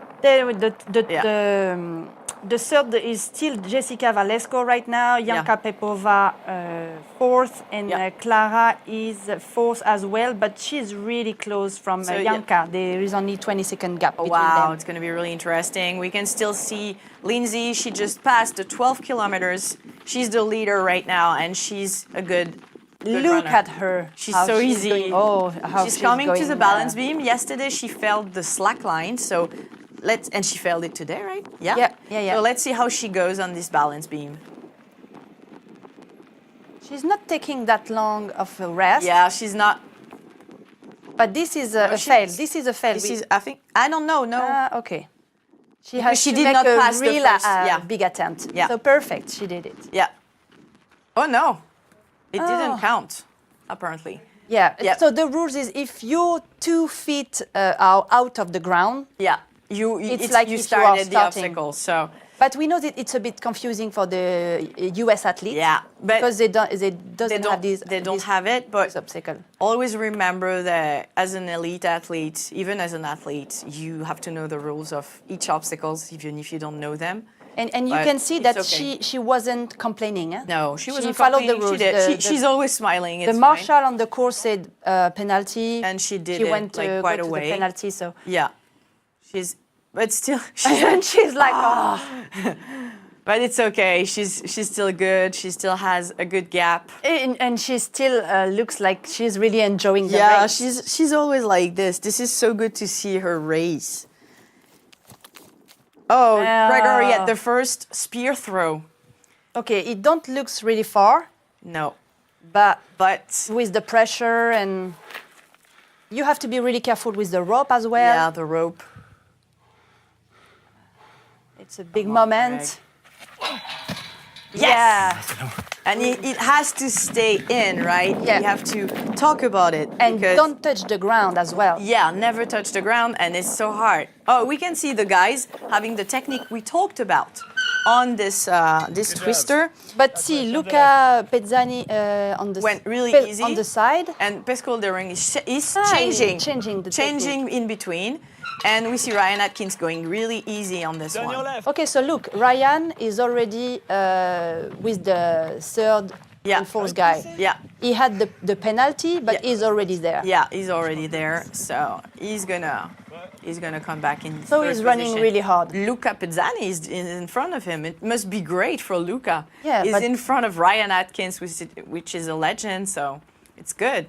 The third is still Jessica Valesco right now. Janka Pepova fourth, and Clara is fourth as well. But she's really close from Janka. There is only 20-second gap between them. It's going to be really interesting. We can still see Lindsay. She just passed the 12 kilometers. She's the leader right now, and she's a good Look runner. at her. She's so easy. Going, how she's coming to the balance beam. Yesterday she failed the slack line, so and she failed it today, right? Yeah. So let's see how she goes on this balance beam. She's not taking that long of a rest. Yeah, she's not. But this is a fail. This is a fail. This is, I don't know. No. Okay. She did make not a pass the real first, big attempt. Yeah. So perfect. She did it. Yeah. Oh no. It didn't count, apparently. Yeah. So the rules is if you're 2 feet are out of the ground. Yeah. It's like you if started you the are obstacle. So. But we know that it's a bit confusing for the US athletes. Yeah. But because they don't have these. They don't have it. But obstacle. Always remember that as an elite athlete, even as an athlete, you have to know the rules of each obstacle, even if you don't know them. And you can see that she wasn't complaining. Eh? No, she wasn't followed the complaining. rules. She's always smiling. The marshal on the course said penalty, and she did. She went like quite go away. To the penalty. So but still, she's like, But it's okay. She's still good. She still has a good gap. And she still looks like she's really enjoying the race. Yeah, she's always like this. This is so good to see her race. Oh, Gregory at the first spear throw. Okay, it don't looks really far. No. But with the pressure, and you have to be really careful with the rope as well. Yeah, the rope. It's a big moment. Yes! Yeah. And it has to stay in, right? Yeah. You have to talk about it. And don't touch the ground as well. Yeah, never touch the ground, and it's so hard. Oh, we can see the guys having the technique we talked about on this twister. But see, Luca Pezzani on the went really easy on the side, and Pascal Dering is changing in between. And we see Ryan Atkins going really easy on this one. Okay, so look, Ryan is already with the third and fourth guy. Yeah. He had the penalty, but he's already there. Yeah, he's already there. So he's gonna come back in So he's running really hard. Luca Pezzani is in front of him. It must be great for Luca. Yeah, he's in front of Ryan Atkins, which is a legend, so it's good.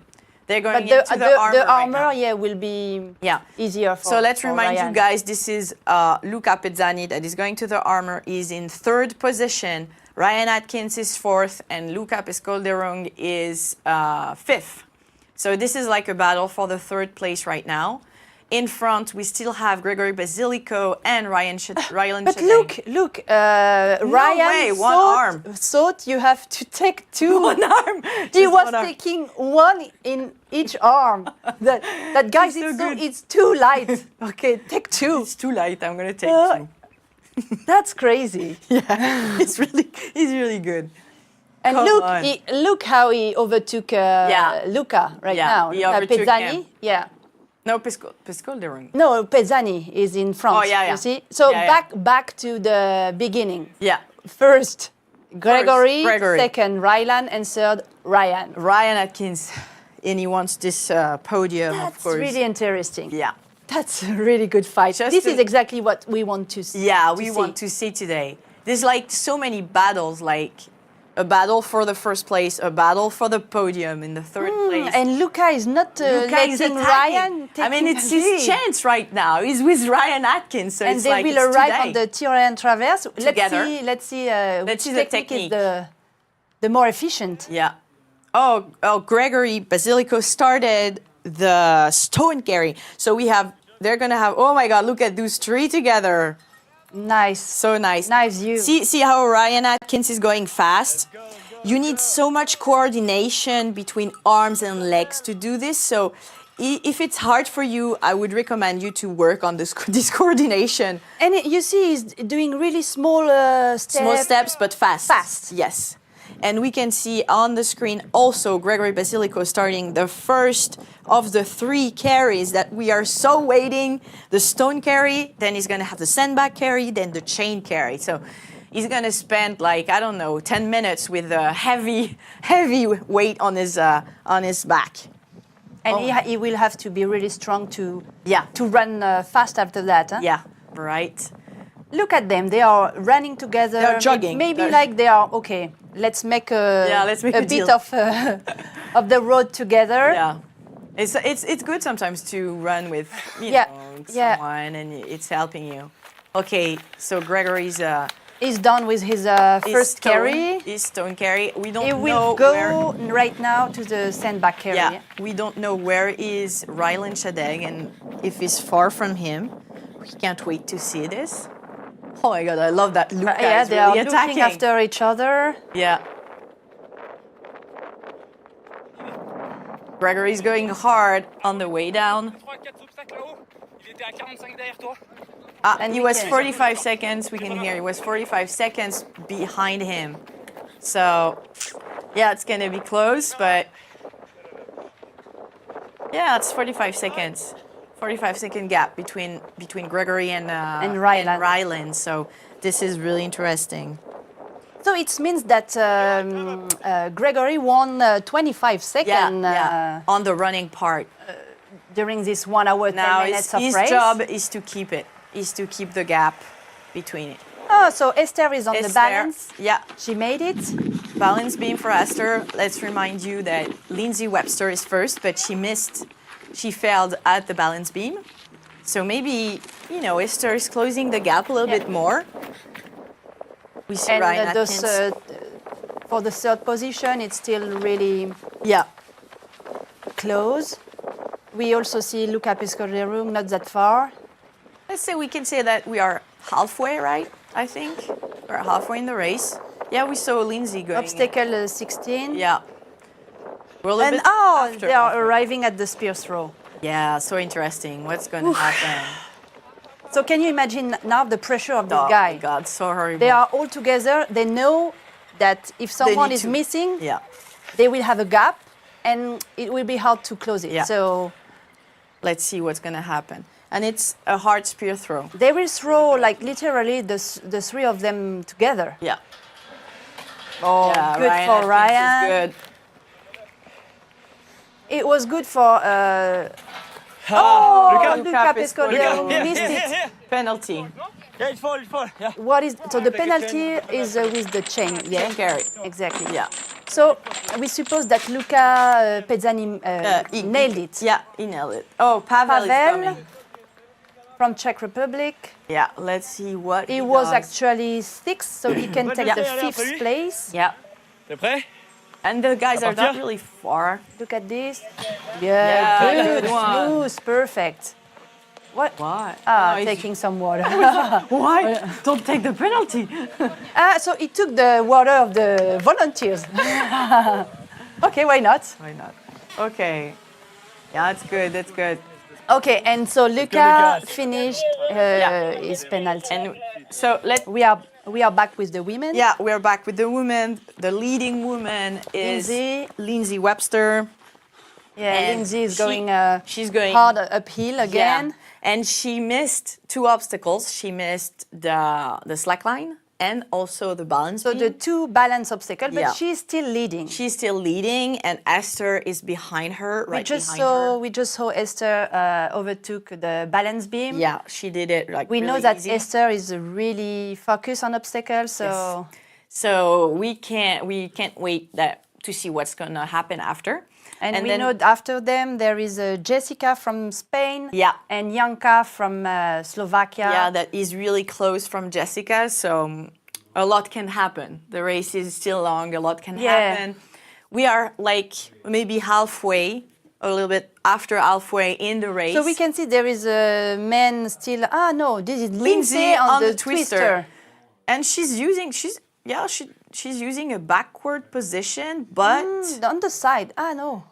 They're going into the armor. The armor, will be easier for So let's remind Ryan. you guys, this is Luca Pezzani that is going to the armor. He's in third position. Ryan Atkins is fourth, and Luca Pescol-Derong is fifth. So this is like a battle for the third place right now. In front, we still have Gregory Basilico and Ryan Chatang. But look, Ryan one arm. thought you have to take two. One arm. He was taking one in each arm. That guys, it's too light. Okay, take two. It's too light. I'm gonna take two. That's crazy. Yeah, he's really good. And look how he overtook Luca now. He overtook Pezzani. him. Yeah. No, Pescol-Derong. No, Pezzani is in front. Oh, yeah. You see? So back to the beginning. Yeah. First, Gregory. Gregory. Second, Rylan. And third, Ryan. Ryan Atkins. And he wants this podium, of course. That's really interesting. Yeah. That's a really good fight. This is exactly what we want to see. Yeah, we want to see today. There's like so many battles, like a battle for the first place, a battle for the podium in the third place. And Luca is not letting Ryan take it's his chance right now. He's with Ryan Atkins, so and it's they like will arrive on the Tyrolean Traverse. Together. Let's see which the technique is the more efficient. Yeah. Oh, Gregory Basilico started the stone carry. So they're gonna have, oh my God, look at those three together. Nice. So nice. Nice view. See how Ryan Atkins is going fast? You need so much coordination between arms and legs to do this. So if it's hard for you, I would recommend you to work on this coordination. And you see, he's doing really small steps. Small steps, but fast. Fast. Yes. And we can see on the screen also Gregory Basilico starting the first of the 3 carries that we are so waiting. The stone carry, then he's going to have the sandbag carry, then the chain carry. So he's going to spend like, I don't know, 10 minutes with a heavy weight on his back. And he will have to be really strong to Yeah. run fast after that. Huh? Yeah, right. Look at them. They are running together. They're jogging. Maybe They're- like they are, okay, let's make let's make a bit deal. of the road together. Yeah. It's good sometimes to run with Yeah, yeah. someone and it's helping you. Okay, so Gregory's He's done with his first carry. His stone carry. We don't He know will where. go right now to the sandbag carry. Yeah, we don't know where is Rylan Shadeg and if he's far from him. We can't wait to see this. Oh my god, I love that Luca Yeah, is they really are attacking. looking after each other. Yeah. Gregory's going hard on the way down. And He we was can- 45 seconds, we can hear, he was 45 seconds behind him. So, yeah, it's going to be close, but yeah, it's 45 seconds. 45-second gap between Gregory and Rylan. Rylan. So this is really interesting. So it means that Gregory won 25 seconds On the running part. during this 1 hour, 10 Now minutes of his race. job is to keep it, is to keep the gap between it. Oh, so Esther is on the Esther, balance. Yeah, She made it. balance beam for Esther. Let's remind you that Lindsay Webster is first, but she failed at the balance beam. So maybe, Esther is closing the gap a little bit more. We see And Ryan those, Atkins. for the third position, it's still really Yeah, close. We also see Luca Pescodero not that far. let's say we can say that we are halfway, right? I think we're halfway in the race. Yeah, we saw Lindsay going. Obstacle 16. Yeah. We're a little And bit after. they are arriving at the spear throw. Yeah, so interesting. What's going to happen? So can you imagine now the pressure of this Oh guy? my God, so horrible. They are all together. They know that if someone need is to- missing, Yeah. they will have a gap, and it will be hard to close it. Yeah. So Let's see what's going to happen. And it's a hard spear throw. they will throw like literally the 3 of them together. Yeah. Oh, Yeah, good for Atkins is Ryan. good. It was good for. Luca Pescodero missed it. Penalty. Yeah, il faut. Yeah. What is so the penalty is with the chain? Yeah, Chain carry. exactly. Yeah. So we suppose that Luca Pezzani He nailed it. Yeah, he nailed it. Oh, Pavel is Pavel coming. from Czech Republic. Yeah, let's see what He was does. actually 6th, so he can take the 5th place. Yeah. T'es prêt? And the guys are not partir? really far. Look at this. Yeah, Yeah, good, good one. smooth, perfect. What? Why? Ah, No, taking some water. Why? Don't take the penalty. So he took the water of the volunteers. Okay, why not? Why not? Okay. Yeah, that's good. That's good. Okay, and so Luca finished his penalty. And so We are back with the women. Yeah, we're back with the woman. The leading woman is Lindsay Webster. Yeah, And Lindsay is she's going hard uphill again. Yeah. And she missed 2 obstacles. She missed the slack line and also the balance So beam. the 2 balance obstacles, but Yeah. she's still leading. She's still leading, and Esther is behind her, We right just behind her. saw Esther overtook the balance beam. Yeah, she did it like We really know that easy. Esther is really focused on obstacles, so Yes. So we can't wait to see what's gonna happen after. and we then- know after them there is Jessica from Spain. Yeah. And Janka from Slovakia. Yeah, that is really close from Jessica, so a lot can happen. The race is still long, a lot can Yeah. happen. We are like maybe halfway, a little bit after halfway in the race. So we can see there is a man still. Ah no, this is Lindsay on the twister. And she's using she's using a backward position, but On the side. Ah no.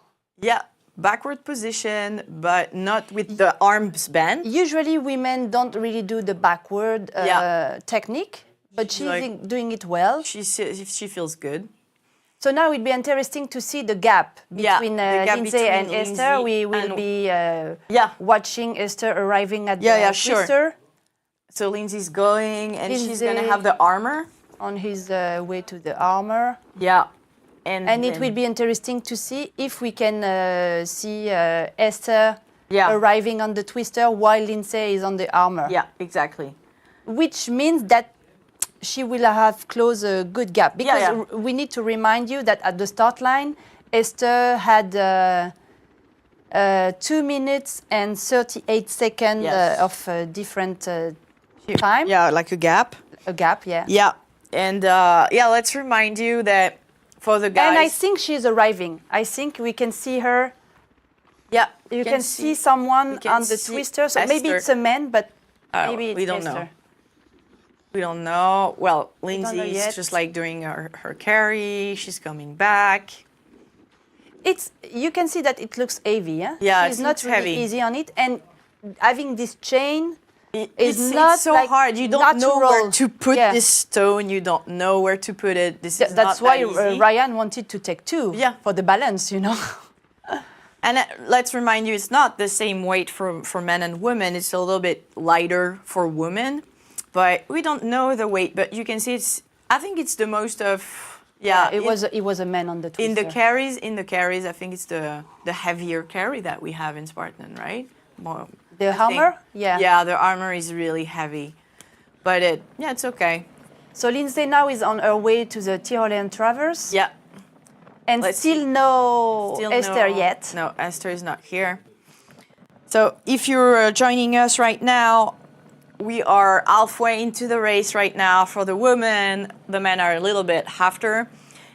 yeah, backward position, but not with the arms bent. Usually women don't really do the backward technique, but she's like- doing it well. She feels good. So now it'll be interesting to see the gap between the gap Lindsay and between Esther. Lindsay We will and- be watching Esther arriving at the sure. twister So Lindsay's going, and she's Lindsay- gonna have the armor. on his way to the armor. Yeah. And it then- will be interesting to see if we can see Esther Yeah. arriving on the twister while Lindsay is on the armor. Yeah, exactly. Which means that she will have closed a good gap. Because yeah. we need to remind you that at the start line, Esther had 2 minutes and 38 seconds Yes. of different time. Yeah, like a gap. A gap, yeah. Yeah. And let's remind you that for the guys. And I think she's arriving. I think we can see her. yeah, You can see someone can on the see twister. So maybe Esther. it's a man, but Oh, maybe it's we don't Esther. know. We don't know. Well, don't know Lindsay's yet. just like doing her carry. She's coming back. You can see that it looks heavy, yeah? Yeah, She's it not looks really heavy. easy on it. And having this chain is It's not so like hard. You don't know where natural. to put Yeah. this stone. You don't know where to put it. This is That's not why that easy. Ryan wanted to take 2 Yeah. for the balance, you know? And let's remind you, it's not the same weight for men and women. It's a little bit lighter for women, but we don't know the weight. But you can see I think it's the most of. Yeah, It was a man on the twister. in the carries, I think it's the heavier carry that we have in Spartan, right? More, The I hammer? think. Yeah. Yeah, the armor is really heavy, but it's okay. So Lindsay now is on her way to the Tyrolean Traverse. Yeah. And Let's still see. no Still Esther no- yet. No, Esther is not here. So if you're joining us right now, we are halfway into the race right now for the women. The men are a little bit after.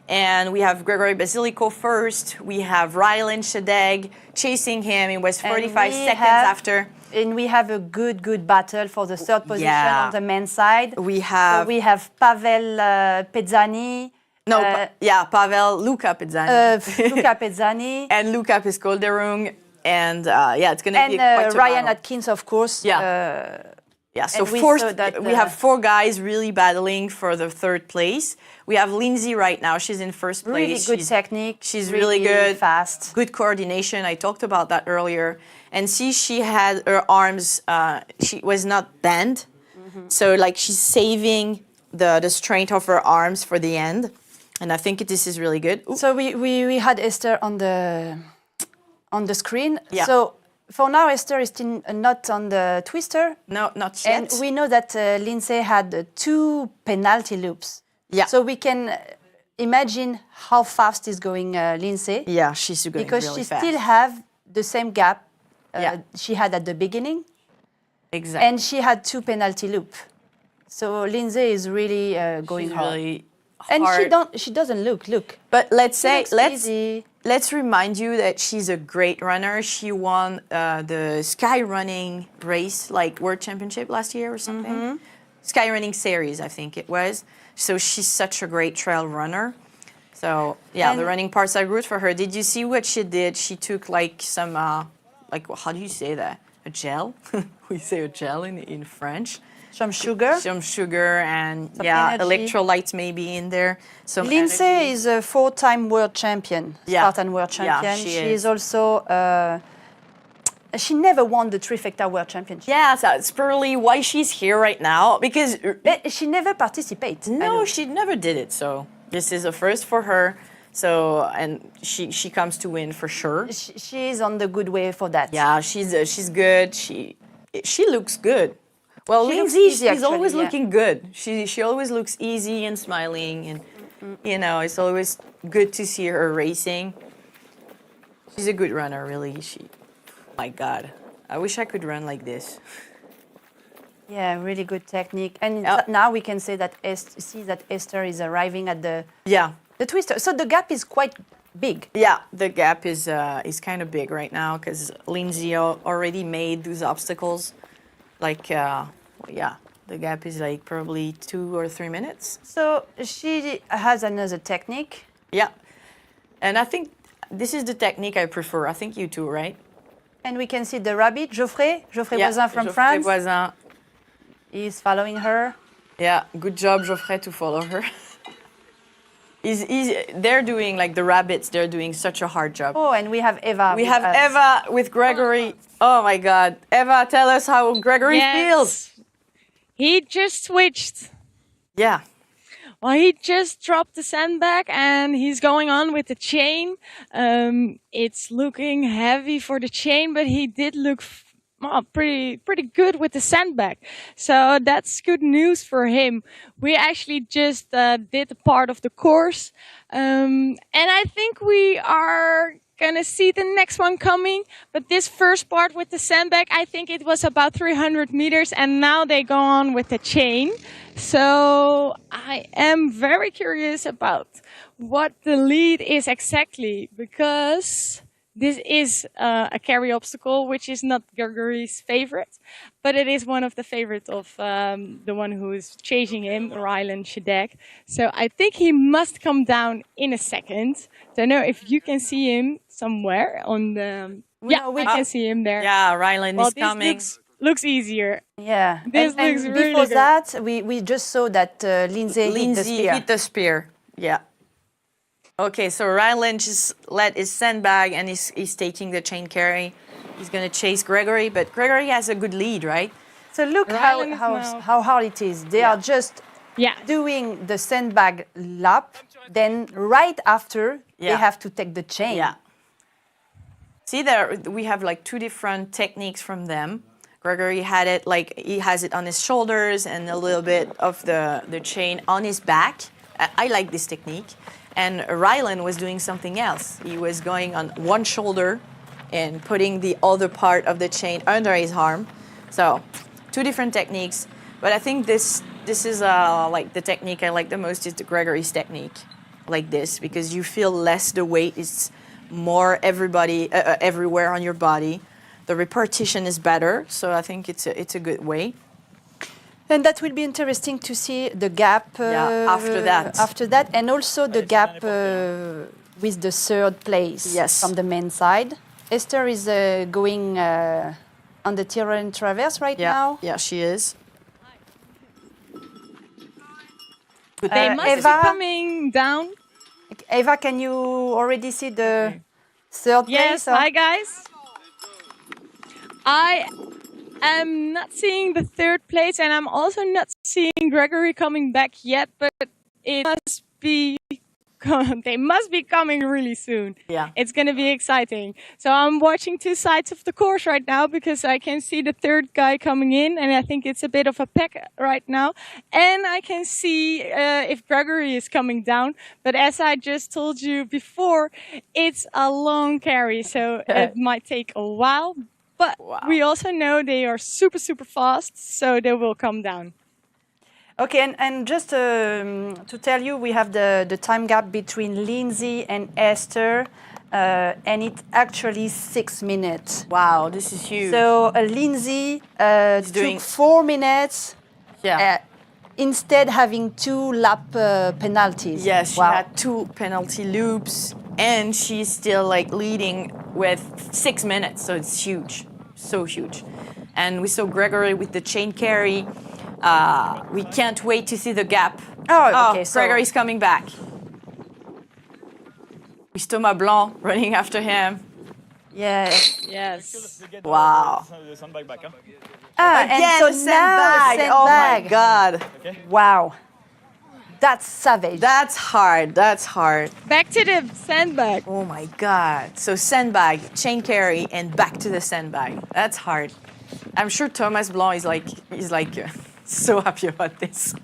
And we have Gregory Basilico first. We have Rylan Shadegg chasing him. It was And 45 we seconds have- after. And we have a good battle for the third position Yeah. on the men's side. We have- So we have Pavel Pezzani. Luca Pezzani. Luca Pezzani. And Luca Piscolderung. And it's going to be And quite a Ryan battle. Atkins, of course. Yeah. Yeah, so and we fourth, saw that, we have 4 guys really battling for the 3rd place. We have Lindsay right now. She's in 1st place. Really good technique. She's really good. Fast. Good coordination. I talked about that earlier. And see, she had her arms, she was not bent. Mm-hmm. So like she's saving the strength of her arms for the end. And I think this is really good. Ooh. So we had Esther on the screen. Yeah. So for now, Esther is still not on the twister. No, not yet. And we know that Lindsay had 2 penalty loops. Yeah. So we can imagine how fast is going Lindsay. Yeah, she's going Because really she fast. still have the same gap Yeah. she had at the beginning. Exactly. And she had 2 penalty loop. So Lindsay is really going she's hard. really And hard. she doesn't look. But let's She say, looks easy. let's remind you that she's a great runner. She won the sky running race, like World Championship last year or something. Mm-hmm. Sky running series, I think it was. So she's such a great trail runner. So yeah, the And- running parts are good for her. Did you see what she did? She took like some, how do you say that? A gel? We say a gel in French. Some sugar. Some sugar and Some yeah, energy. electrolytes maybe in there. Some Lindsay energy. is a 4-time world champion, Yeah. Spartan World Yeah, Champion. she She is. is also. She never won the Trifecta World Championship. Yeah, so it's probably why she's here right now because But she never participates. no, she never did it. So this is a first for her. So and she comes to win for sure. She is on the good way for that. Yeah, she's good. She looks good. Well, She looks Lindsay, easy, she's always actually, yeah. looking good. She always looks easy and smiling, and it's always good to see her racing. She's a good runner, really. My God, I wish I could run like this. Yeah, really good technique. And Yeah. now we can say that see that Esther is arriving at the twister. So the gap is quite big. Yeah, the gap is kind of big right now because Lindsay already made those obstacles. Like, the gap is like probably 2 or 3 minutes. So she has another technique. Yeah, and I think this is the technique I prefer. I think you too, right? And we can see the rabbit, Geoffrey Yeah, Voisin from Geoffrey France. Voisin. He's following her. Yeah, good job, Geoffrey, to follow her. They're doing, like the rabbits, they're doing such a hard job. Oh, and we have Eva. We with have us. Eva with Gregory. Oh my God. Eva, tell us how Gregory feels. He just switched. Yeah. Well, he just dropped the sandbag and he's going on with the chain. It's looking heavy for the chain, but he did look pretty good with the sandbag. So that's good news for him. We actually just did a part of the course. And I think we are gonna see the next one coming. But this first part with the sandbag, I think it was about 300 meters, and now they go on with the chain. So I am very curious about what the lead is exactly, because this is a carry obstacle, which is not Gregory's favorite, but it is one of the favorites of the one who is chasing him, Rylan Shadek. So I think he must come down in a second. Don't know if you can see him somewhere on the... Yeah, we can see him there. Yeah, Rylan is coming. This looks easier. Yeah. This and looks really before good. that, we just saw that Lindsay hit the spear. Yeah. Okay, so Rylan just let his sandbag and he's taking the chain carry. He's going to chase Gregory, but Gregory has a good lead, right? So look Rylan is now- how hard it is. They are just Yeah. doing the sandbag lap. Then right after, they have to take the chain. Yeah. See there, we have like two different techniques from them. Gregory had it like he has it on his shoulders and a little bit of the chain on his back. I like this technique. And Rylan was doing something else. He was going on one shoulder and putting the other part of the chain under his arm. So, two different techniques. But I think this is like the technique I like the most is the Gregory's technique, like this, because you feel less the weight. It's more everywhere on your body. The repartition is better, so I think it's a good way. And that will be interesting to see the gap after that. After that, and also the gap with the third place from the men's side. Esther is going on the Tyrrell Traverse right now. Yeah, she is. They must be coming down. Eva, can you already see the third Yes, place? or- hi guys. I am not seeing the third place, and I'm also not seeing Gregory coming back yet, but it must be they must be coming really soon. Yeah. It's going to be exciting. So I'm watching two sides of the course right now because I can see the third guy coming in, and I think it's a bit of a pack right now. And I can see if Gregory is coming down. But as I just told you before, it's a long carry, so it might take a while. But we also know they are super, super fast, so they will come down. Okay, and just to tell you, we have the time gap between Lindsay and Esther, and it's actually 6 minutes. Wow, this is huge. So Lindsay doing- took 4 minutes. Yeah. Instead having 2 lap penalties. Yes, she Wow. had 2 penalty loops, and she's still like leading with 6 minutes, so it's huge, so huge. And we saw Gregory with the chain carry. We can't wait to see the gap. Oh, okay. So Gregory's coming back. With Thomas Blanc running after him. yeah. Yes. Wow. The sandbag back, huh? And Again, so the sandbag. now Oh my sandbag. God. Wow. That's savage. That's hard. That's hard. Back to the sandbag. Oh my God. So sandbag, chain carry, and back to the sandbag. That's hard. I'm sure Thomas Blanc is like so happy about this.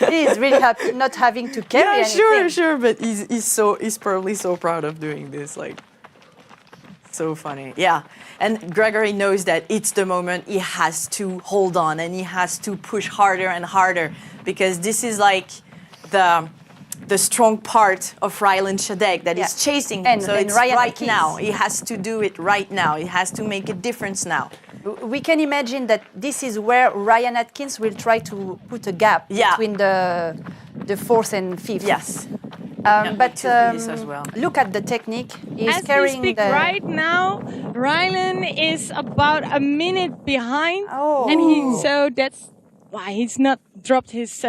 He is really happy not having to carry anything. Sure, but he's probably so proud of doing this, like so funny. Yeah. And Gregory knows that it's the moment he has to hold on and he has to push harder and harder, because this is like the strong part of Rylan Shadek that is chasing him. And- so and it's Ryan right Atkins. now. He has to do it right now. He has to make a difference now. We can imagine that this is where Ryan Atkins will try to put a gap Yeah. between the fourth and fifth. Yes. But this as well. look at the technique. He's As we carrying speak the. right now, Rylan is about a minute behind, Oh. and so that's why he's not dropped his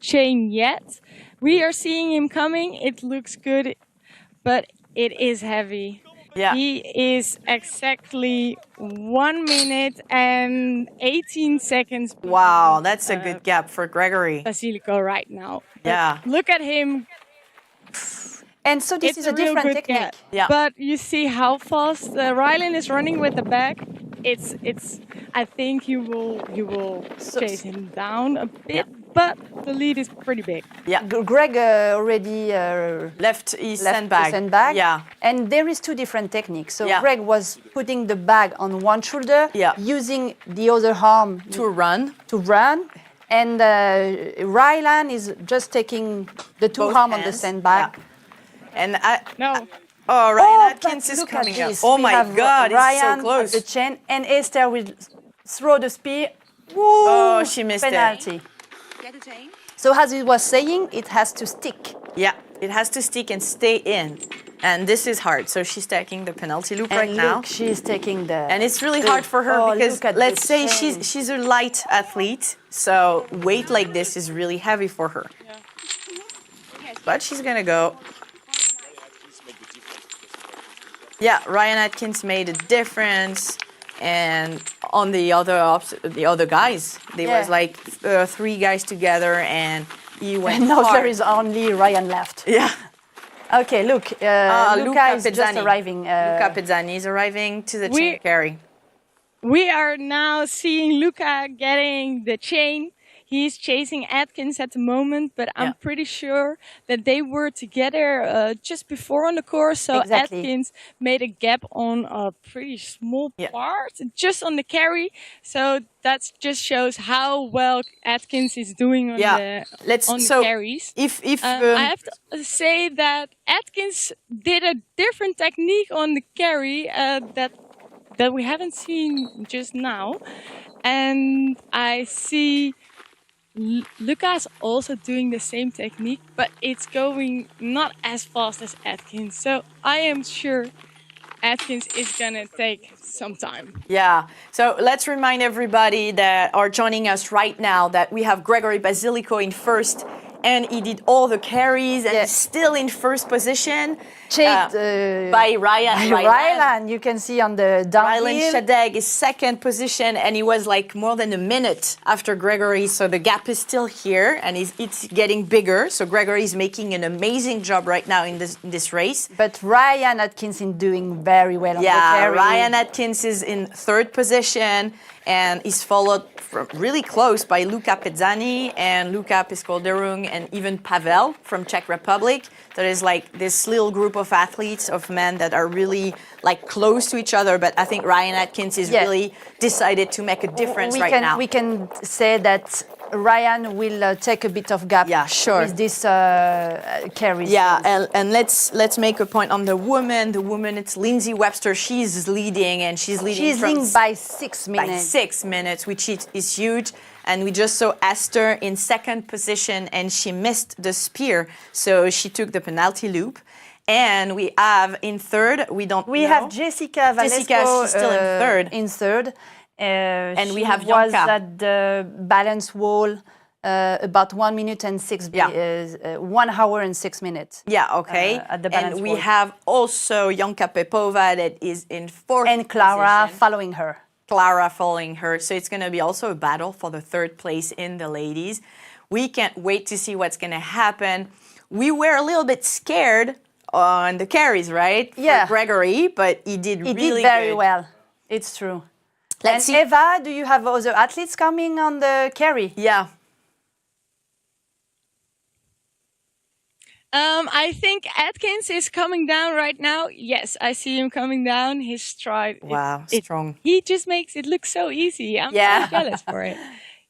chain yet. We are seeing him coming. It looks good, but it is heavy. Yeah. He is exactly 1 minute and 18 seconds. Wow, that's a good gap for Gregory. Basilico right now. But Yeah. look at him. And so this is a real different good technique. gap. Yeah. But you see how fast Rylan is running with the back. It's. I think you will chase him down a bit, but the lead is pretty big. Yeah. Greg already Left his left sandbag. the sandbag. Yeah. And there is two different techniques. So Yeah. Greg was putting the bag on one shoulder, Yeah. using the other arm To run. to run. And Rylan is just taking the two Both arms on the hands. sandbag. Yeah. And No. Ryan Oh, Atkins but is look at coming up. this. Oh We my have God, Ryan it's so close. at the chain, and Esther will throw the spear. Oh, she missed Penalty. So as he was saying, it has to stick. Yeah, it has to stick and stay in. And this is hard. So she's taking the penalty loop And right now. look, she's taking the. And it's really hard for her Oh, because look at let's the say chain. she's a light athlete, so weight like this is really heavy for her. But she's gonna go. Yeah, Ryan Atkins made a difference, and on the other guys, there was Yeah. like 3 guys together, and he went And now hard. there is only Ryan left. Yeah. Okay, look, Luca is just Pezzani. arriving. Luca Pezzani is arriving to the chain carry. We are now seeing Luca getting the chain. He's chasing Atkins at the moment, but I'm Yeah. pretty sure that they were together just before on the course. So Exactly. Atkins made a gap on a pretty small Yeah. part, just on the carry. So that just shows how well Atkins is doing on Yeah. the carries. If I have to say that Atkins did a different technique on the carry that we haven't seen just now, and I see Lucas also doing the same technique, but it's going not as fast as Atkins. So I am sure Atkins is gonna take some time. Yeah. So let's remind everybody that are joining us right now that we have Gregory Basilico in first, and he did all the carries and Yeah. he's still in first position. Checked by Ryan. Rylan, you can see on the Rylan downhill. Shadeg is second position, and he was like more than a minute after Gregory, so the gap is still here, and it's getting bigger. So Gregory is making an amazing job right now in this race. But Ryan Atkins is doing very well on the Yeah, carry. Ryan Atkins is in third position, and is followed from really close by Luca Pezzani and Luca Piskolderung and even Pavel from Czech Republic. There is like this little group of athletes, of men that are really like close to each other, but I think Ryan Atkins is really decided to make a difference now. We can say that Ryan will take a bit of gap with this carries. Yeah, and let's make a point on the woman. The woman, it's Lindsay Webster. She's leading, and she's leading by 6 minutes. By 6 minutes, which is huge. And we just saw Esther in second position, and she missed the spear, so she took the penalty loop. And we have in third, we have Jessica Valesco. Jessica, she's still in third. And we have was Janka. at the balance wall about 1 minute and 1 hour and 6 minutes. Yeah, okay. At the balance and we wall. have also Janka Pepova that is in fourth And Clara position. following her. Clara following her. So it's going to be also a battle for the third place in the ladies. We can't wait to see what's going to happen. We were a little bit scared on the carries, right? Yeah. For Gregory, but he did really very good. well. It's true. Let's see. Eva, do you have other athletes coming on the carry? Yeah. I think Atkins is coming down right now. Yes, I see him coming down. His stride. Wow, strong. He just makes it look so easy. I'm so jealous for it.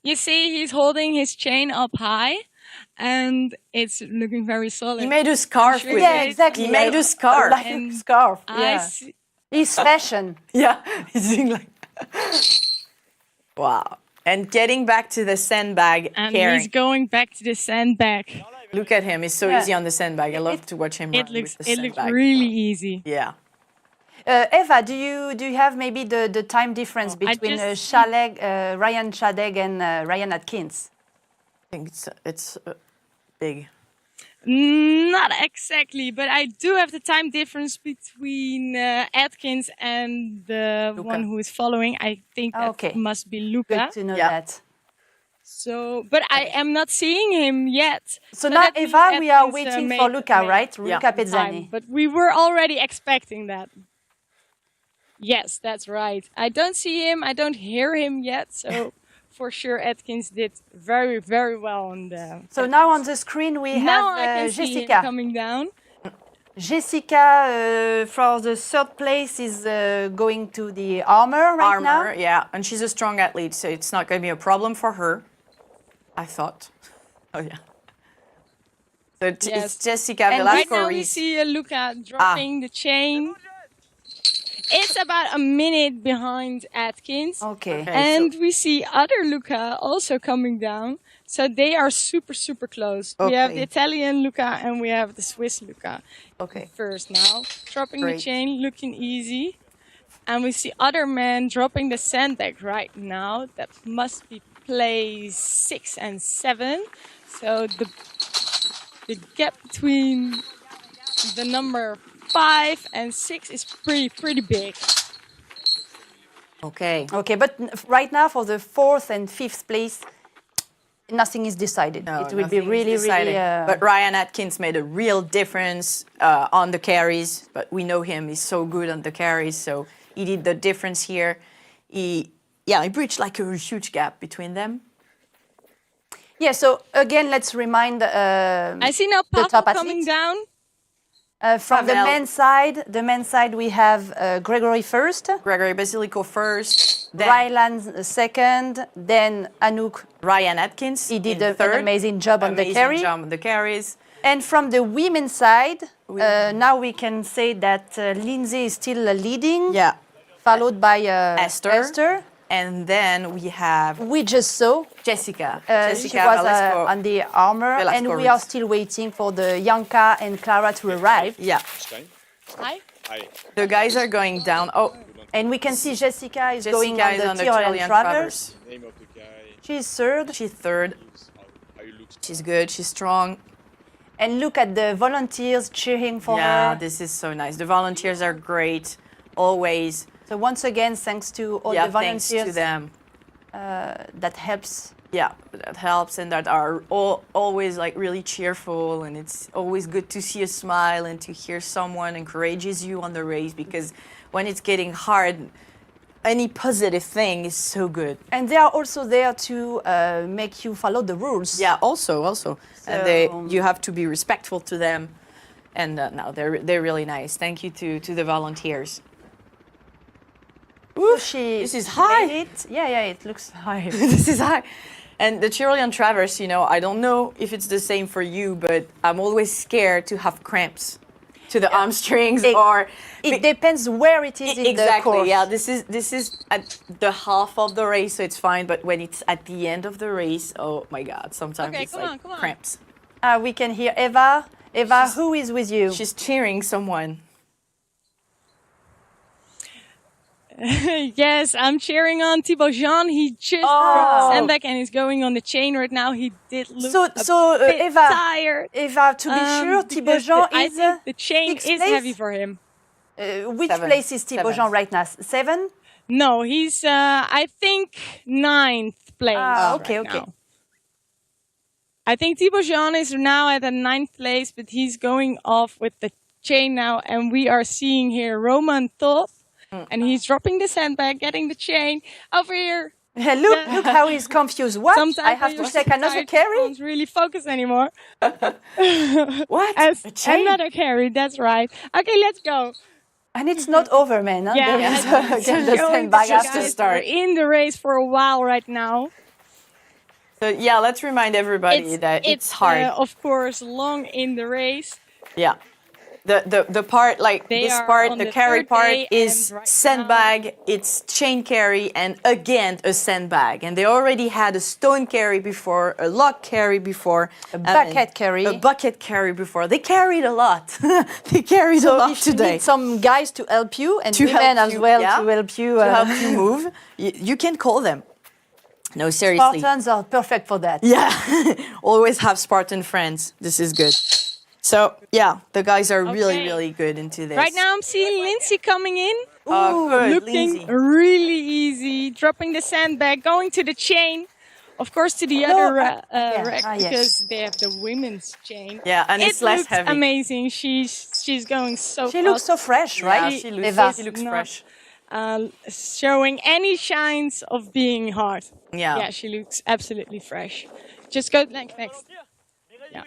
You see, he's holding his chain up high, and it's looking very solid. He made a scarf with Yeah, it. exactly. He made a scarf. Like a scarf. Yeah. He's fashion. Yeah, he's doing like. Wow. And getting back to the sandbag And carrying. he's going back to the sandbag. Look at him. He's so easy on the sandbag. I love to watch him run with the It looks sandbag. really easy. Yeah. Eva, do you have maybe the time difference between Ryan Shadeg and Ryan Atkins? I think it's big. Not exactly, but I do have the time difference between Atkins and the one who is following. I think that must be Luca. Good to know that. So, but I am not seeing him yet. So now, Eva, we are waiting for Luca, right? Luca Pezzani. But we were already expecting that. Yes, that's right. I don't see him. I don't hear him yet. So for sure, Atkins did very, very well on the. So now on the screen we now I have can see Jessica him coming down. Jessica for the third place is going to the armor right now. Yeah, and she's a strong athlete, so it's not going to be a problem for her. I thought. Oh yeah. So it's Jessica And right now we Velasco-Rees. see Luca dropping the chain. It's about a minute behind Atkins. Okay. And we see other Luca also coming down. So they are super, super close. We have the Italian Luca and we have the Swiss Luca. Okay. First now, dropping the chain, looking easy. And we see other men dropping the sandbag right now. That must be place 6 and 7. So the gap between the number 5 and 6 is pretty big. Okay, but right now for the 4th and 5th place, nothing is decided. No, it will be nothing is really, decided. really. But Ryan Atkins made a real difference on the carries. But we know him; he's so good on the carries. So he did the difference here. He bridged like a huge gap between them. Yeah. So again, let's remind. I see now the Pavel top coming athletes. down. From the men's side, we have Gregory first. Gregory Basilico first. Then Ryland second. Then Anouk. Ryan Atkins. He did an third. amazing job on the carry. Amazing job on the carries. And from the women's side, now we can say that Lindsay is still leading. Yeah. Followed by Esther. And then we have. We just saw Jessica. She was on the armor, and we are still waiting for the Yanka and Clara to arrive. Yeah. Hi. The guys are going down. Oh. And we can see Jessica is Jessica going on is the on the Tyrolean Traverse. Name of the guy. She's third. She's third. She's good. She's strong. And look at the volunteers cheering for her. Yeah, this is so nice. The volunteers are great, always. So once again, thanks to all the volunteers thanks to them. that helps. Yeah, that helps, and that are always like really cheerful, and it's always good to see a smile and to hear someone encourages you on the race, because when it's getting hard, any positive thing is so good. And they are also there to make you follow the rules. Yeah, also, and you have to be respectful to them, and no, they're really nice. Thank you to the volunteers. Ooh, this is high. Yeah, it looks high. This is high. And the Tyrolean Traverse, I don't know if it's the same for you, but I'm always scared to have cramps to the hamstrings or. It depends where it is in the course. Exactly. Yeah, this is at the half of the race, so it's fine. But when it's at the end of the race, oh my God! Sometimes it's like cramps. We can hear Eva. Eva, who is with you? She's cheering someone. Yes, I'm cheering on Thibaut Jean. He just dropped the sandbag and he's going on the chain right now. He did look a bit Eva, tired. Eva, to be sure, Thibaut Jean I is think the chain is heavy for him. Which place is Thibaut Jean right now? 7? No, he's I think 9th place. Okay. Now. I think Thibaut Jean is now at the 9th place, but he's going off with the chain now, and we are seeing here Roman Toth. And he's dropping the sandbag, getting the chain over here. Look how he's confused. What? Sometimes I have to take another carry? I don't really focus anymore. What? Another carry, that's right. Okay, let's go. And it's not over, man. Huh? Yeah, Get the sandbag just after to start. We're in the race for a while right now. So yeah, let's remind everybody that it's hard. Of course, long in the race. Yeah. The part, like They this are part, on the the carry third part day, is and right sandbag, it's chain carry, and again a sandbag. And they already had a stone carry before, a log carry before, A bucket carry. a bucket carry before. They carried a lot. They carried a So lot if you today. need some guys to help you and To women help as you, well yeah, to help you. to help you move, you can call them. No, seriously. Spartans are perfect for that. Yeah, always have Spartan friends. This is good. So yeah, the guys are really, Okay. really good into this. Right now I'm seeing Lindsay coming in. Oh, good, Looking Lindsay. really easy, dropping the sandbag, going to the chain, of course to the No, other rack yes. because they have the women's chain. Yeah, and it's less looks heavy. amazing. She's going so She looks so fast, fresh, Yeah, right? she looks, Eva. she looks Not- fresh. showing any signs of being hard. Yeah. Yeah, she looks absolutely fresh. Just go next. Yeah.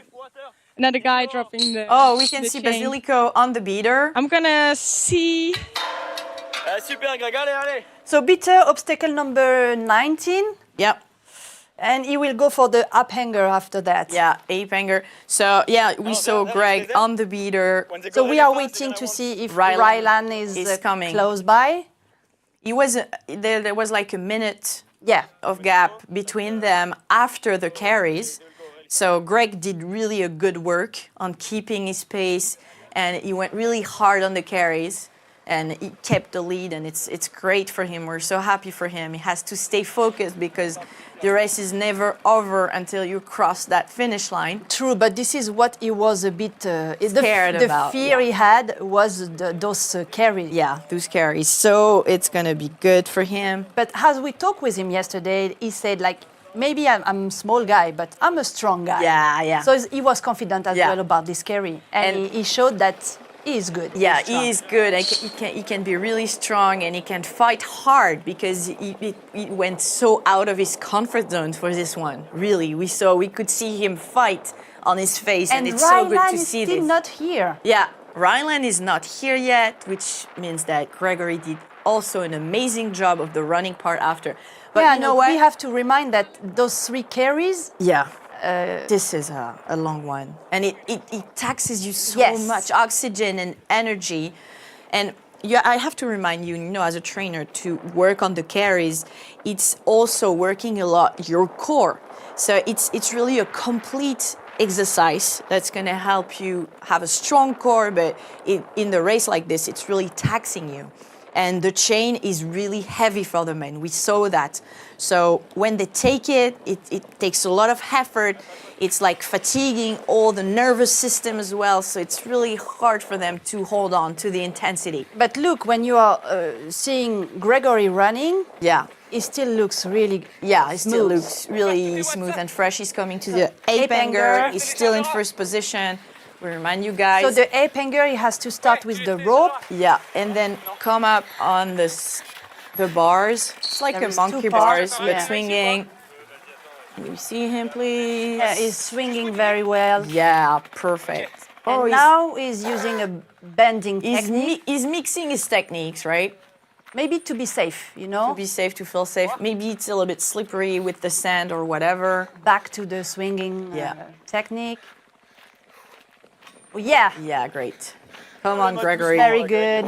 Another guy dropping the. Oh, we can the see chain. Basilico on the beater. I'm gonna see. Super, Greg, allez, allez. So Bitter, obstacle number 19, Yep. and he will go for the up hanger after that. Yeah, ape hanger. So yeah, we saw there, Greg there. on the beater. When they So go we really are fast, waiting they're to gonna see if Rylan Rylan is is coming. close by. He was there was like a minute Yeah. of gap between them after the carries. So Greg did really a good work on keeping his pace, and he went really hard on the carries, and he kept the lead, and it's great for him. We're so happy for him. He has to stay focused because the race is never over until you cross that finish line. True, but this is what he was a bit Scared the about, fear yeah. he had was those carries. Yeah, those carries. So it's gonna be good for him. But as we talked with him yesterday, he said like, maybe I'm a small guy, but I'm a strong guy. Yeah, yeah. So he was confident as Yeah. well about this carry, and he showed that he is good. Yeah, He's strong. he is good. He can be really strong, and he can fight hard because he went so out of his comfort zone for this one. Really, we could see him fight on his face, and it's so good Rylan to is see still this. not here. Yeah, Rylan is not here yet, which means that Gregory did also an amazing job of the running part after. But yeah, you know what? we have to remind that those 3 carries. Yeah. This is a long one, and it taxes you so Yes. much oxygen and energy. And I have to remind you, as a trainer, to work on the carries. It's also working a lot your core. So it's really a complete exercise that's going to help you have a strong core. But in the race like this, it's really taxing you. And the chain is really heavy for the men. We saw that. So when they take it, it takes a lot of effort. It's like fatiguing all the nervous system as well. So it's really hard for them to hold on to the intensity. But look, when you are seeing Gregory running, Yeah. he still looks really Yeah, it still smooth. looks really smooth and fresh. He's coming to the Ape ape hanger. hanger. He's still in first position. We remind you guys. So the ape hanger, he has to start with the rope. Yeah, and then come up on the bars. It's like There a is monkey 2 parts, bars, but yeah. swinging. Can you see him, please? Yeah, he's swinging very well. Yeah, perfect. And now he's using a bending he's technique, he's mixing his techniques, right? maybe to be safe, you know? To be safe, to feel safe. Maybe it's a little bit slippery with the sand or whatever. Back to the swinging Yeah. technique. Oh, yeah, Yeah, great. Come on, Gregory. very good.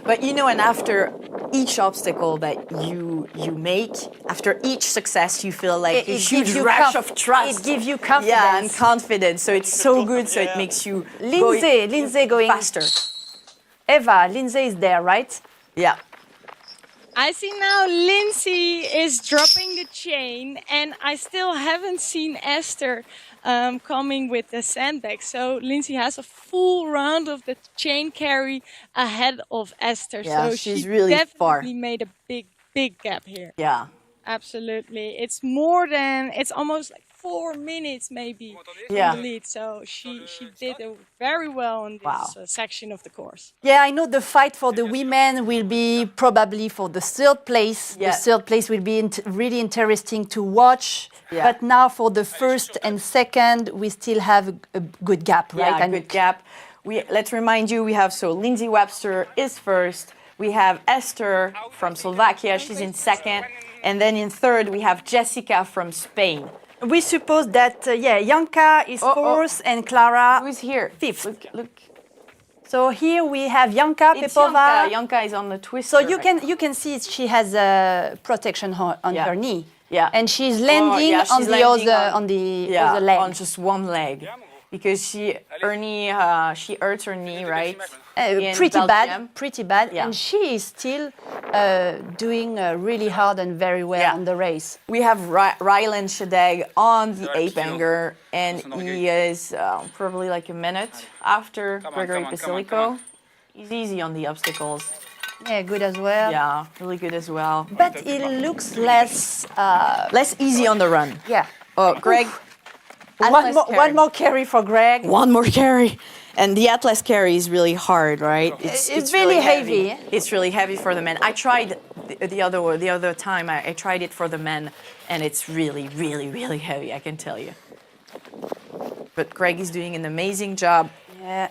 But and after each obstacle that you make, after each success, you feel like a huge rush of trust. It gives you confidence. Yeah, and confidence. So it's so good. So it makes you Lindsay going faster. Eva, Lindsay is there, right? Yeah. I see now Lindsay is dropping the chain, and I still haven't seen Esther coming with the sandbag. So Lindsay has a full round of the chain carry ahead of Esther. Yeah, so she's she really far. definitely made a big gap here. Yeah. Absolutely. It's almost like 4 minutes maybe Yeah. in the lead. So she did very well in this section of the course. Yeah, I know the fight for the women will be probably for the 3rd place. Yeah. The 3rd place will be really interesting to watch. Yeah. But now for the 1st and 2nd, we still have a good gap, right? Yeah, And good gap. Let's remind you, we have Lindsay Webster is first. We have Esther from Slovakia. She's in 2nd. And then in 3rd, we have Jessica from Spain. we suppose that, Janka is 4th and Clara Who's here? 5th. Look. So here we have Janka It's Pepova. Janka is on the twister. So you can see she has a protection on her knee. Yeah. And she's landing she's on the landing other leg. on just one leg, because she hurts her knee, right? In Pretty Belgium. bad. Yeah. And she is still doing really hard and very well on the race. We have Rylan Shadeg on the ape hanger, and he is probably like a minute after Gregory Basilico. He's easy on the obstacles. Yeah, good as well. Yeah, really good as well. But it looks less... Less easy on the run. yeah. Oh, Greg. One more carry for Greg. One more carry. And the Atlas carry is really hard, right? It's really heavy. It's really heavy for the men. I tried the other time. I tried it for the men, and it's really, really, really heavy, I can tell you. But Greg is doing an amazing job. Yeah.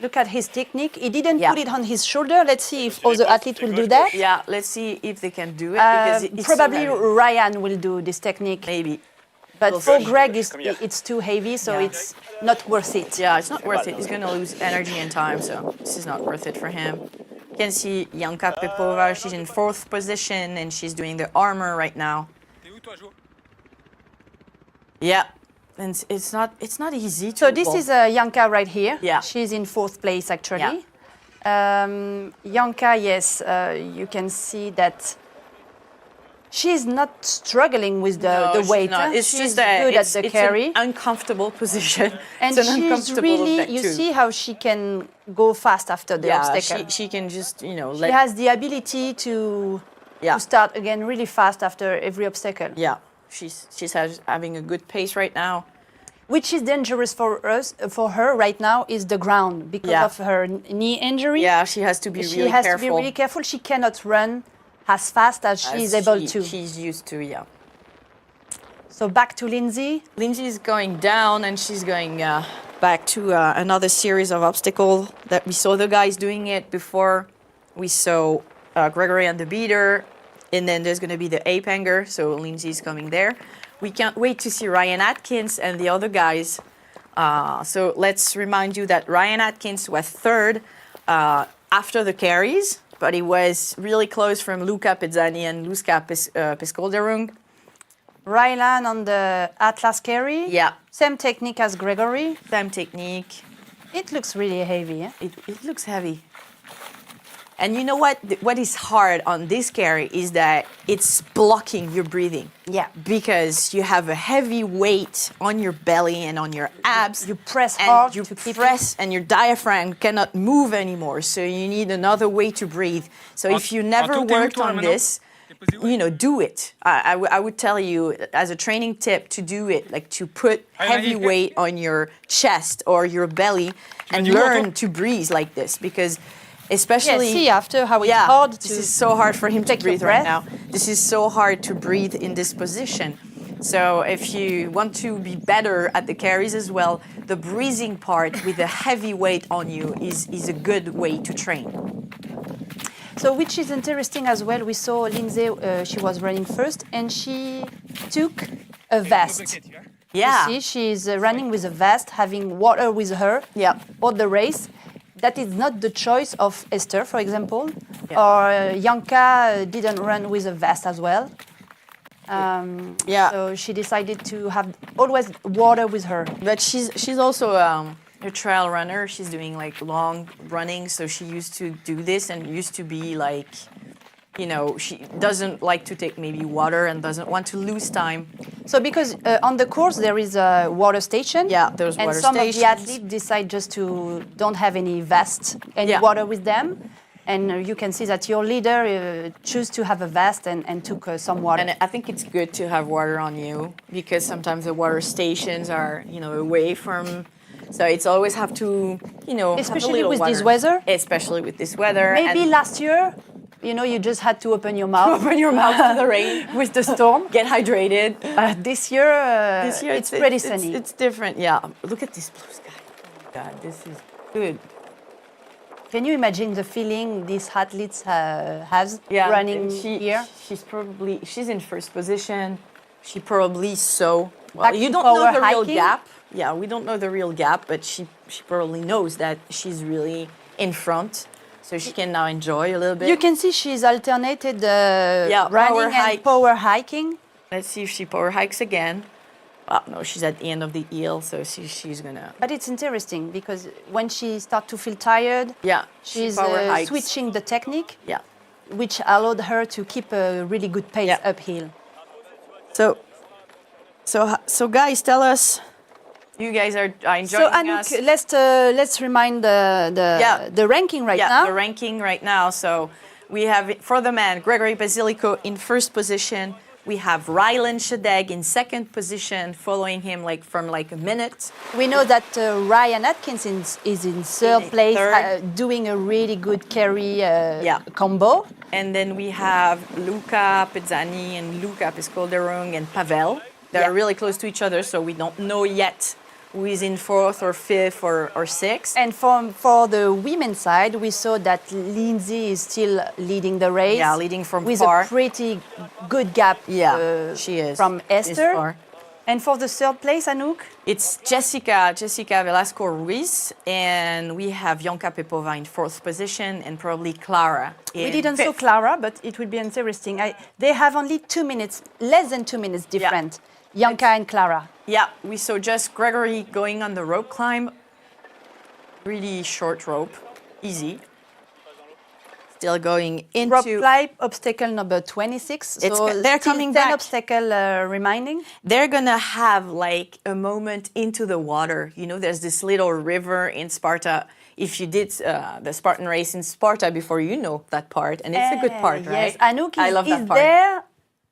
Look at his technique. He didn't put it on his shoulder. Let's see if other athletes will do that. Yeah, let's see if they can do it, because it's Probably so heavy. Ryan will do this technique. Maybe. But We'll for see. Greg, it's too heavy, so it's not worth it. Yeah, it's not worth it. He's going to lose energy and time, so this is not worth it for him. You can see Janka Pepova. She's in 4th position, and she's doing the armor right now. Yeah, and it's not easy to So this is Janka right here. Yeah. She's in 4th place, actually. Janka, yes, you can see that she's not struggling with the weight. Not. It's she's just that good it's at the carry. an uncomfortable position. And it's an she's uncomfortable really, effect you too. see how she can go fast after the obstacle. she can just, She has the ability to start again really fast after every obstacle. Yeah, she's having a good pace right now. Which is dangerous for her right now is the ground because of her knee injury. Yeah, she has to be she really has careful. to be really careful. She cannot run as fast as she's able to. She's used to, yeah. So back to Lindsay. Lindsay is going down, and she's going back to another series of obstacles that we saw the guys doing it before. We saw Gregory on the beater, and then there's going to be the ape hanger, so Lindsay's coming there. We can't wait to see Ryan Atkins and the other guys. So let's remind you that Ryan Atkins was 3rd after the carries, but he was really close from Luca Pezzani and Luska Peskolderung. Rylan on the Atlas carry. Yeah. Same technique as Gregory. Same technique. It looks really heavy. Eh? It looks heavy. And you know what? What is hard on this carry is that it's blocking your breathing. Yeah. Because you have a heavy weight on your belly and on your abs. You press and hard you to keep press, and your diaphragm cannot move anymore. So you need another way to breathe. So if you never worked on this, do it. I would tell you as a training tip to do it, like to put heavy weight on your chest or your belly and learn to breathe like this, because especially see after how it's hard to this is so hard for him to take your breathe right breath. now. This is so hard to breathe in this position. So if you want to be better at the carries as well, the breathing part with the heavy weight on you is a good way to train. So which is interesting as well, we saw Lindsay, she was running first, and she took a vest. Yeah. You see, she's running with a vest, having water with her all the race. That is not the choice of Esther, for example, or Janka didn't run with a vest as well. So she decided to have always water with her. But she's also a trail runner. She's doing like long running, so she used to do this and used to be like, she doesn't like to take maybe water and doesn't want to lose time. So because on the course there is a water station. Yeah, there's and water some stations. of the athletes decide just to don't have any vest, any water with them. And you can see that your leader chose to have a vest and took some water. And I think it's good to have water on you, because sometimes the water stations are, away from. So it's always have to, especially have a with water. this weather. Especially with this weather. Maybe and last year, you just had to open your mouth. open your mouth to the rain with the storm. Get hydrated. This year it's pretty sunny. It's different. Yeah. Look at this blue sky. Oh my God, this is good. Can you imagine the feeling these athletes has running here? She's in 1st position. She probably saw. Well, Back you to don't know power the real hiking? gap. Yeah, we don't know the real gap, but she probably knows that she's really in front, so she can now enjoy a little bit. You can see she's alternated power running hike. and power hiking. Let's see if she power hikes again. Well, no, she's at the end of the hill, so she's gonna. But it's interesting because when she starts to feel tired, Yeah, she's power hikes. switching the technique, Yeah. which allowed her to keep a really good pace Yeah. uphill. So guys, tell us. You guys are enjoying So Anouk, us. let's remind the ranking right now. The ranking right now. So we have for the man Gregory Basilico in first position. We have Rylan Shadeg in second position, following him from a minute. We know that Ryan Atkins is in third place, third. doing a really good carry combo. And then we have Luca Pezzani and Luca Piscolderung and Pavel. They're really close to each other, so we don't know yet who is in fourth or fifth or sixth. And for the women's side, we saw that Lindsay is still leading the race. Yeah, leading from with far. a pretty good gap. She is. From Esther. Far. And for the third place, Anouk? It's Jessica Velasco Ruiz, and we have Yonka Pepova in fourth position, and probably Clara. We didn't saw Clara, but it will be interesting. They have only 2 minutes, less than 2 minutes different. Yonka and Clara. Yeah, we saw just Gregory going on the rope climb. Really short rope, easy. Still going into rope climb, obstacle number 26. They're coming 10 back. obstacle remaining. They're gonna have a moment into the water. You know, there's this little river in Sparta. If you did the Spartan race in Sparta before, you know that part, and it's a good part, right? Yes, Anouk I love that part. there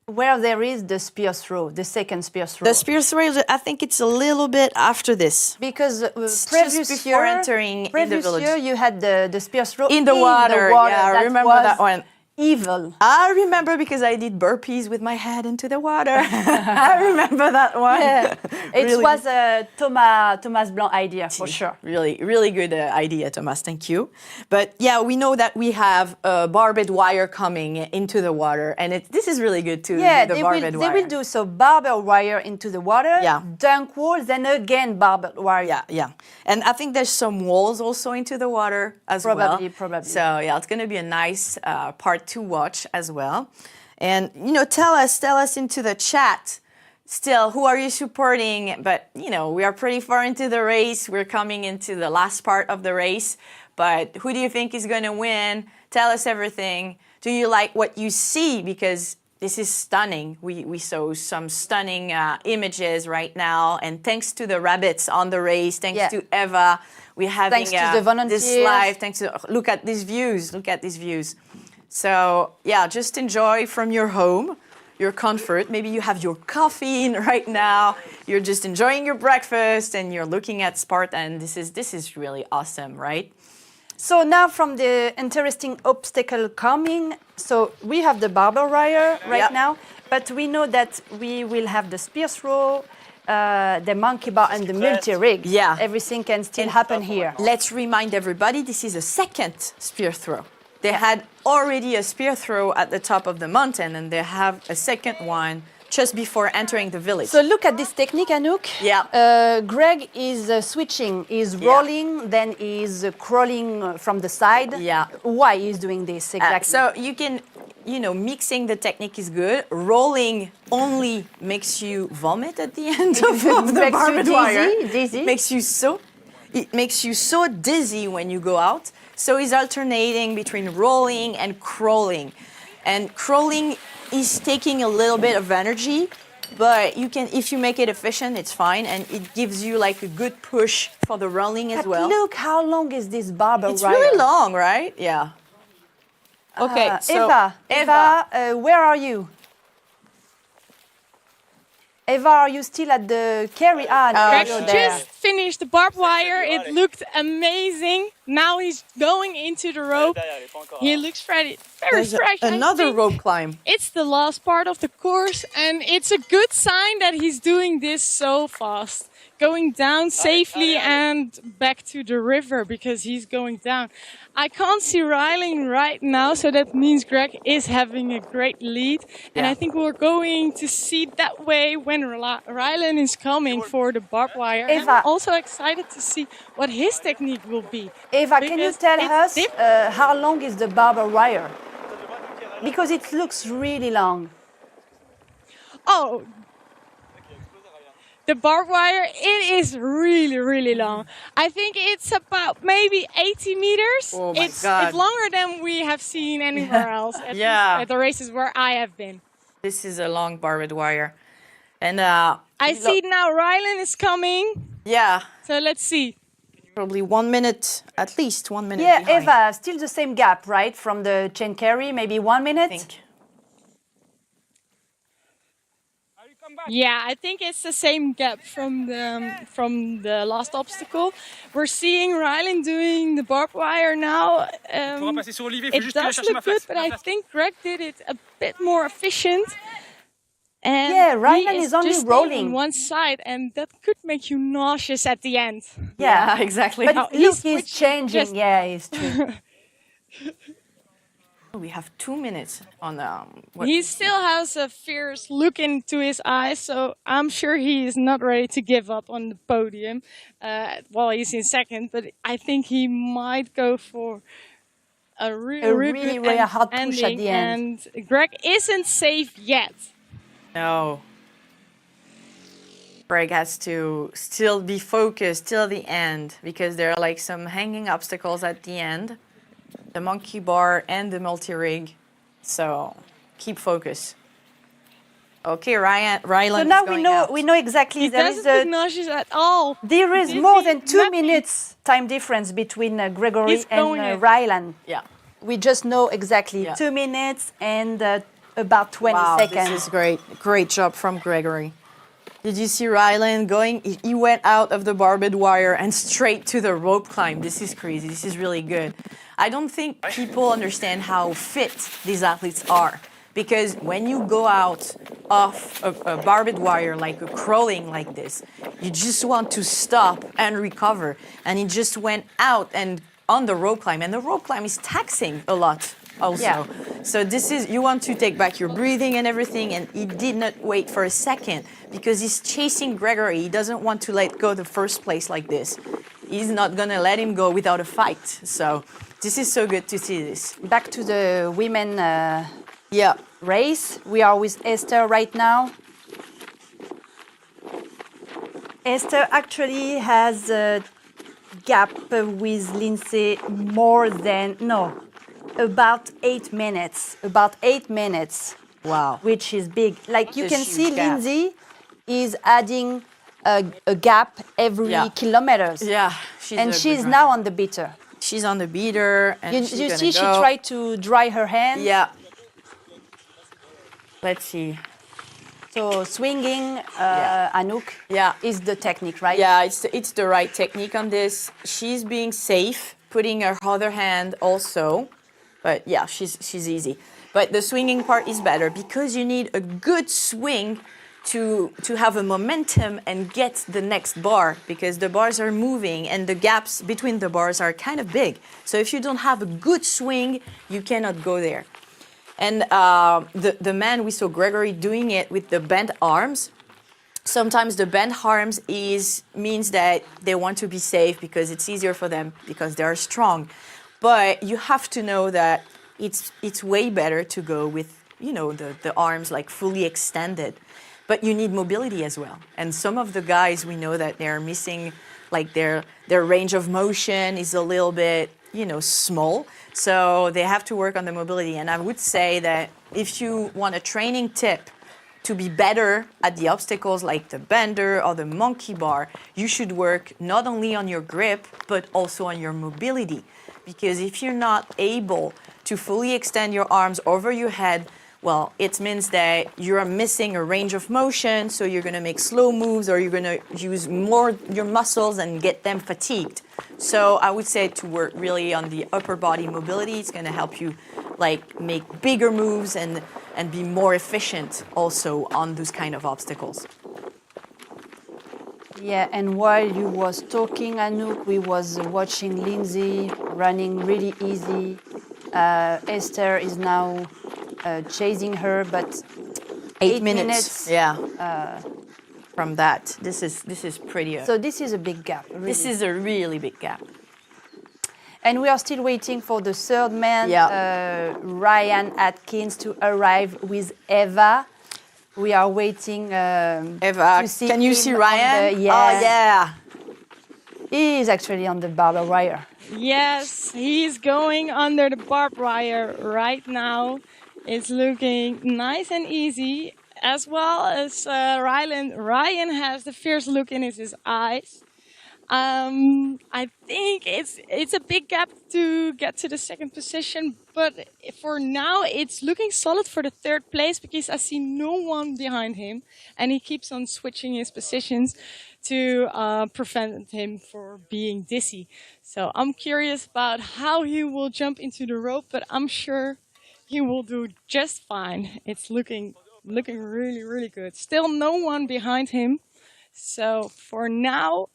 where there is the spear throw, the second spear throw. The spear throw, I think it's a little bit after this. Because Just previous before year, entering in the previous village. year you had the spear throw In the water, yeah, I remember was that one. Evil. I remember because I did burpees with my head into the water. I remember that one. Yeah. It Really. was a Thomas Blanc idea for sure. Really, really good idea, Thomas. Thank you. But yeah, we know that we have barbed wire coming into the water, and this is really good too. Yeah, the they barbed will, wire. they will do so barbed wire into the water, Yeah. dunk walls, then again barbed wire. Yeah. And I think there's some walls also into the water as well. Probably. So yeah, it's going to be a nice part to watch as well. And tell us into the chat. Still, who are you supporting? But we are pretty far into the race. We're coming into the last part of the race. But who do you think is going to win? Tell us everything. Do you like what you see? Because this is stunning. We saw some stunning images right now. And thanks to the rabbits on the race, thanks to Eva, we're having Thanks to the volunteers. this live. Look at these views. Look at these views. So yeah, just enjoy from your home, your comfort. Maybe you have your coffee in right now. You're just enjoying your breakfast and you're looking at Sparta. And this is really awesome, right? So now from the interesting obstacle coming, so we have the barbed wire right now, but we know that we will have the spear throw, the monkey bar and the multi-rig. Yeah. Everything can still happen here. Let's remind everybody, this is a second spear throw. They had already a spear throw at the top of the mountain, and they have a second one just before entering the village. So look at this technique, Anouk. Yeah. Greg is switching, is rolling, then is crawling from the side. Yeah. Why he's doing this exactly? So you can, mixing the technique is good. Rolling only makes you vomit at the end of the makes you barbed wire. dizzy. It makes you so dizzy when you go out. So he's alternating between rolling and crawling. And crawling is taking a little bit of energy, but if you make it efficient, it's fine, and it gives you a good push for the rolling as well. Look how long is this barbed wire? It's really long, right? Yeah. Okay, so Eva, where are you? Eva, are you still at the carry? Greg you're there. just finished the barbed wire. It looked amazing. Now he's going into the rope. He looks very there's fresh. another rope climb. It's the last part of the course, and it's a good sign that he's doing this so fast. going down safely and back to the river because he's going down. I can't see Rylan right now, so that means Greg is having a great lead. And Yeah. I think we're going to see that way when Rylan is coming for the barbed wire. And Eva. I'm also excited to see what his technique will be. Eva, can you Because tell it's us different. how long is the barbed wire? Because it looks really long. Oh, the barbed wire, it is really, really long. I think it's about maybe 80 meters. Oh my it's God. longer than we have seen anywhere else, at Yeah. least at the races where I have been. This is a long barbed wire. And I see now Rylan is coming, yeah, so let's see. probably 1 minute, at least 1 minute Yeah, behind, Eva, still the same gap, right? From the chain carry, maybe 1 minute? I think. Yeah, I think it's the same gap from the last obstacle. We're seeing Rylan doing the barbed wire now. It does look good, but I think Greg did it a bit more efficient. And Yeah, he Rylan is only just staying rolling. on one side, and that could make you nauseous at the end. Yeah, exactly. But Now, look, he's he's switching changing. just- Yeah, it's true. We have 2 minutes on what He still has a fierce look into his eyes, so I'm sure he is not ready to give up on the podium. Well, he's in second, but I think he might go for a really really hard push at the end. And Greg isn't safe yet. No. Greg has to still be focused till the end because there are like some hanging obstacles at the end. The monkey bar and the multi-rig. So keep focus. Okay, Rylan So is now going out. we know exactly He there is doesn't look nauseous at all. there is Dizzy, more than 2 nothing. minutes time difference between Gregory He's and going in. Rylan. Yeah. We just know exactly Yeah. 2 minutes and about 20 Wow, seconds. this is great. Great job from Gregory. Did you see Rylan going? He went out of the barbed wire and straight to the rope climb. This is crazy. This is really good. I don't think people understand how fit these athletes are. Because when you go out off a barbed wire, like a crawling like this, you just want to stop and recover. And he just went out and on the rope climb. And the rope climb is taxing a lot also. Yeah. So this is, you want to take back your breathing and everything. And he did not wait for a second because he's chasing Gregory. He doesn't want to let go the first place like this. He's not going to let him go without a fight. So this is so good to see this. Back to the women Yeah. race. We are with Esther right now. Esther actually has a gap with Lindsay about 8 minutes. About 8 minutes, Wow. which is big. Like you It's a can see, huge gap. Lindsay is adding a gap every Yeah. kilometers. Yeah. And she's now on the beater. She's on the beater. And You she's see, gonna she go. tried to dry her hands. Yeah. Let's see. So swinging, Yeah. Anouk, Yeah. is the technique, right? Yeah, it's the right technique on this. She's being safe, putting her other hand also. But yeah, she's easy. But the swinging part is better because you need a good swing to have a momentum and get the next bar because the bars are moving and the gaps between the bars are kind of big. So if you don't have a good swing, you cannot go there. And the man, we saw Gregory doing it with the bent arms. Sometimes the bent arms means that they want to be safe because it's easier for them because they are strong. But you have to know that it's way better to go with, you know, the arms like fully extended. But you need mobility as well. And some of the guys, we know that they're missing, like their range of motion is a little bit, you know, small. So they have to work on the mobility. And I would say that if you want a training tip to be better at the obstacles like the bender or the monkey bar, you should work not only on your grip, but also on your mobility. Because if you're not able to fully extend your arms over your head, well, it means that you're missing a range of motion, so you're going to make slow moves or you're going to use more your muscles and get them fatigued. So I would say to work really on the upper body mobility. It's going to help you like make bigger moves and be more efficient also on those kind of obstacles. Yeah, and while you was talking, Anouk, we was watching Lindsay running really easy. Esther is now chasing her, but 8 minutes. Yeah. From that, this is pretty. So this is a big gap. Really. This is a really big gap. And we are still waiting for the third man, Ryan Atkins, to arrive with Eva. We are waiting. Eva, to see can you him see on Ryan? the- Oh yeah. He is actually on the barbed wire. Yes, he's going under the barbed wire right now. It's looking nice and easy, as well as Ryan. Ryan has the fierce look in his eyes. I think it's a big gap to get to the second position, but for now it's looking solid for the third place because I see no one behind him, and he keeps on switching his positions to prevent him from being dizzy. So I'm curious about how he will jump into the rope, but I'm sure he will do just fine. It's looking really, really good. Still no one behind him. So for now,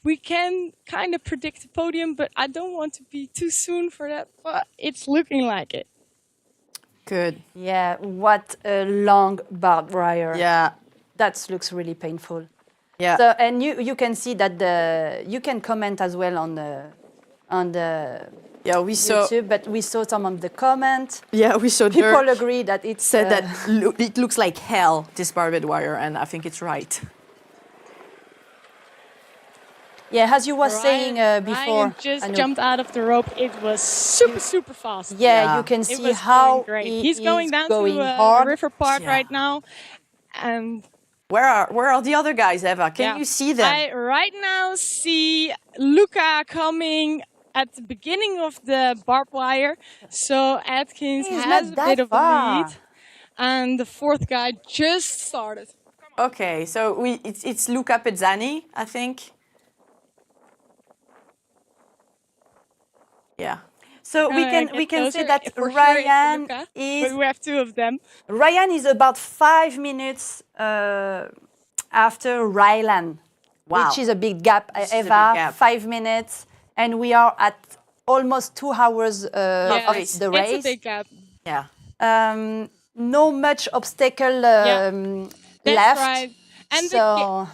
we can kind of predict the podium, but I don't want to be too soon for that, but it's looking like it. Good. Yeah, what a long barbed wire. Yeah. That looks really painful. Yeah. So, and you can see that you can comment as well on the Yeah, we saw. YouTube, but we saw some of the comments. Yeah, we saw. People Dirk agree that it said that it looks like hell, this barbed wire, and I think it's right. Yeah, as you was saying before, Ryan just Anouk. jumped out of the rope. It was super fast. Yeah, you can It see was how going great. he He's going is down going to hard. the river part Yeah. right now, and Where are the other guys, Eva? Can yeah. you see them? I right now see Luca coming at the beginning of the barbed wire, so Atkins He's has not a that bit of a far. lead, and the fourth guy just started. Okay, so it's Luca Pezzani, I think. Yeah. So we Get can say closer. that For sure it's Ryan Luca, is but we have two of them. Ryan is about 5 minutes after Rylan, Wow. which is a big gap. This is a Eva, big gap. 5 minutes, and we are at almost 2 hours of the race. It's a big gap. Yeah. No much obstacle That's left. right. And so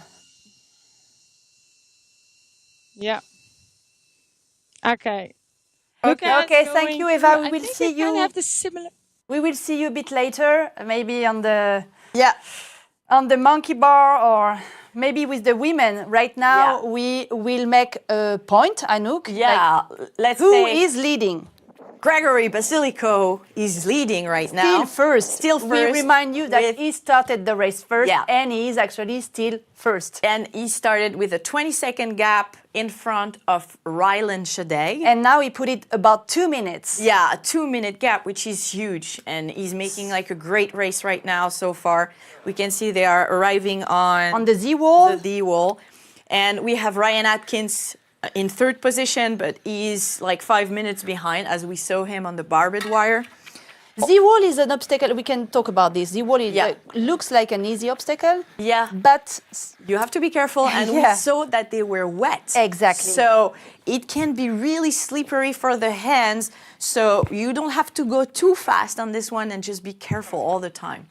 yeah. Okay. Okay, thank you, Eva. We will think see they kind of you. have the similar. We will see you a bit later, maybe on the Yeah. monkey bar or maybe with the women. Right now, Yeah. we will make a point, Anouk. Yeah. Let's Who say is leading? Gregory Basilico is leading right now. Still first. Still We first remind you that with- he started the race first, Yeah. and he is actually still first. And he started with a 20-second gap in front of Rylan Shadeh. And now he put it about 2 minutes. Yeah, a 2-minute gap, which is huge. And he's making like a great race right now so far. We can see they are arriving On the Z wall. the D wall. And we have Ryan Atkins in third position, but he's like 5 minutes behind as we saw him on the barbed wire. Z wall is an obstacle. We can talk about this. Z wall Yeah. looks like an easy obstacle, Yeah. but You have to be careful, and Yeah. we saw that they were wet. Exactly. So it can be really slippery for the hands, so you don't have to go too fast on this one and just be careful all the time.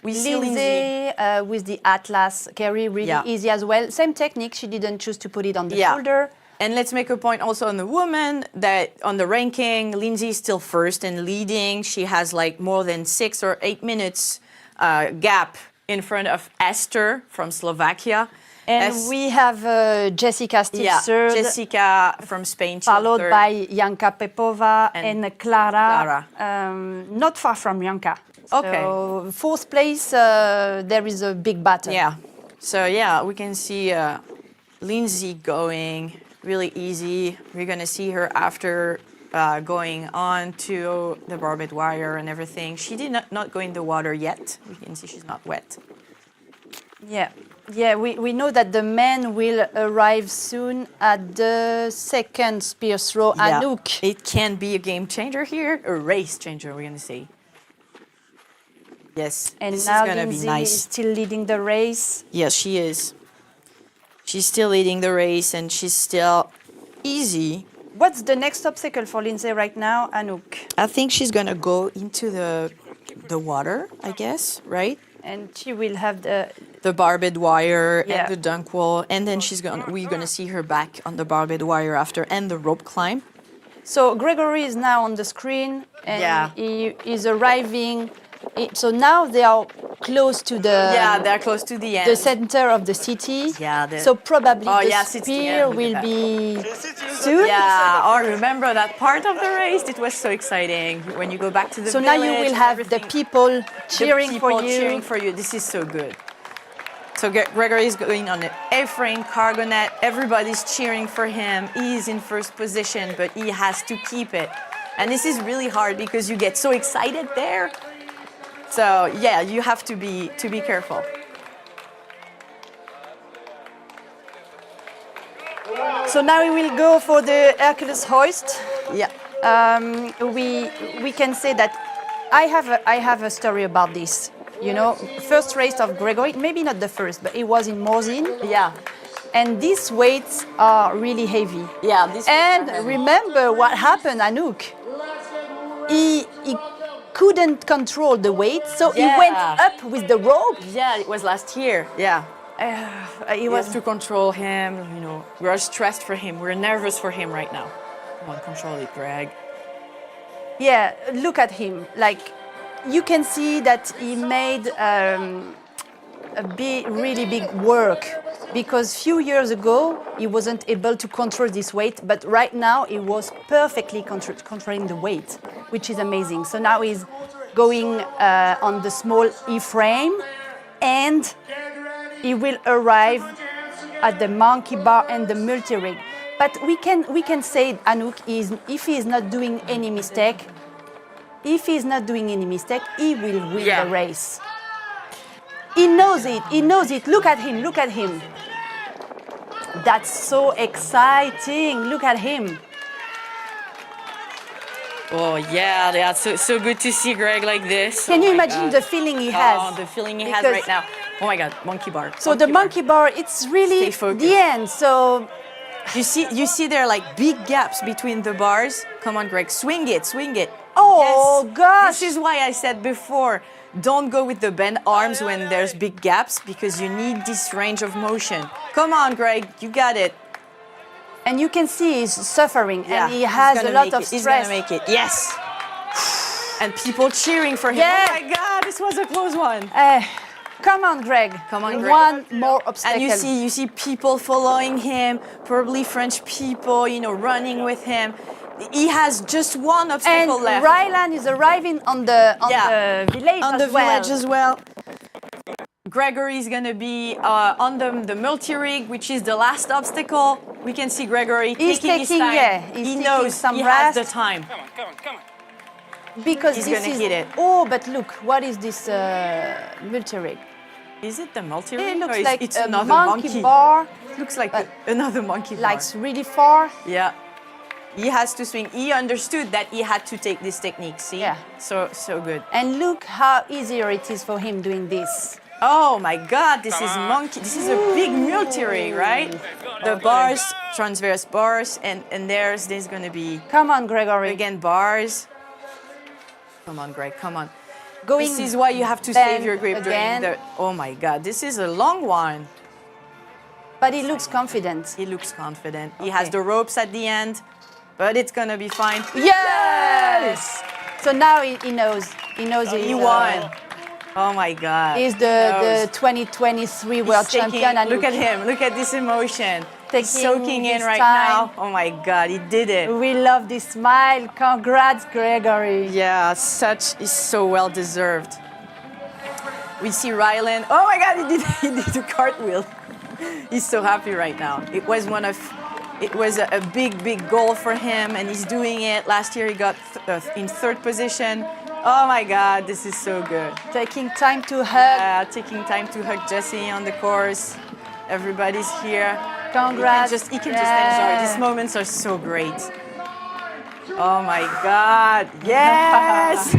We see Lindsay. Lindsay with the Atlas carry really Yeah. easy as well. Same technique. She didn't choose to put it on the Yeah. shoulder. And let's make a point also on the woman that on the ranking, Lindsay is still first and leading. She has like more than 6 or 8 minutes gap in front of Esther from Slovakia. And we have Jessica still third, Jessica from Spain, still followed third. by Janka Pepova and Clara. Clara. Not far from Janka. Okay. So fourth place, there is a big battle. Yeah. So yeah, we can see Lindsay going really easy. We're gonna see her after going on to the barbed wire and everything. She did not go in the water yet. We can see she's not wet. Yeah. Yeah, we know that the men will arrive soon at the second spear throw. Yeah. Anouk. It can be a game changer here, a race changer, we're gonna say. Yes, And this now is gonna Lindsay be nice. is still leading the race. Yes, she is. She's still leading the race and she's still easy. What's the next obstacle for Lindsay right now, Anouk? I think she's gonna go into the water, I guess, right? And she will have The barbed wire Yeah. and the dunk wall, and then we're gonna see her back on the barbed wire after, and the rope climb. So Gregory is now on the screen, and Yeah. he is arriving. So now they are close to They're close to the end. the center of the city. Yeah, So probably Oh, the yes, it's the spear end. will Look at be soon. Yeah, oh, remember that part of the race? It was so exciting when you go back to the So now you village will and have the everything. people cheering The people for you. cheering for you. This is so good. So Gregory is going on an A-frame cargo net. Everybody's cheering for him. He's in first position, but he has to keep it. And this is really hard because you get so excited there. So yeah, you have to be careful. So now we will go for the Hercules hoist. Yeah. We can say that I have a story about this. You know, first race of Gregory, maybe not the first, but it was in Morzine. Yeah. And these weights are really heavy. Yeah. This And remember what happened, Anouk? He couldn't control the weight, so he went Yeah. up with the rope. Yeah, it was last year. Yeah. He We was have to control him, you know. We're stressed for him. We're nervous for him right now. Come on, control it, Greg. Yeah, look at him. Like, you can see that he made really big work, because few years ago he wasn't able to control this weight, but right now he was perfectly controlling the weight, which is amazing. So now he's going on the small E-frame, and he will arrive at the monkey bar and the multi-rig. But we can say, Anouk, if he is not doing any mistake, he will win Yeah. the race. He knows it, Look at him. That's so exciting, look at him. Oh yeah, that's so good to see Greg like this. Can Oh you my imagine God. the feeling he has? Oh, the feeling he has Because- right now. Oh my God, monkey bar. So the monkey bar, it's really Stay focused. the end, so You see there are like big gaps between the bars. Come on, Greg, swing it. oh Yes. gosh. This is why I said before, don't go with the bent arms when there's big gaps, because you need this range of motion. Come on, Greg, you got it. And you can see he's suffering, Yeah, and he has a lot of He's stress. gonna make it. Yes. And people cheering for him. Yeah. Oh my God, this was a close one. Come on, Greg. Come on, Greg. One more obstacle. And you see people following him, probably French people, you know, running with him. He has just one and obstacle left. Rylan is arriving on the village on as the well. village as well. Gregory is going to be on the multi-rig, which is the last obstacle. We can see Gregory He's taking his taking- time. yeah, he's he taking knows some he has rest. the time. Because He's this gonna is hit it. Oh, but look, what is this multi-rig? Is it the multi-rig? It or looks is like it's a another monkey bar, Looks like but another monkey bar. like really far. Yeah. He has to swing. He understood that he had to take this technique. See? Yeah. So good. And look how easier it is for him doing this. Oh my God, this is monkey. This is a big multi-rig, right? The bars, transverse bars, and there's going to be, Come on, Gregory. again, bars. Come on, Greg, come on. Going This is why you have to bend save your grip again. during the, oh my God, this is a long one. But he looks confident. He looks confident. He has the ropes at the end, but it's going to be fine. Yes! So now he knows. He knows He won. Oh my God. He's the 2023 World He's taking- Champion. And look at him. Look at this emotion. Taking He's soaking in his right time. now. Oh my God, he did it. We love this smile. Congrats, Gregory. Yeah, such is so well deserved. We see Rylan. Oh my God, he did a cartwheel. He's so happy right now. It was a big goal for him, and he's doing it. Last year he got in third position. Oh my God, this is so good. Taking time to hug. Taking time to hug Jessie on the course. Everybody's here. Congrats. He can just enjoy. These moments are so great. Oh my God! Yes!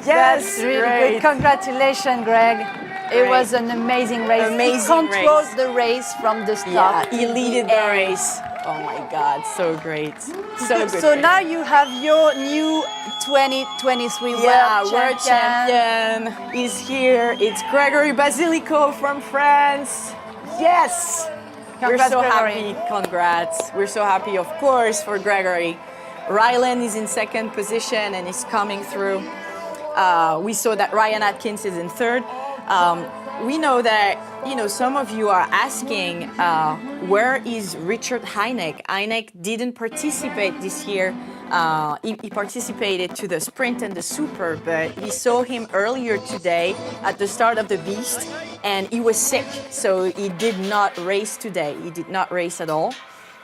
Yes! That's really great. good. Congratulations, Greg. It was an amazing race. Amazing he controlled race. the race from the Yeah, start. he to leaded the the end. race. Oh my God, so great. So good. So now you have your new 2023 World Champion is here. It's Gregory Basilico from France. Yes! Congrats, We're so Gregory. happy. Congrats. We're so happy, of course, for Gregory. Rylan is in second position and is coming through. We saw that Ryan Atkins is in third. We know that, some of you are asking, where is Richard Heineck? Heineck didn't participate this year. He participated to the sprint and the super, but we saw him earlier today at the start of the Beast, and he was sick, so he did not race today. He did not race at all,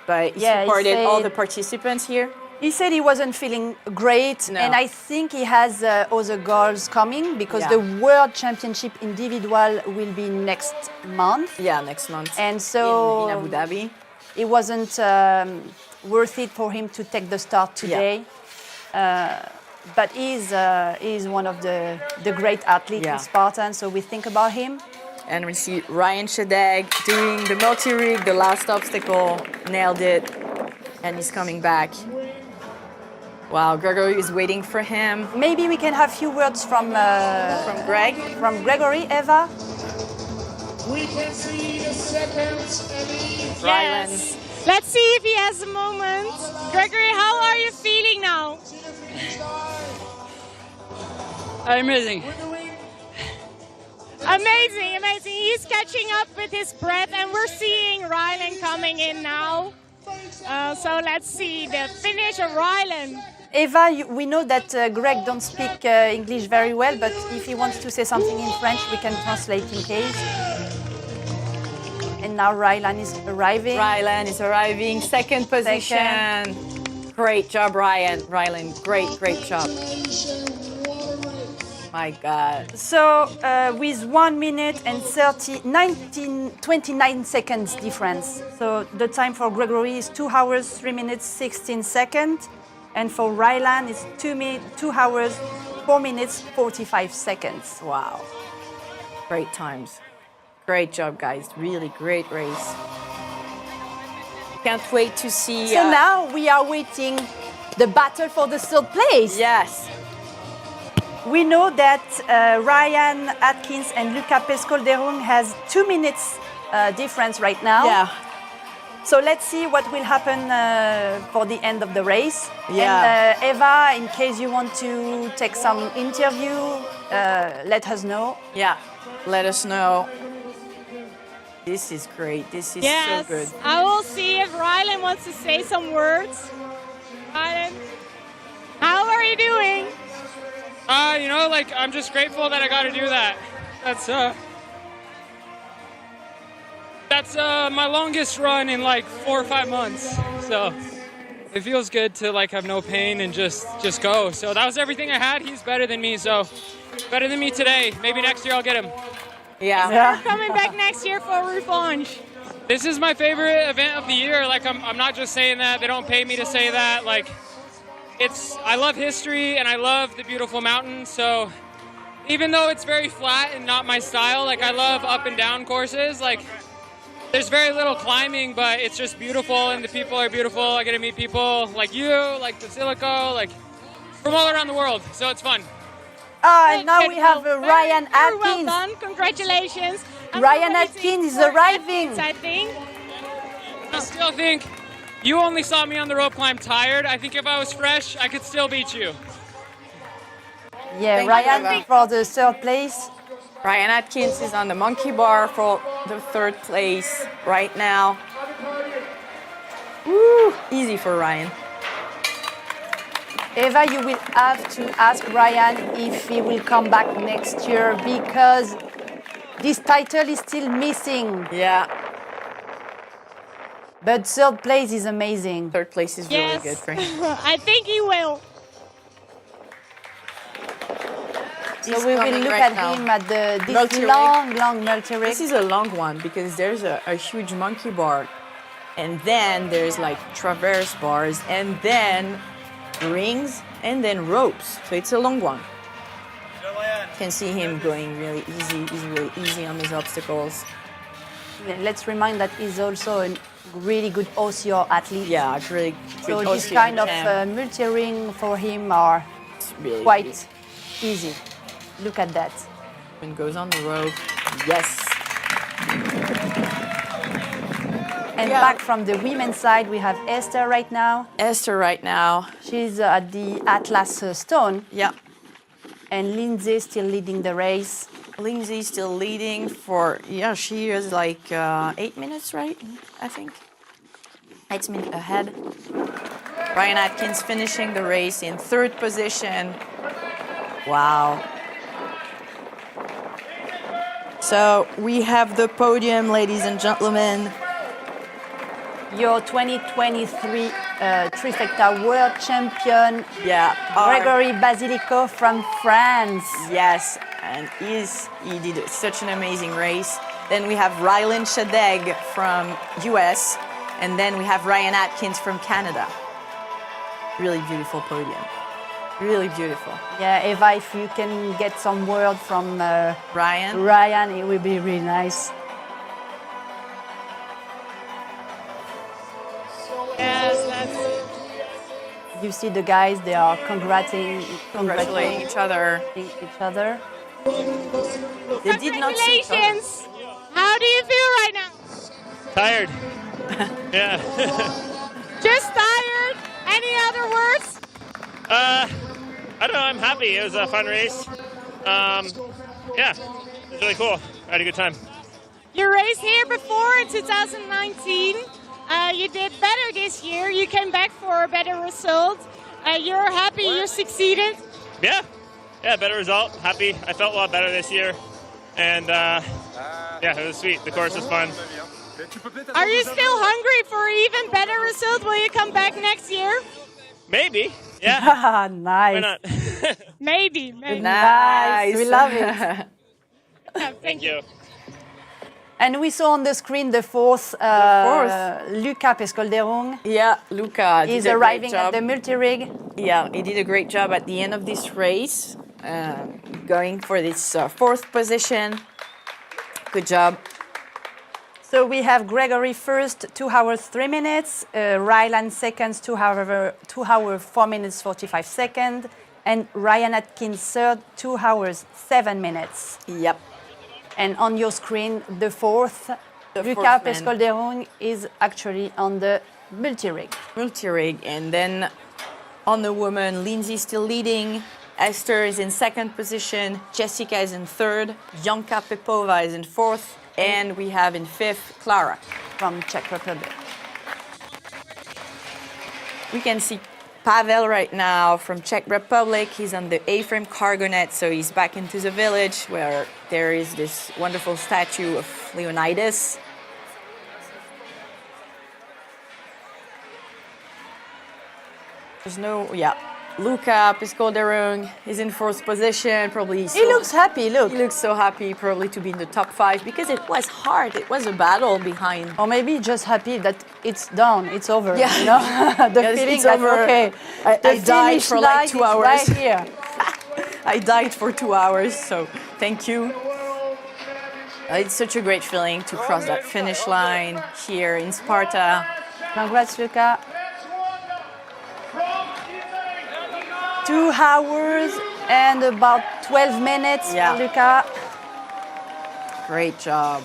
but he supported all the participants here. He said he wasn't feeling great, No. and I think he has other goals coming because Yeah. the World Championship individual will be next month. Yeah, next month. And so in Abu Dhabi. it wasn't worth it for him to take the start today. But he's one of the great athletes in Spartan, so we think about him. And we see Ryan Shadeg doing the multi-rig, the last obstacle, nailed it, and he's coming back. Wow, Gregory is waiting for him. Maybe we can have a few words from Greg. From Gregory, Eva. We can see the seconds and Yes. Let's see if he has a moment. Gregory, how are you feeling now? Amazing. Amazing, amazing. He's catching up with his breath, and we're seeing Rylan coming in now. So let's see the finish of Rylan. Eva, we know that Greg don't speak English very well, but if he wants to say something in French, we can translate in case. And now Rylan is arriving. Rylan is arriving, second position. Great job, Rylan, great job. My God. So with 1 minute and 29 seconds difference. So the time for Gregory is 2 hours, 3 minutes, 16 seconds. And for Rylan is 2 hours, 4 minutes, 45 seconds. Wow. Great times. Great job, guys. Really great race. Can't wait to see. So now we are waiting the battle for the third place. Yes. We know that Ryan Atkins and Luca Pescolderung has 2 minutes difference right now. Yeah. So let's see what will happen for the end of the race. Yeah. And Eva, in case you want to take some interview, let us know. Yeah. Let us know. This is great. This is Yes, so good. I will see if Rylan wants to say some words. Rylan, how are you doing? I'm just grateful that I got to do that. That's my longest run in 4 or 5 months. So it feels good to have no pain and just go. So that was everything I had. He's better than me, so better than me today. Maybe next year I'll get him. Yeah. We're coming back next year for a revanche. This is my favorite event of the year. I'm not just saying that. They don't pay me to say that. I love history and I love the beautiful mountains. So even though it's very flat and not my style, I love up and down courses. There's very little climbing, but it's just beautiful and the people are beautiful. I get to meet people like you, like Basilico, from all around the world. So it's fun. And now we have Ryan Very well Atkins. done. Congratulations. I'm Ryan waiting Atkins is for arriving. Atkins, I think. I still think you only saw me on the rope climb tired. I think if I was fresh, I could still beat you. Yeah, Thank you, Ryan Eva. for the third place. Ryan Atkins is on the monkey bar for the third place right now. Woo! Easy for Ryan. Eva, you will have to ask Ryan if he will come back next year because this title is still missing. Yeah. But third place is amazing. Third place is really Yes. good for him. I think he will. So He's we will coming look right at now. him at this Multi-rig. long multi-rig. This is a long one because there's a huge monkey bar, and then there's traverse bars, and then rings, and then ropes. So it's a long one. Can see him going really easy. He's really easy on his obstacles. Let's remind that he's also a really good OCR athlete. Yeah, it's really So good this OCR kind of champ. multi-ring for him are Really quite easy. Look at that. And goes on the rope. Yes. And Yeah. back from the women's side, we have Esther right now. Esther right now. She's at the Atlas Stone, Yeah. and Lindsay still leading the race. Lindsay still leading for, yeah, she is like 8 minutes, right? I think. 8 minutes ahead. Ryan Atkins finishing the race in 3rd position. Wow. So we have the podium, ladies and gentlemen. Your 2023 Trifecta World Champion, Yeah. Gregory Basilico from France. Yes, and he did such an amazing race. Then we have Rylan Shadeg from US, and then we have Ryan Atkins from Canada. Really beautiful podium. Really beautiful. Yeah, Eva, if you can get some word from Ryan. it would be really nice. Yes, that's You see the guys, they are Congratulating each other. each other. They did not see each other. congratulations. How do you feel right now? Tired. Yeah. Just tired? Any other words? I don't know. I'm happy. It was a fun race. Yeah, it was really cool. I had a good time. You raced here before in 2019. You did better this year. You came back for a better result. You're happy you succeeded. Yeah. Yeah, better result. Happy. I felt a lot better this year. And yeah, it was sweet. The course was fun. Are you still hungry for an even better result? Will you come back next year? Maybe. Yeah. Nice. Why not? Maybe. Nice. We love it. Thank you. And we saw on the screen the fourth, Luca Pescolderung. Yeah, Luca did He's a great arriving job. at the multi-rig. Yeah, he did a great job at the end of this race, going for this 4th position. Good job. So we have Gregory first, 2 hours 3 minutes. Rylan seconds, 2 hours 4 minutes 45 seconds, and Ryan Atkins third, 2 hours 7 minutes. Yep. And on your screen, the fourth, The Luca fourth man. Pescolderung is actually on the multi-rig. Multi-rig. And then on the woman, Lindsay still leading. Esther is in 2nd position. Jessica is in 3rd. Janka Pepova is in 4th. And we have in 5th, Clara. From Czech Republic. We can see Pavel right now from Czech Republic. He's on the A-frame cargo net, so he's back into the village where there is this wonderful statue of Leonidas. There's no, yeah. Luca Pescolderung is in 4th position, probably. He looks happy, look. He looks so happy, probably to be in the top 5 because it was hard. It was a battle behind. Or maybe just happy that it's done, it's over. Yeah. You know? The Yes, feeling it's that, over. okay, I the died finish for like line 2 is hours. right here. I died for 2 hours, so thank you. It's such a great feeling to cross that finish line here in Sparta. Congrats, Luca. 2 hours and about 12 minutes Yeah. for Luca. Great job.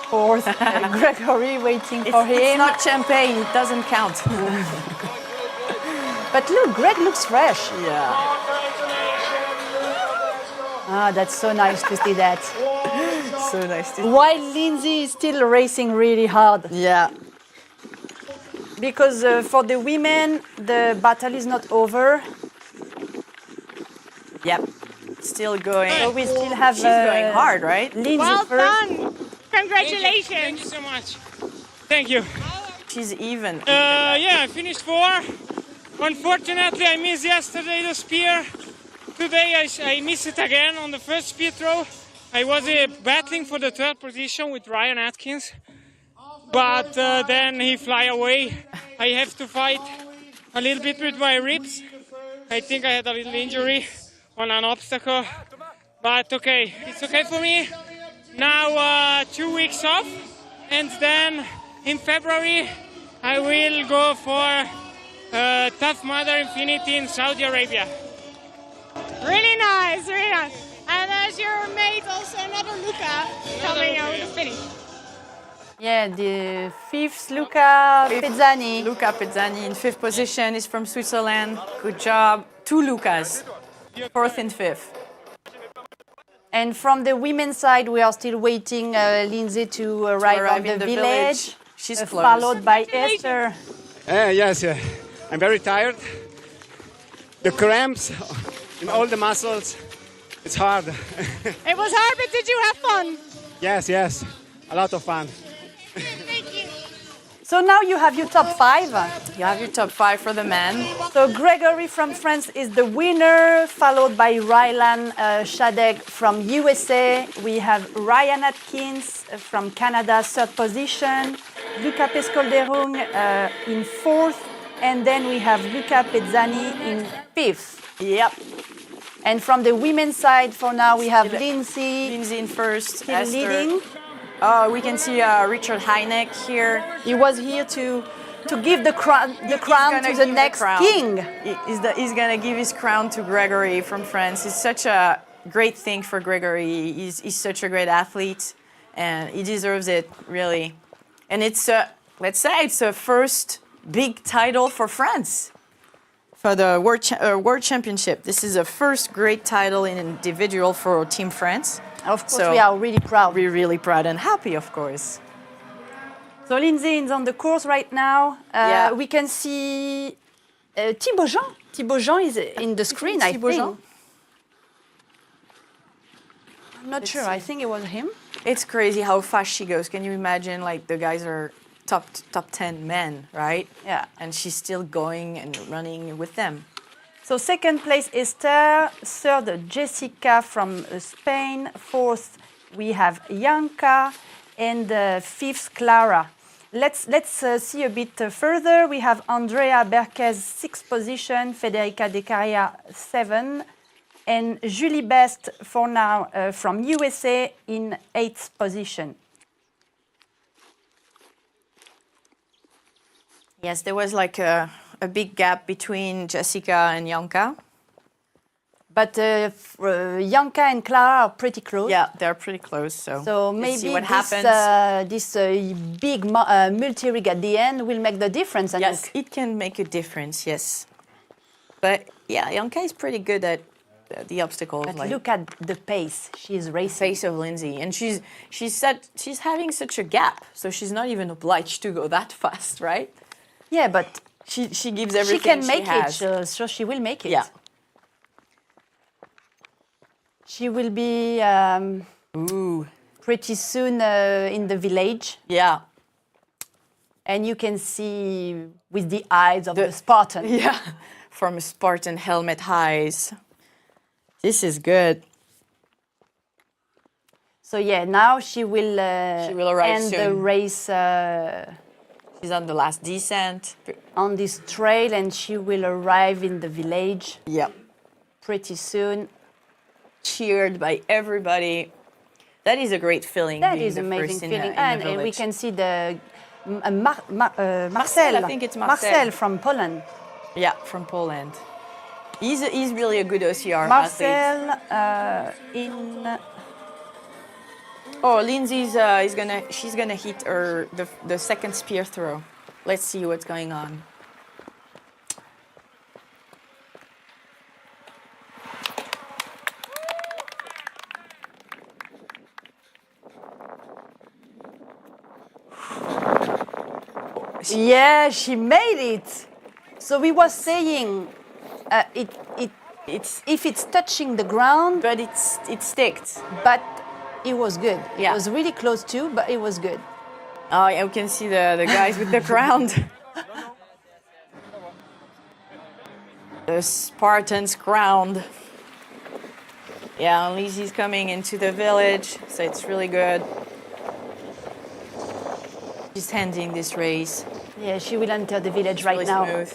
Fourth, Gregory waiting for him. It's not champagne, it doesn't count. But look, Greg looks fresh. Yeah. Ah, that's so nice to see that. So nice to see. While Lindsay is still racing really hard. Yeah. Because for the women, the battle is not over. Yep. Still going. So we still have She's going hard, right? Lindsay Well first. done. Congratulations. Thank you so much. Thank you. She's even. Yeah, I finished 4. Unfortunately, I missed yesterday the spear. Today I missed it again on the first spear throw. I was battling for the 3rd position with Ryan Atkins, but then he fly away. I have to fight a little bit with my ribs. I think I had a little injury, on an obstacle. But okay, it's okay for me. Now 2 weeks off, and then in February I will go for Tough Mudder Infinity in Saudi Arabia. Really nice, really nice. And there's your mate, also another Luca, coming over the finish. Yeah, the fifth, Luca Pezzani. Luca Pezzani in fifth position is from Switzerland. Good job. 2 Lucas, fourth and fifth. And from the women's side, we are still waiting Lindsay to arrive in the village. She's close. Followed by Esther. Yes, I'm very tired. The cramps in all the muscles, it's hard. It was hard, but did you have fun? Yes, a lot of fun. Thank you. So now you have your top 5. You have your top 5 for the men. So Gregory from France is the winner, followed by Rylan Shadegg from USA. We have Ryan Atkins from Canada, 3rd position. Luca Pescolderung in 4th. And then we have Luca Pezzani in 5th. Yep. And from the women's side, for now, we have Lindsay in first. still Esther. leading. We can see Richard Heineck here. He was here to give the crown to the next king. He's gonna give his crown to Gregory from France. It's such a great thing for Gregory. He's such a great athlete, and he deserves it, really. And it's let's say it's a first big title for France for the World Championship. This is a first great title in individual for Team France. Of course, we are really proud. We're really proud and happy, of course. So Lindsay is on the course right now. Yeah. We can see Thibaut Jean. Thibaut Jean is in the screen, I Thibaut Jean? think. I'm not sure. I think it was him. It's crazy how fast she goes. Can you imagine? Like the guys are top 10 men, right? Yeah. And she's still going and running with them. So 2nd place, Esther. 3rd, Jessica from Spain. 4th, we have Janka. And 5th, Clara. Let's see a bit further. We have Andrea Berquez, 6th position. Federica De Caria, 7th. And Julie Best, for now, from USA, in 8th position. Yes, there was like a big gap between Jessica and Janka. But Janka and Clara are pretty close. Yeah, they're pretty close. So let's maybe see what this big multi-rig at the end will make the difference. Yes, it can make a difference, yes. But yeah, Janka is pretty good at the obstacles. But like look at the pace she's racing. Pace of Lindsay, and she's having such a gap, so she's not even obliged to go that fast, right? Yeah, but she gives everything she can make has. it, so she will make it. Yeah. She will be pretty soon in the village. Yeah. And you can see with the eyes of the Spartan. Yeah, from Spartan helmet highs. This is good. So yeah, now she will arrive end soon. the race She's on the last descent. on this trail, and she will arrive in the village Yeah. pretty soon. Cheered by everybody. That is a great feeling. That being is the amazing first in feeling, the and we village. can see the Marcel. I think it's Marcel. Marcel from Poland. Yeah, from Poland. He's really a good OCR athlete. Marcel in. Oh, Lindsay's she's gonna hit the second spear throw. Let's see what's going on. Yeah, she made it. So we was saying, if it's touching the ground, But it sticked. but it was good. Yeah. It was really close too, but it was good. Oh, yeah, we can see the guys with the crown. The Spartans crowned. Yeah, Lizzie's coming into the village, so it's really good. She's handing this race. Yeah, she will enter the village right Really now. smooth.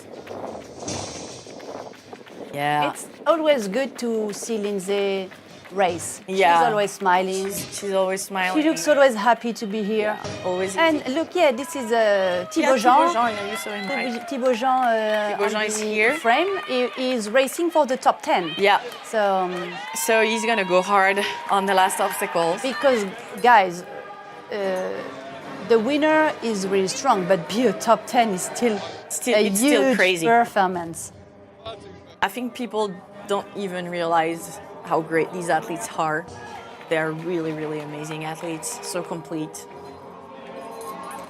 Yeah. It's always good to see Lindsay race. Yeah. She's always smiling. She's always smiling. She looks always happy to be here. Always. And look, yeah, this is Thibaut Thibaut Jean. Jean, yeah, you saw him, right? Thibaut Jean, Thibaut Jean on is the here. Frame. He is racing for the top 10. Yeah. So, So he's gonna go hard on the last obstacles. because guys, the winner is really strong, but be a top 10 is still It's a still huge crazy. performance. I think people don't even realize how great these athletes are. They're really, really amazing athletes, so complete.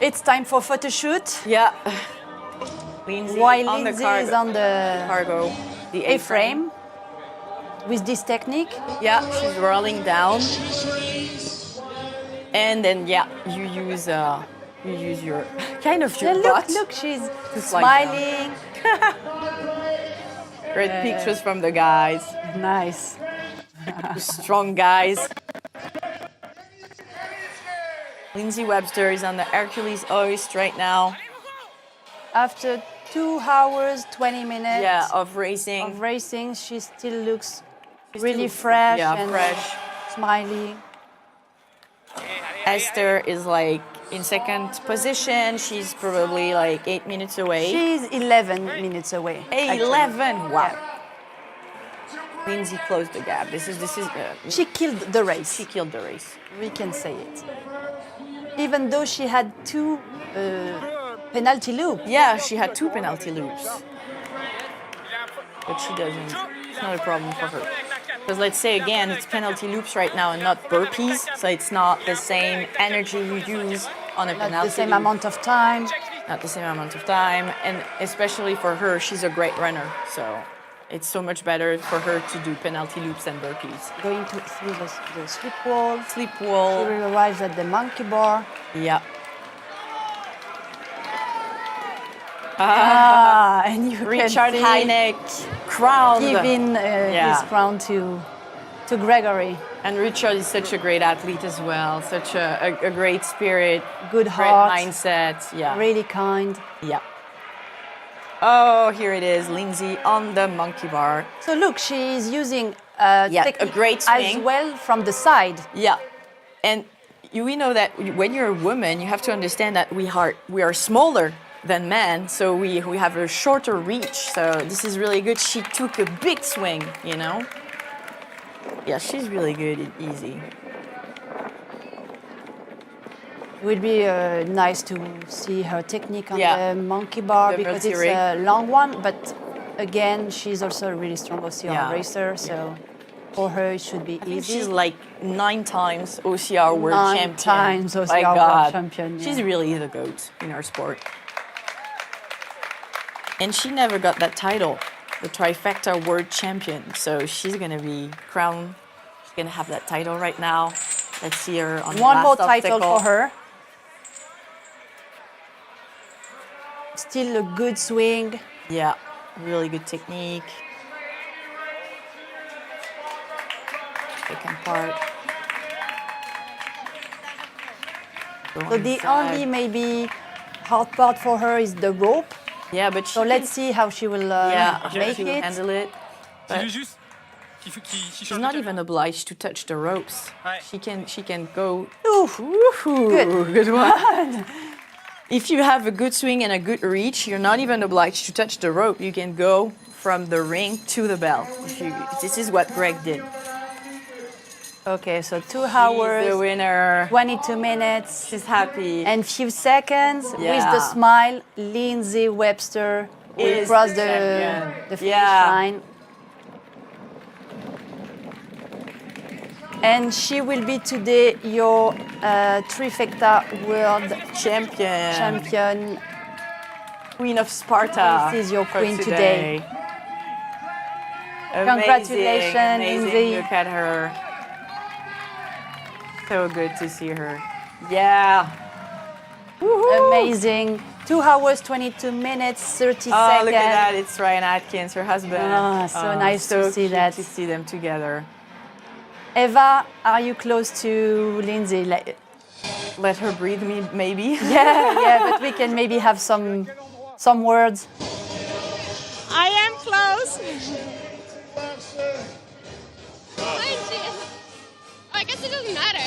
It's time for photo shoot. Yeah. Lindsay While on Lindsay the is on the cargo, the A-frame with this technique. Yeah, she's rolling down. And then yeah, you use your kind of your And butt. look, she's Just like that. smiling. Great pictures from the guys. Nice. Strong guys. Lindsay Webster is on the Hercules hoist right now. After 2 hours, 20 minutes Of racing. she still looks She's really still- fresh Yeah, and fresh. smiling. Esther is like in second position. She's probably like 8 minutes away. She's 11 minutes away. Hey, actually. 11. Wow. Lindsay closed the gap. This is She killed the race. she killed the race. We can say it. Even though she had 2 penalty loops. Yeah, she had 2 penalty loops. But she doesn't. It's not a problem for her. Because let's say again, it's penalty loops right now and not burpees. So it's not the same energy you use on a penalty Not the same loop. amount of time. Not the same amount of time. And especially for her, she's a great runner. So it's so much better for her to do penalty loops and burpees. Going through the slip wall. Sleep She wall. arrives at the monkey bar. Yeah. And you Richard can see Hynek crowned. giving Yeah. his crown to Gregory. And Richard is such a great athlete as well. Such a great spirit. Good Great heart. mindset. Yeah. Really kind. Yeah. Oh, here it is, Lindsay on the monkey bar. So look, she's using Yeah, a technique great as swing. well from the side. Yeah. And we know that when you're a woman, you have to understand that we are smaller than men, so we have a shorter reach. So this is really good. She took a big swing, you know? Yeah, she's really good and easy. It would be nice to see her technique on Yeah. the monkey bar The because it's multi-rig. a long one, but again, she's also a really strong OCR Yeah. racer, so for her it should be I think easy. she's like 9 times OCR World 9 Champion. times My OCR World God. Champion, yeah. She's really the GOAT in our sport. And she never got that title, the Trifecta World Champion. So she's going to be crowned. She's going to have that title right now. Let's see her on the One last more title obstacle. for her. Still a good swing. Yeah, really good technique. Second part. Go So on the inside. only maybe hard part for her is the rope. Yeah, but So let's see how she will make she will it. handle it. But juste she's not even obliged to touch the ropes. Ouais. She can go. Oof. Good, good one. If you have a good swing and a good reach, you're not even obliged to touch the rope. You can go from the ring to the bell. This is what Greg did. Okay, so 2 She's hours, the winner. 22 minutes, She's happy. and few seconds with Yeah. the smile. Lindsay Webster will Is cross the the champion. finish Yeah. line. And she will be today your Trifecta World Champion. Queen of Sparta. This is your for queen today. Amazing, Congratulations, amazing. Lindsay. Look at her. So good to see her. Yeah. Amazing. 2 hours, 22 minutes, 30 Oh, seconds. look at that. It's Ryan Atkins, her husband. Ah, so nice so to see cute that. to see them together. Eva, are you close to Lindsay? Let her breathe me, maybe. Yeah, but we can maybe have some words. I am close. close? I guess it doesn't matter.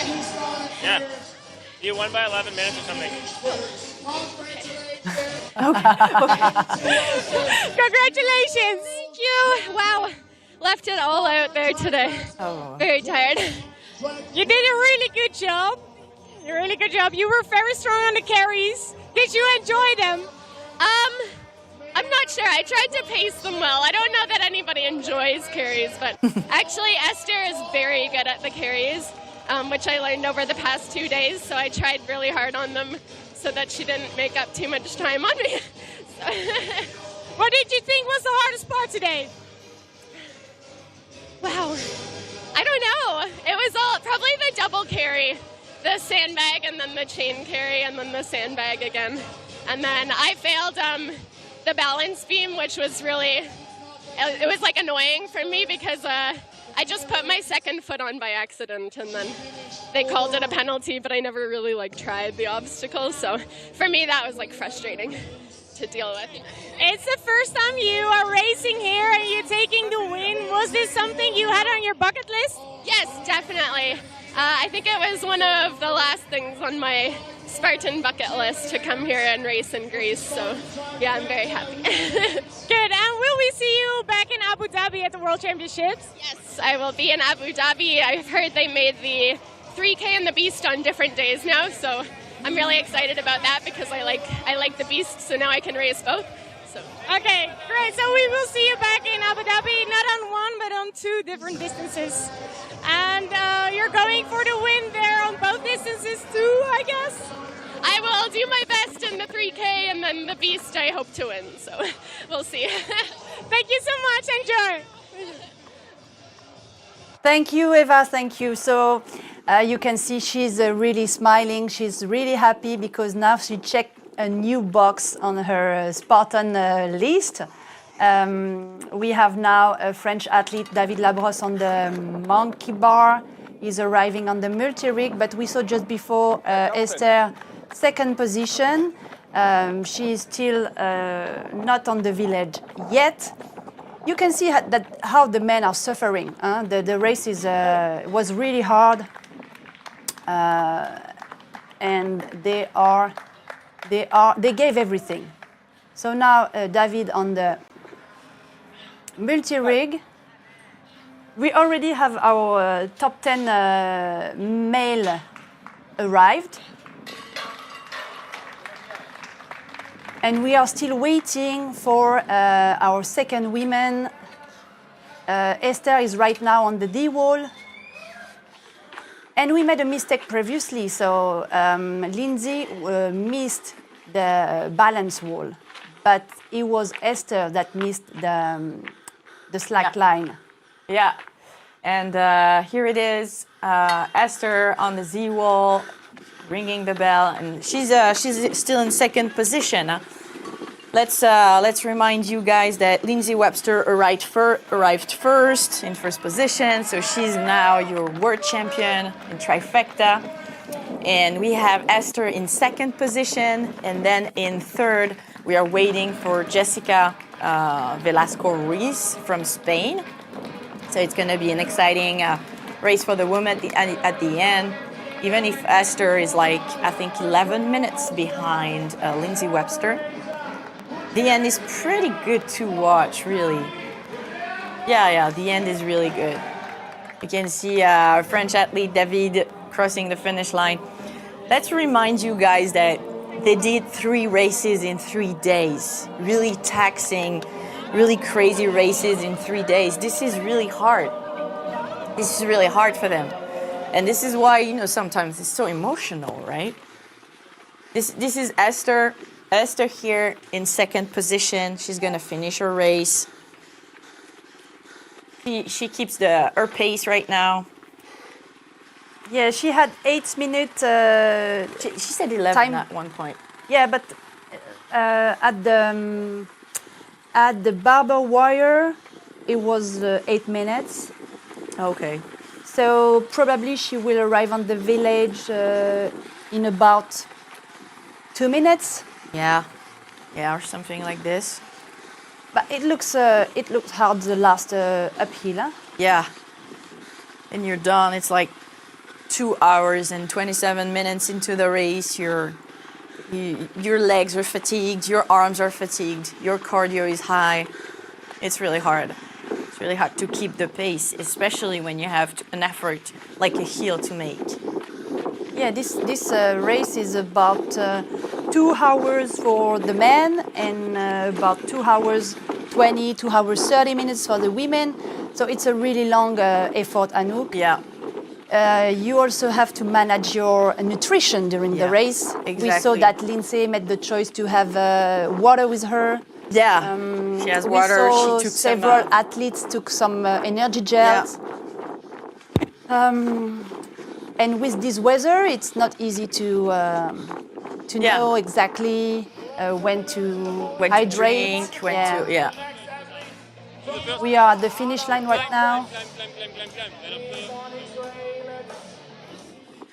Yeah. You won by 11 minutes or something. Congratulations! Thank you. Wow. Left it all out there today. Oh. Very tired. You did a really good job. A really good job. You were very strong on the carries. Did you enjoy them? I'm not sure. I tried to pace them well. I don't know that anybody enjoys carries, but actually Esther is very good at the carries, which I learned over the past 2 days. So I tried really hard on them so that she didn't make up too much time on me. What did you think was the hardest part today? Wow. I don't know. It was all probably the double carry, the sandbag and then the chain carry and then the sandbag again. And then I failed the balance beam, which was really, it was like annoying for me because I just put my second foot on by accident and then they called it a penalty, but I never really like tried the obstacle. So for me, that was like frustrating to deal with. It's the first time you are racing here and you're taking the win. Was this something you had on your bucket list? Yes, definitely. I think it was one of the last things on my Spartan bucket list to come here and race in Greece. So yeah, I'm very happy. Good. And will we see you back in Abu Dhabi at the World Championships? Yes, I will be in Abu Dhabi. I've heard they made the 3K and the Beast on different days now, so I'm really excited about that because I like the Beast, so now I can race both. So. Okay, great. So we will see you back in Abu Dhabi, not on one, but on 2 different distances. And you're going for the win there on both distances too, I guess? I will do my best in the 3K and then the Beast I hope to win, so we'll see. Thank you so much. Enjoy. Thank you, Eva. Thank you. So you can see she's really smiling. She's really happy because now she checked a new box on her Spartan list. We have now a French athlete, David Labrosse, on the monkey bar. He's arriving on the multi-rig, but we saw just before Esther, second position. She is still not on the village yet. You can see how the men are suffering. The race was really hard, and they gave everything. So now David on the multi-rig. We already have our top 10 male arrived. And we are still waiting for our second woman. Esther is right now on the D wall. And we made a mistake previously, so Lindsay missed the balance wall, but it was Esther that missed the slack line. Yeah, and here it is, Esther on the Z wall, ringing the bell, and she's still in second position. Let's remind you guys that Lindsay Webster arrived first in first position, so she's now your world champion in Trifecta. And we have Esther in second position, and then in third we are waiting for Jessica Velasco Ruiz from Spain. So it's going to be an exciting race for the women at the end. Even if Esther is like, I think, 11 minutes behind Lindsay Webster. The end is pretty good to watch, really. Yeah, the end is really good. You can see our French athlete David crossing the finish line. Let's remind you guys that they did 3 races in 3 days. Really taxing, really crazy races in 3 days. This is really hard. This is really hard for them. And this is why, sometimes it's so emotional, right? This is Esther. Esther here in second position. She's going to finish her race. She keeps her pace right now. Yeah, she had 8 minutes. She said 11 time at one point. Yeah, but at the barber wire, it was 8 minutes. Okay. So probably she will arrive on the village in about 2 minutes. Yeah, or something like this. But it looks hard, the last uphill. Huh? Yeah. And you're done. It's like 2 hours and 27 minutes into the race. Your legs are fatigued, your arms are fatigued, your cardio is high. It's really hard. It's really hard to keep the pace, especially when you have an effort like a hill to make. Yeah, this race is about 2 hours for the men and about 2 hours 20, 2 hours 30 minutes for the women. So it's a really long effort, Anouk. Yeah. You also have to manage your nutrition during the race. Exactly. We saw that Lindsay made the choice to have water with her. Yeah, she has water. We saw she took several athletes took some energy gels. Yeah. And with this weather, it's not easy to know exactly when to hydrate. To drink, when to. We are at the finish line right now.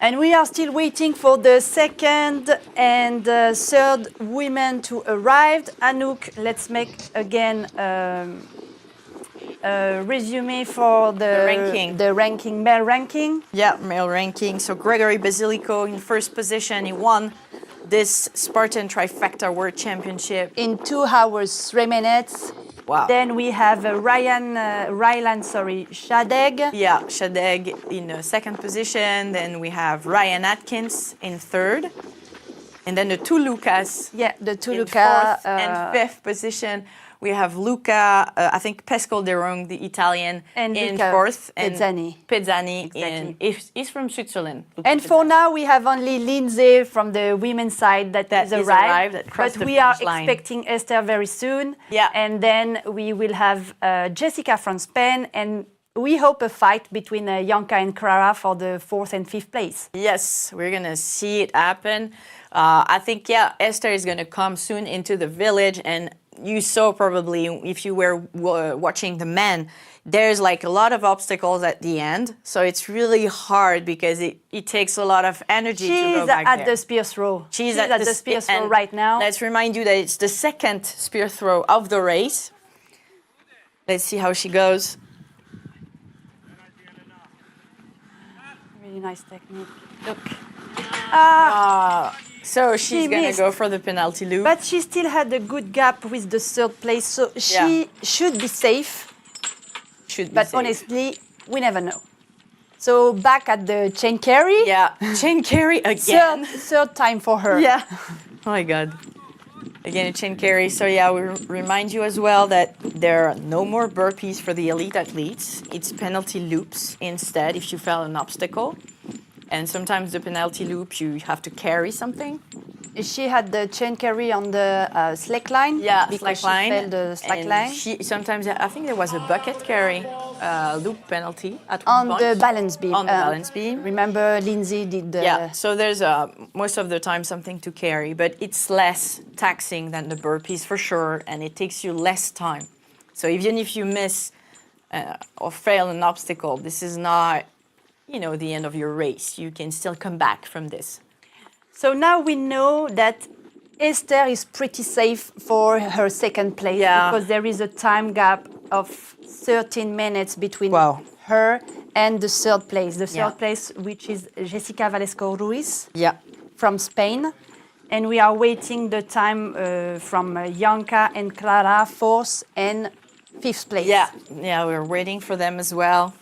And we are still waiting for the second and third women to arrive. Anouk, let's make again a resume for the ranking, male ranking. Yeah, male ranking. So Gregory Basilico in first position. He won this Spartan Trifecta World Championship in 2 hours 3 minutes. Wow. Then we have Rylan Shadegg. Yeah, Shadegg in second position. Then we have Ryan Atkins in third. And then the two Lucas. Yeah, the two in Luca. Fourth and fifth position. We have Luca, I think Pesco de Rong, the Italian, and in Luca fourth. Pezzani. Pezzani, Exactly. he's from Switzerland. And for now, we have only Lindsay from the women's side that is arrived. But we are expecting Esther very soon. Yeah. And then we will have Jessica from Spain. And we hope a fight between Janka and Clara for the 4th and 5th place. Yes, we're going to see it happen. I think, Esther is going to come soon into the village. And you saw probably, if you were watching the men, there's like a lot of obstacles at the end. So it's really hard because it takes a lot of energy to go back there. She's at the spear throw. She's at the spear throw right now. Let's remind you that it's the second spear throw of the race. Let's see how she goes. Really nice technique. Look. So she's going to go for the penalty loop. But she still had a good gap with the 3rd place, so she should be safe. But honestly, we never know. So back at the chain carry. Yeah, chain carry again. Third time for her. Yeah. Oh my God. Again, a chain carry. So we remind you as well that there are no more burpees for the elite athletes. It's penalty loops instead if you fail an obstacle. And sometimes the penalty loop, you have to carry something. She had the chain carry on the slack line. Yeah, because slack line. She failed the slack line. Sometimes, I think there was a bucket carry loop penalty at one point. On the balance beam. On the balance beam. Remember, Lindsay did the... Yeah, so there's most of the time something to carry, but it's less taxing than the burpees for sure, and it takes you less time. So even if you miss or fail an obstacle, this is not, the end of your race. You can still come back from this. So now we know that Esther is pretty safe for her 2nd place because there is a time gap of 13 minutes between her and the 3rd place. The 3rd place, which is Jessica Valesco-Ruiz from Spain. And we are waiting the time from Janka and Clara, 4th and 5th place. Yeah, we're waiting for them as well.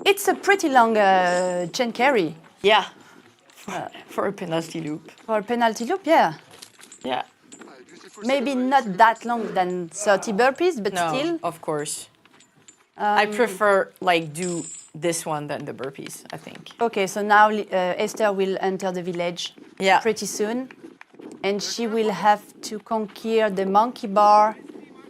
It's a pretty long chain carry. Yeah, for a penalty loop. For a penalty loop, yeah. Yeah. Maybe not that long than 30 burpees, but still. No, of course. I prefer do this one than the burpees, I think. Okay, so now Esther will enter the village pretty soon. And she will have to conquer the monkey bar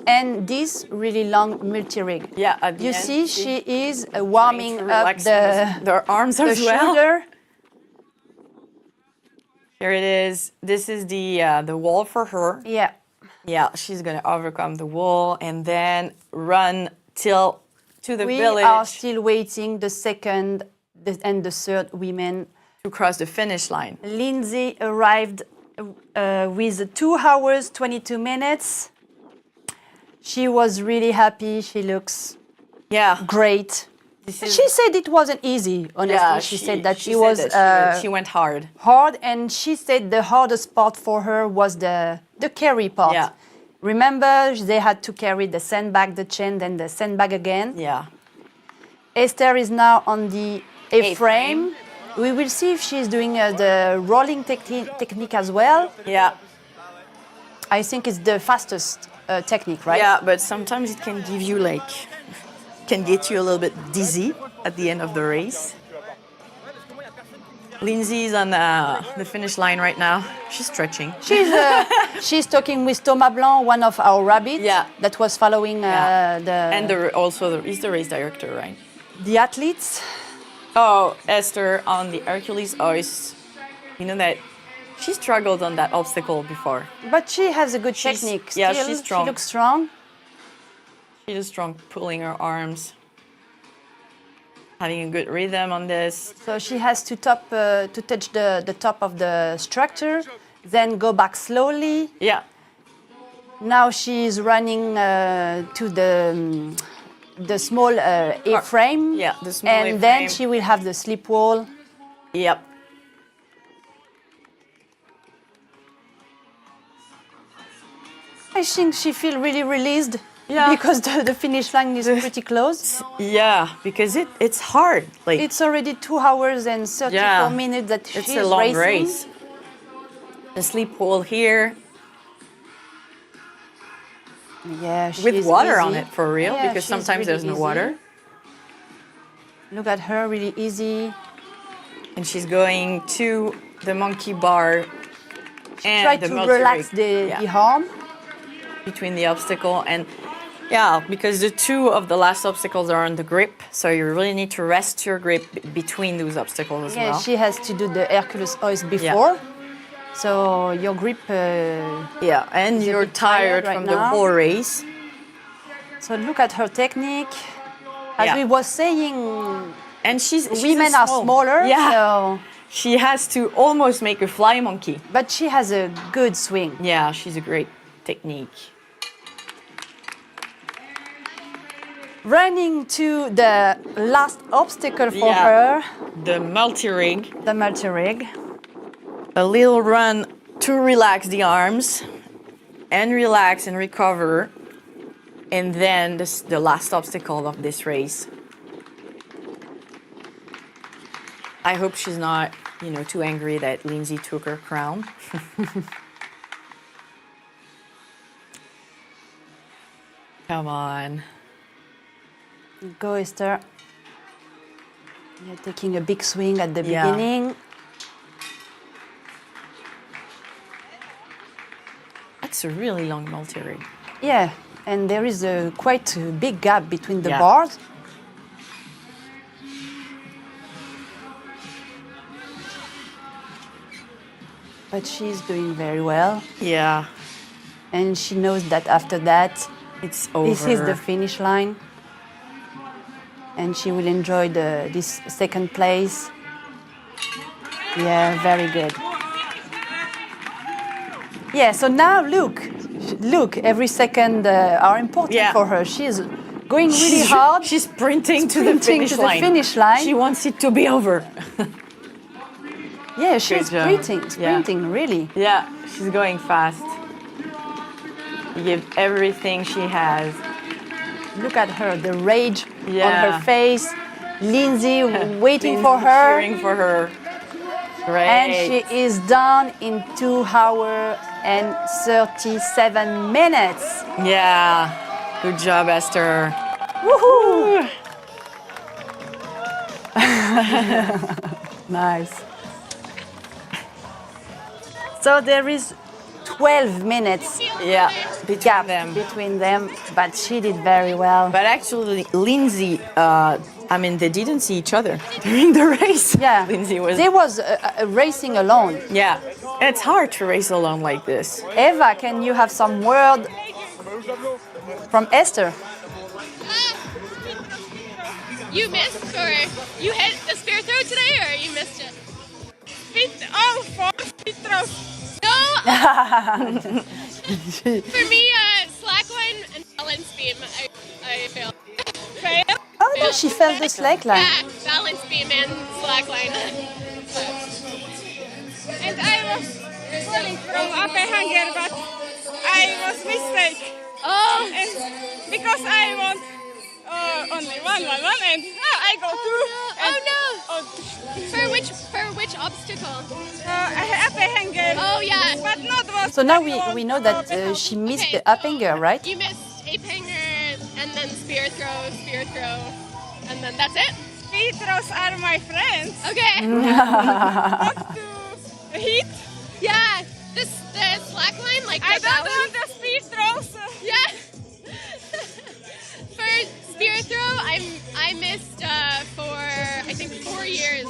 and this really long multi-rig. Yeah, at the you end, see, she is warming up their arms as well. Shoulder. Here it is. This is the wall for her. Yeah. Yeah, she's gonna overcome the wall and then run to the village. We are still waiting the 2nd and the 3rd women to cross the finish line. Lindsay arrived with 2 hours 22 minutes. She was really happy. She looks great. She said it wasn't easy, honestly. Yeah, she said that she went hard. Hard, and she said the hardest part for her was the carry part. Yeah. Remember, they had to carry the sandbag, the chain, then the sandbag again. Yeah. Esther is now on the A-frame. We will see if she's doing the rolling technique as well. Yeah. I think it's the fastest technique, right? Yeah, but sometimes it can give you can get you a little bit dizzy at the end of the race. Lindsay's on the finish line right now. She's stretching. She's talking with Thomas Blanc, one of our rabbits that was following he's the race director, right? The athletes. Oh, Esther on the Hercules ice. You know that she struggled on that obstacle before. But she has a good technique. Yeah, Still, she's strong. She looks strong. She's strong, pulling her arms, having a good rhythm on this. So she has to touch the top of the structure, then go back slowly. Yeah. Now she's running to the small A-frame. Yeah, the small and A-frame. then she will have the slip wall. Yep. I think she feels really released. Yeah. Because the finish line is pretty close. Yeah, because it's hard. It's already 2 hours and 34 minutes that she's racing. It's a long race. The sleep wall here. Yeah, she's with water easy. on it for real, Yeah, because she's sometimes really there's no easy. water. Look at her, really easy. And she's going to the monkey bar and Try the to multi-rig. relax the arm. Between the obstacle and because the 2 of the last obstacles are on the grip, so you really need to rest your grip between those obstacles as well. Yeah, she has to do the Hercules hoist before. So your grip. And you're tired from the whole race. So look at her technique. As we was saying, and women are smaller. Yeah. So she has to almost make a fly monkey. But she has a good swing. Yeah, she's a great technique. Running to the last obstacle for her. The multi-rig. The multi-rig. A little run to relax the arms and relax and recover. And then the last obstacle of this race. I hope she's not, too angry that Lindsay took her crown. Come on. Go, Esther. You're taking a big swing at the beginning. That's a really long multi-rig. Yeah, and there is quite a big gap between the bars. But she's doing very well. Yeah. And she knows that after that, it's over. This is the finish line. And she will enjoy this second place. Yeah, very good. Yeah, so now look, every second are important for her. She's going really hard. She's sprinting to the finish line. She wants it to be over. Yeah, she's sprinting, really. Yeah, she's going fast. You give everything she has. Look at her, the rage on her face. Lindsay waiting for her. Cheering for her. Great. And she is done in 2 hours and 37 minutes. Yeah, good job, Esther. Woohoo! Nice. So there is 12 minutes between them, but she did very well. But actually, Lindsay, they didn't see each other during the race. Yeah, Lindsay was. They was racing alone. Yeah, it's hard to race alone like this. Eva, can you have some word from Esther? You missed, or you hit the spear throw today, or you missed it? Speed throw. No. For me, slack line and balance she felt the slackline. Yeah, balance beam and slackline. And I was falling from upper hanger, but I was mistake. Oh, And because I want only one, and I go through. oh no! For which obstacle? Upper hanger. Oh yeah. But not what. So now we know that she missed the up hanger, right? You missed ape hanger and then spear throw, and then that's it. Speed throws are my friends. Okay. Not to hit. Yeah. The slackline, like I the don't balance. want the speed throws. Yeah. For spear throw, I missed for I think 4 years.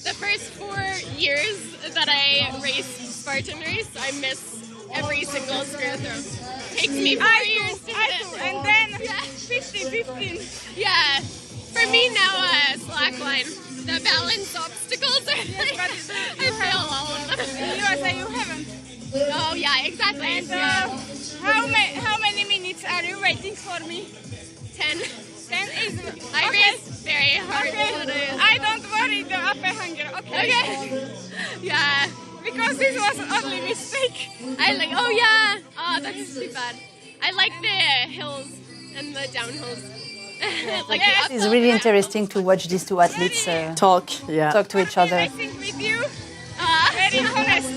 The first 4 years that I raced Spartan race, I missed every single spear throw. Takes me 4 years to I hit do, it. and then Yeah. 50-15. Yeah. For me now, slackline. The balance obstacles are like, I fail all of them. In USA you haven't. Oh yeah, exactly. And Yeah. how many minutes are you waiting for me? 10. 10 is I okay. race very hard. Okay. today. I don't worry the upper hanger. Okay. Okay. Yeah. Because this was only mistake. I like. Oh yeah. Oh, that's too bad. I like the hills and the downhills. Like Yes. the It's really interesting to watch these two athletes Talk, yeah. talk to each other. Racing with you. Uh, Very honest.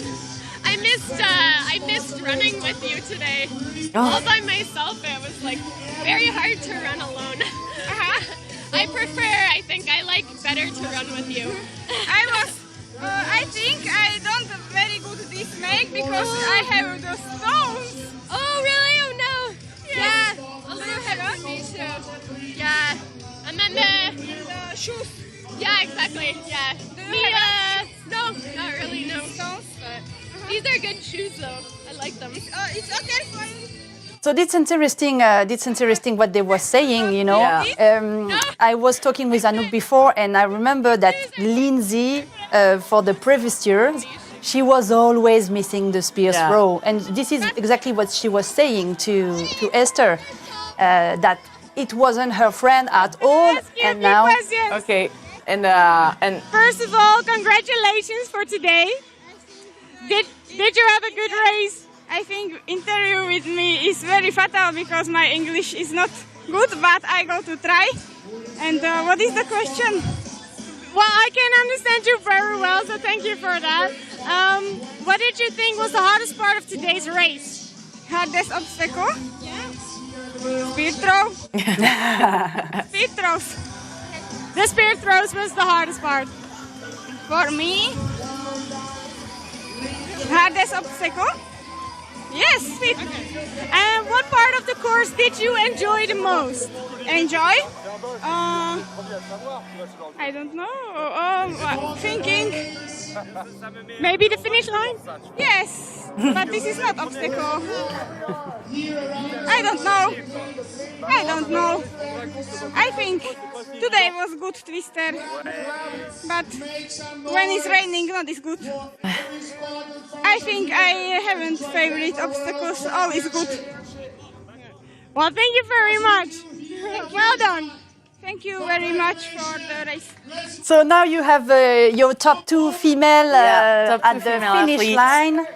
I missed running with you today. Oh. All by myself. It was like very hard to run alone. I prefer. I think I like better to run with you. I think I don't very good this make because I have the stones. Oh really? Oh no. Yeah. A Do you little have bit it? for me too. Yeah. And then The shoes. yeah, exactly. Yeah. Do you Me, have no, not really. No. Stones. But these are good shoes though. I like them. It's okay for you. So it's interesting. It's interesting what they were saying. You know, I was talking with Anouk before, and I remember that Lindsay, for the previous years, she was always missing the spear throw, and this is exactly what she was saying to Esther, that it wasn't her friend at all, and now. Okay, and First of all, congratulations for today. Did you have a good race? I think interview with me is very fatal because my English is not good, but I go to try. And what is the question? Well, I can understand you very well, so thank you for that. What did you think was the hardest part of today's race? Hardest obstacle? Speed throw. Speed throws. The spear throws was the hardest part. For me, hardest obstacle? Yes, speed. And what part of the course did you enjoy the most? Enjoy? I don't know. Thinking. Maybe the finish line? Yes, but this is not obstacle. I don't know. I think today was good twister, but when it's raining, not is good. I think I haven't favorite obstacles. All is good. Well, thank you very much. Well done. Thank you very much for the race. So now you have your top two female top two at the female finish athletes. line.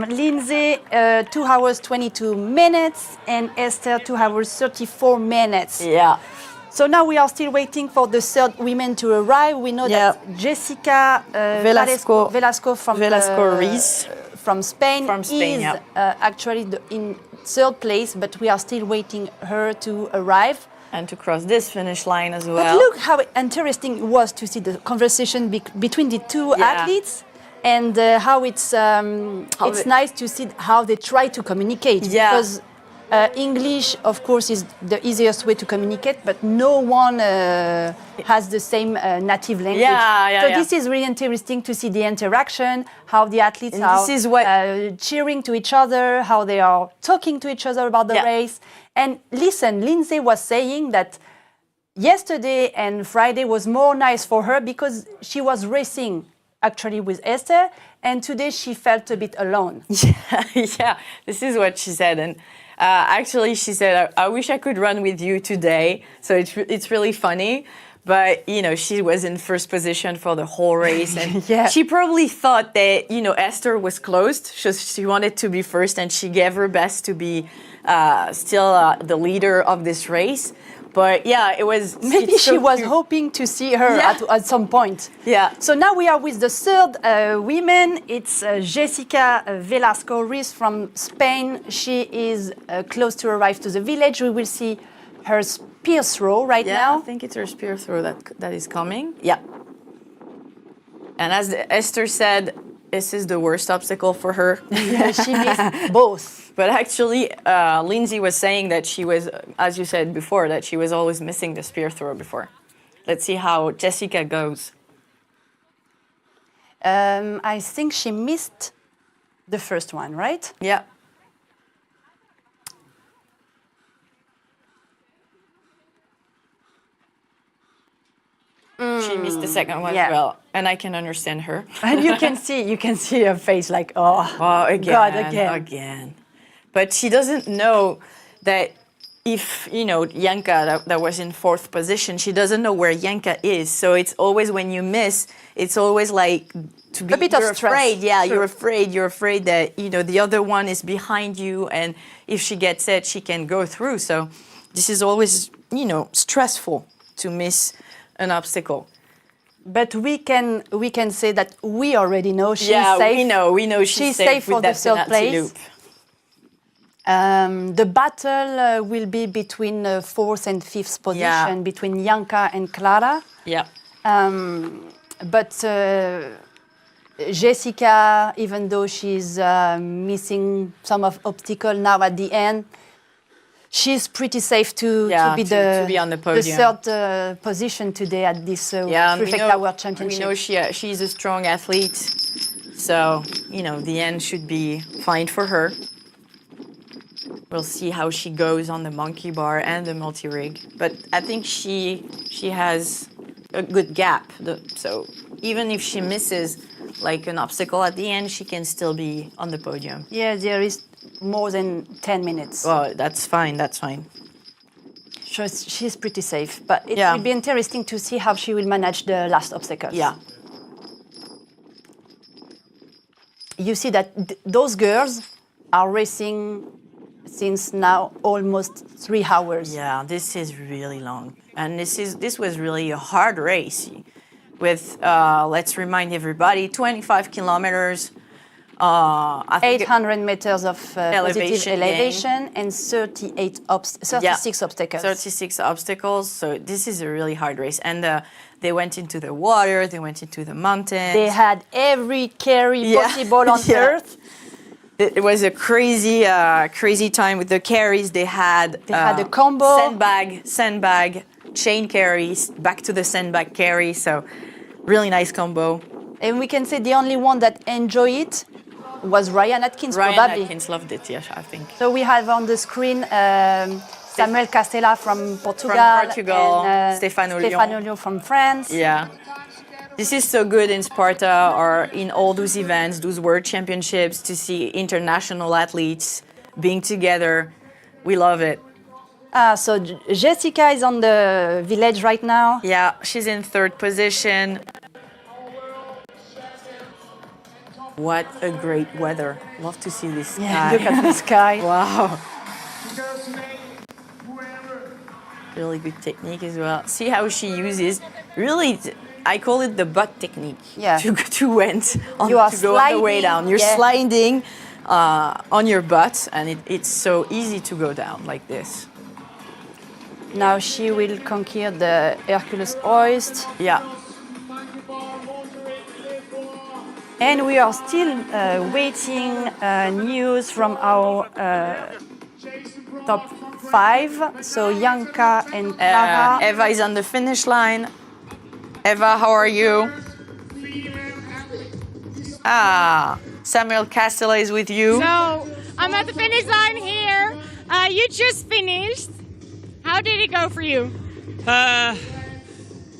Lindsay, 2 hours 22 minutes, and Esther, 2 hours 34 minutes. yeah. So now we are still waiting for the third women to arrive. We know that Jessica Velasco from Rees. from Spain, Spain, is actually in third place, but we are still waiting her to arrive. And to cross this finish line as well. But look how interesting it was to see the conversation between the two athletes, and how it's nice to see how they try to communicate. Because English, of course, is the easiest way to communicate, but no one has the same native language. So this is really interesting to see the interaction, how the athletes are cheering to each other, how they are talking to each other about the race. And listen, Lindsay was saying that yesterday and Friday was more nice for her because she was racing actually with Esther, and today she felt a bit alone. Yeah, this is what she said. And Actually, she said, I wish I could run with you today. So it's really funny. But, you know, she was in first position for the whole race. And she probably thought that, you know, Esther was closed. She wanted to be first, and she gave her best to be still the leader of this race. But yeah, it was... Maybe she was hoping to see her at some point. Yeah. So now we are with the third woman. It's Jessica Velasco-Ruiz from Spain. She is close to arrive to the village. We will see her spear throw right now. I think it's her spear throw that is coming. Yeah. And as Esther said, this is the worst obstacle for her. Yeah, she missed both. But actually, Lindsay was saying that she was, as you said before, that she was always missing the spear throw before. Let's see how Jessica goes. I think she missed the first one, right? Yeah. She missed the second one as well, and I can understand her. And you can see her face like, again, God, again. But she doesn't know that if, you know, Janka that was in fourth position, she doesn't know where Janka is. So it's always when you miss, it's always like to be a bit of stress. Afraid. Yeah, Sure. You're afraid that, you know, the other one is behind you, and if she gets it, she can go through. So this is always, you know, stressful to miss an obstacle. But we can say that we already know she's safe. we know she's safe for the third place. Loop. The battle will be between fourth and fifth position, between Janka and Clara. Yeah. But Jessica, even though she's missing some of obstacle now at the end, she's pretty safe to be on the podium. The third position today at this Trifecta World Championship. We know she's a strong athlete, so, you know, the end should be fine for her. We'll see how she goes on the monkey bar and the multi-rig. But I think she has a good gap. So even if she misses like an obstacle at the end, she can still be on the podium. Yeah, there is more than 10 minutes. Oh, that's fine, that's fine. She's pretty safe. But it will be interesting to see how she will manage the last obstacles. Yeah. You see that those girls are racing since now almost 3 hours. Yeah, this is really long. And this was really a hard race with, let's remind everybody, 25 kilometers, 800 meters of positive elevation and 36 obstacles. 36 obstacles, so this is a really hard race. And they went into the water, they went into the mountains. They had every carry possible on earth. It was a crazy time with the carries. They had a combo. Sandbag, chain carries, back to the sandbag carry. So really nice combo. And we can say the only one that enjoyed it was Ryan Atkins, probably. Ryan Atkins loved it, yes, I think. So we have on the screen Samuel Castella from Portugal. And Stefano Lyon from France. Yeah. This is so good in Sparta or in all those events, those World Championships, to see international athletes being together. We love it. So Jessica is on the village right now. Yeah, she's in third position. What a great weather. Love to see this sky. Yeah, look at the sky. Wow. Really good technique as well. See how she uses, really, I call it the butt technique. Yeah. To go on the way down. You're sliding on your butt, and it's so easy to go down like this. Now she will conquer the Hercules hoist. Yeah. And we are still waiting news from our top 5. So Janka and Clara. Eva is on the finish line. Eva, how are you? Samuel Castella is with you. So I'm at the finish line here. You just finished. How did it go for you?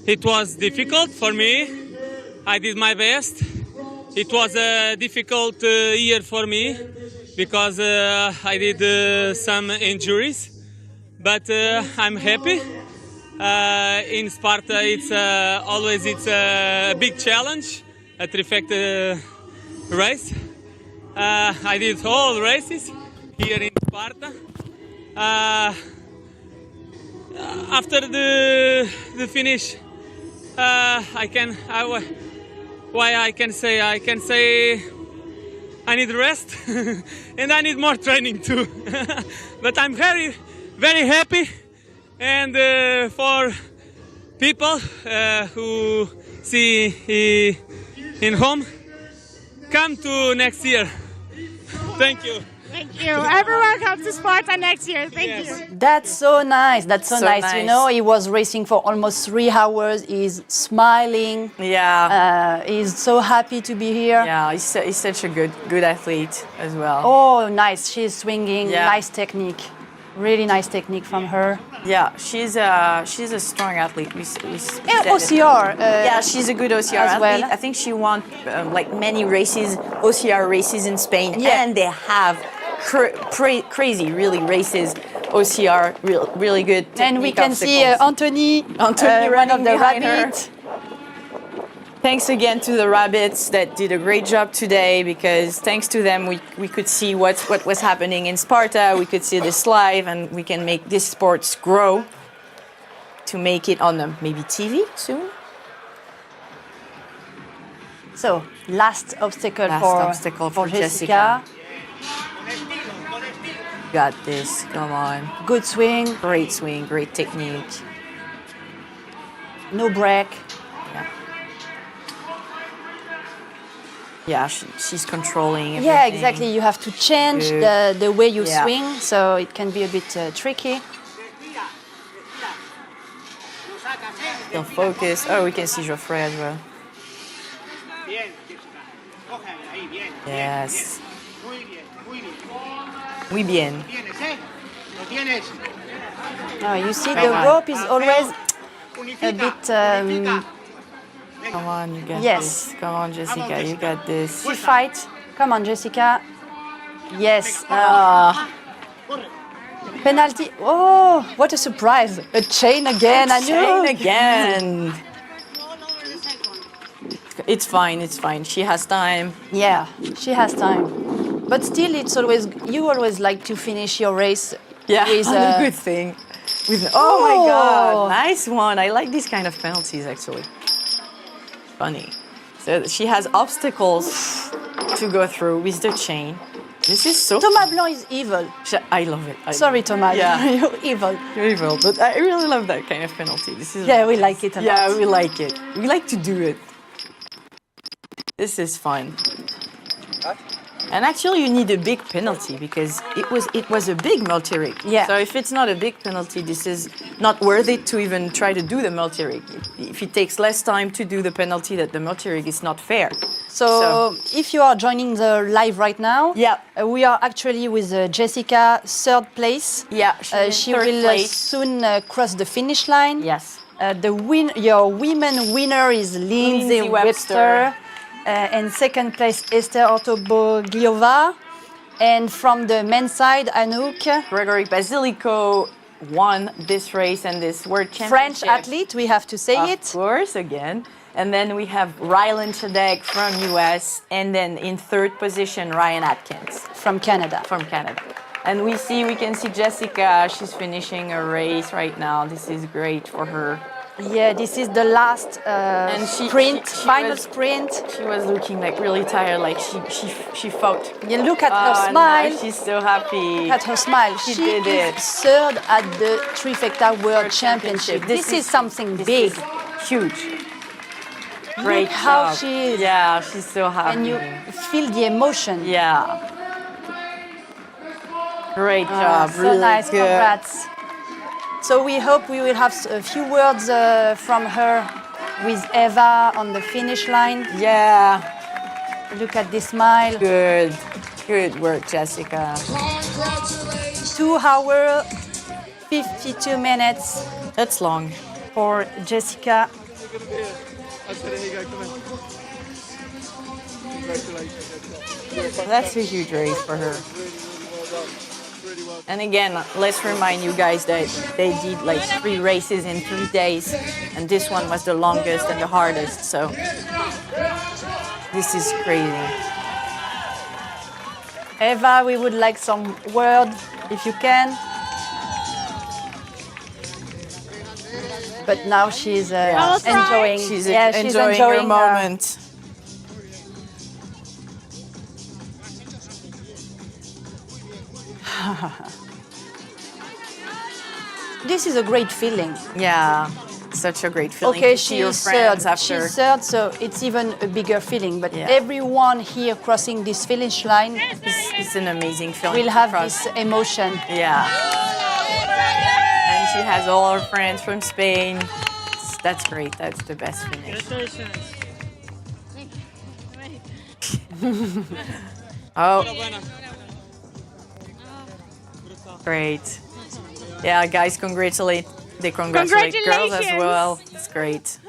It was difficult for me. I did my best. It was a difficult year for me. because I did some injuries, but I'm happy. In Sparta, it's always a big challenge, a Trifecta race. I did all races here in Sparta. After the finish, I can say I need rest and I need more training too. But I'm very, very happy, and for people who see in home, come to next year. Thank you. Thank you. Everyone comes to Sparta next year. Thank you. That's so nice. That's so nice. You know, he was racing for almost 3 hours. He's smiling. Yeah. He's so happy to be here. Yeah, he's such a good athlete as well. Oh, nice. She's swinging. Yeah. Nice technique. Really nice technique from her. Yeah, she's a strong athlete. We said OCR. Yeah, she's a good OCR as athlete. well. I think she won like many races, OCR races in Spain, Yeah. and they have crazy, really races. OCR, really good. And we can see obstacles. Anthony one of the behind her. rabbits. Thanks again to the rabbits that did a great job today, because thanks to them we could see what was happening in Sparta. We could see this live, and we can make this sports grow to make it on maybe TV soon. So, last obstacle for Jessica. Got this, come on. Good swing. Swing, great technique. No break. Yeah, she's controlling everything. Yeah, exactly. You have to change the way you Yeah. swing, so it can be a bit tricky. Still focus. Oh, we can see Geoffrey as well. Yes. Muy bien. Oh, you see, the rope is always a bit. Come on, you got Yes. this. Come on, Jessica, you got this. She fight. Come on, Jessica. Yes. Penalty. Oh, what a surprise. A chain again. I knew. Chain again. It's fine. She has time. Yeah, she has time. But still, it's always, you always like to finish your race with a good thing. Oh my God, nice one. I like these kind of penalties actually. Funny. So she has obstacles to go through with the chain. This is so Thomas Blanc is evil. I love it. Sorry, Thomas. Yeah. You're evil. You're evil, but I really love that kind of penalty. This is Yeah, we like it a lot. Yeah, we like it. We like to do it. This is fun. And actually, you need a big penalty because it was a big multi-rig. Yeah. So if it's not a big penalty, this is not worth it to even try to do the multi-rig. If it takes less time to do the penalty that the multi-rig, is not fair. So if you are joining the live right now, yeah, we are actually with Jessica, 3rd place. Yeah, she will soon cross the finish line. Yes. Your women winner is Lindsay Webster. And 2nd place, Esther Ortobogliova. And from the men's side, Anouk. Gregory Basilico won this race and this World Championship. French athlete, we have to say it. Of course, again. And then we have Rylan Chadek from US. And then in 3rd position, Ryan Atkins. From Canada. And we can see Jessica, she's finishing a race right now. This is great for her. Yeah, this is the last sprint, final sprint. She was looking like really tired, like she fought. You look at her smile. No, she's so happy. At her smile. She did it. 3rd at the Trifecta World Championship. This is something big. Huge. Great how she is. Yeah, she's so happy. And you feel the emotion. Yeah. Great job. So really nice. Good. Congrats. So we hope we will have a few words from her with Eva on the finish line. Yeah. Look at this smile. Good work, Jessica. 2 hours, 52 minutes. That's long. For Jessica. That's a huge race for her. And again, let's remind you guys that they did like 3 races in 3 days, and this one was the longest and the hardest, so this is crazy. Eva, we would like some word, if you can. But now she's enjoying. She's enjoying her moment. This is a great feeling. Yeah, such a great feeling Okay, to see your friends after. She's third, so it's even a bigger feeling. But Yeah. everyone here crossing this finish line It's an amazing feeling. will to have cross. this emotion. Yeah. And she has all her friends from Spain. That's great. That's the best finish. Oh. Great. Yeah, guys, they congratulate girls as well. It's great.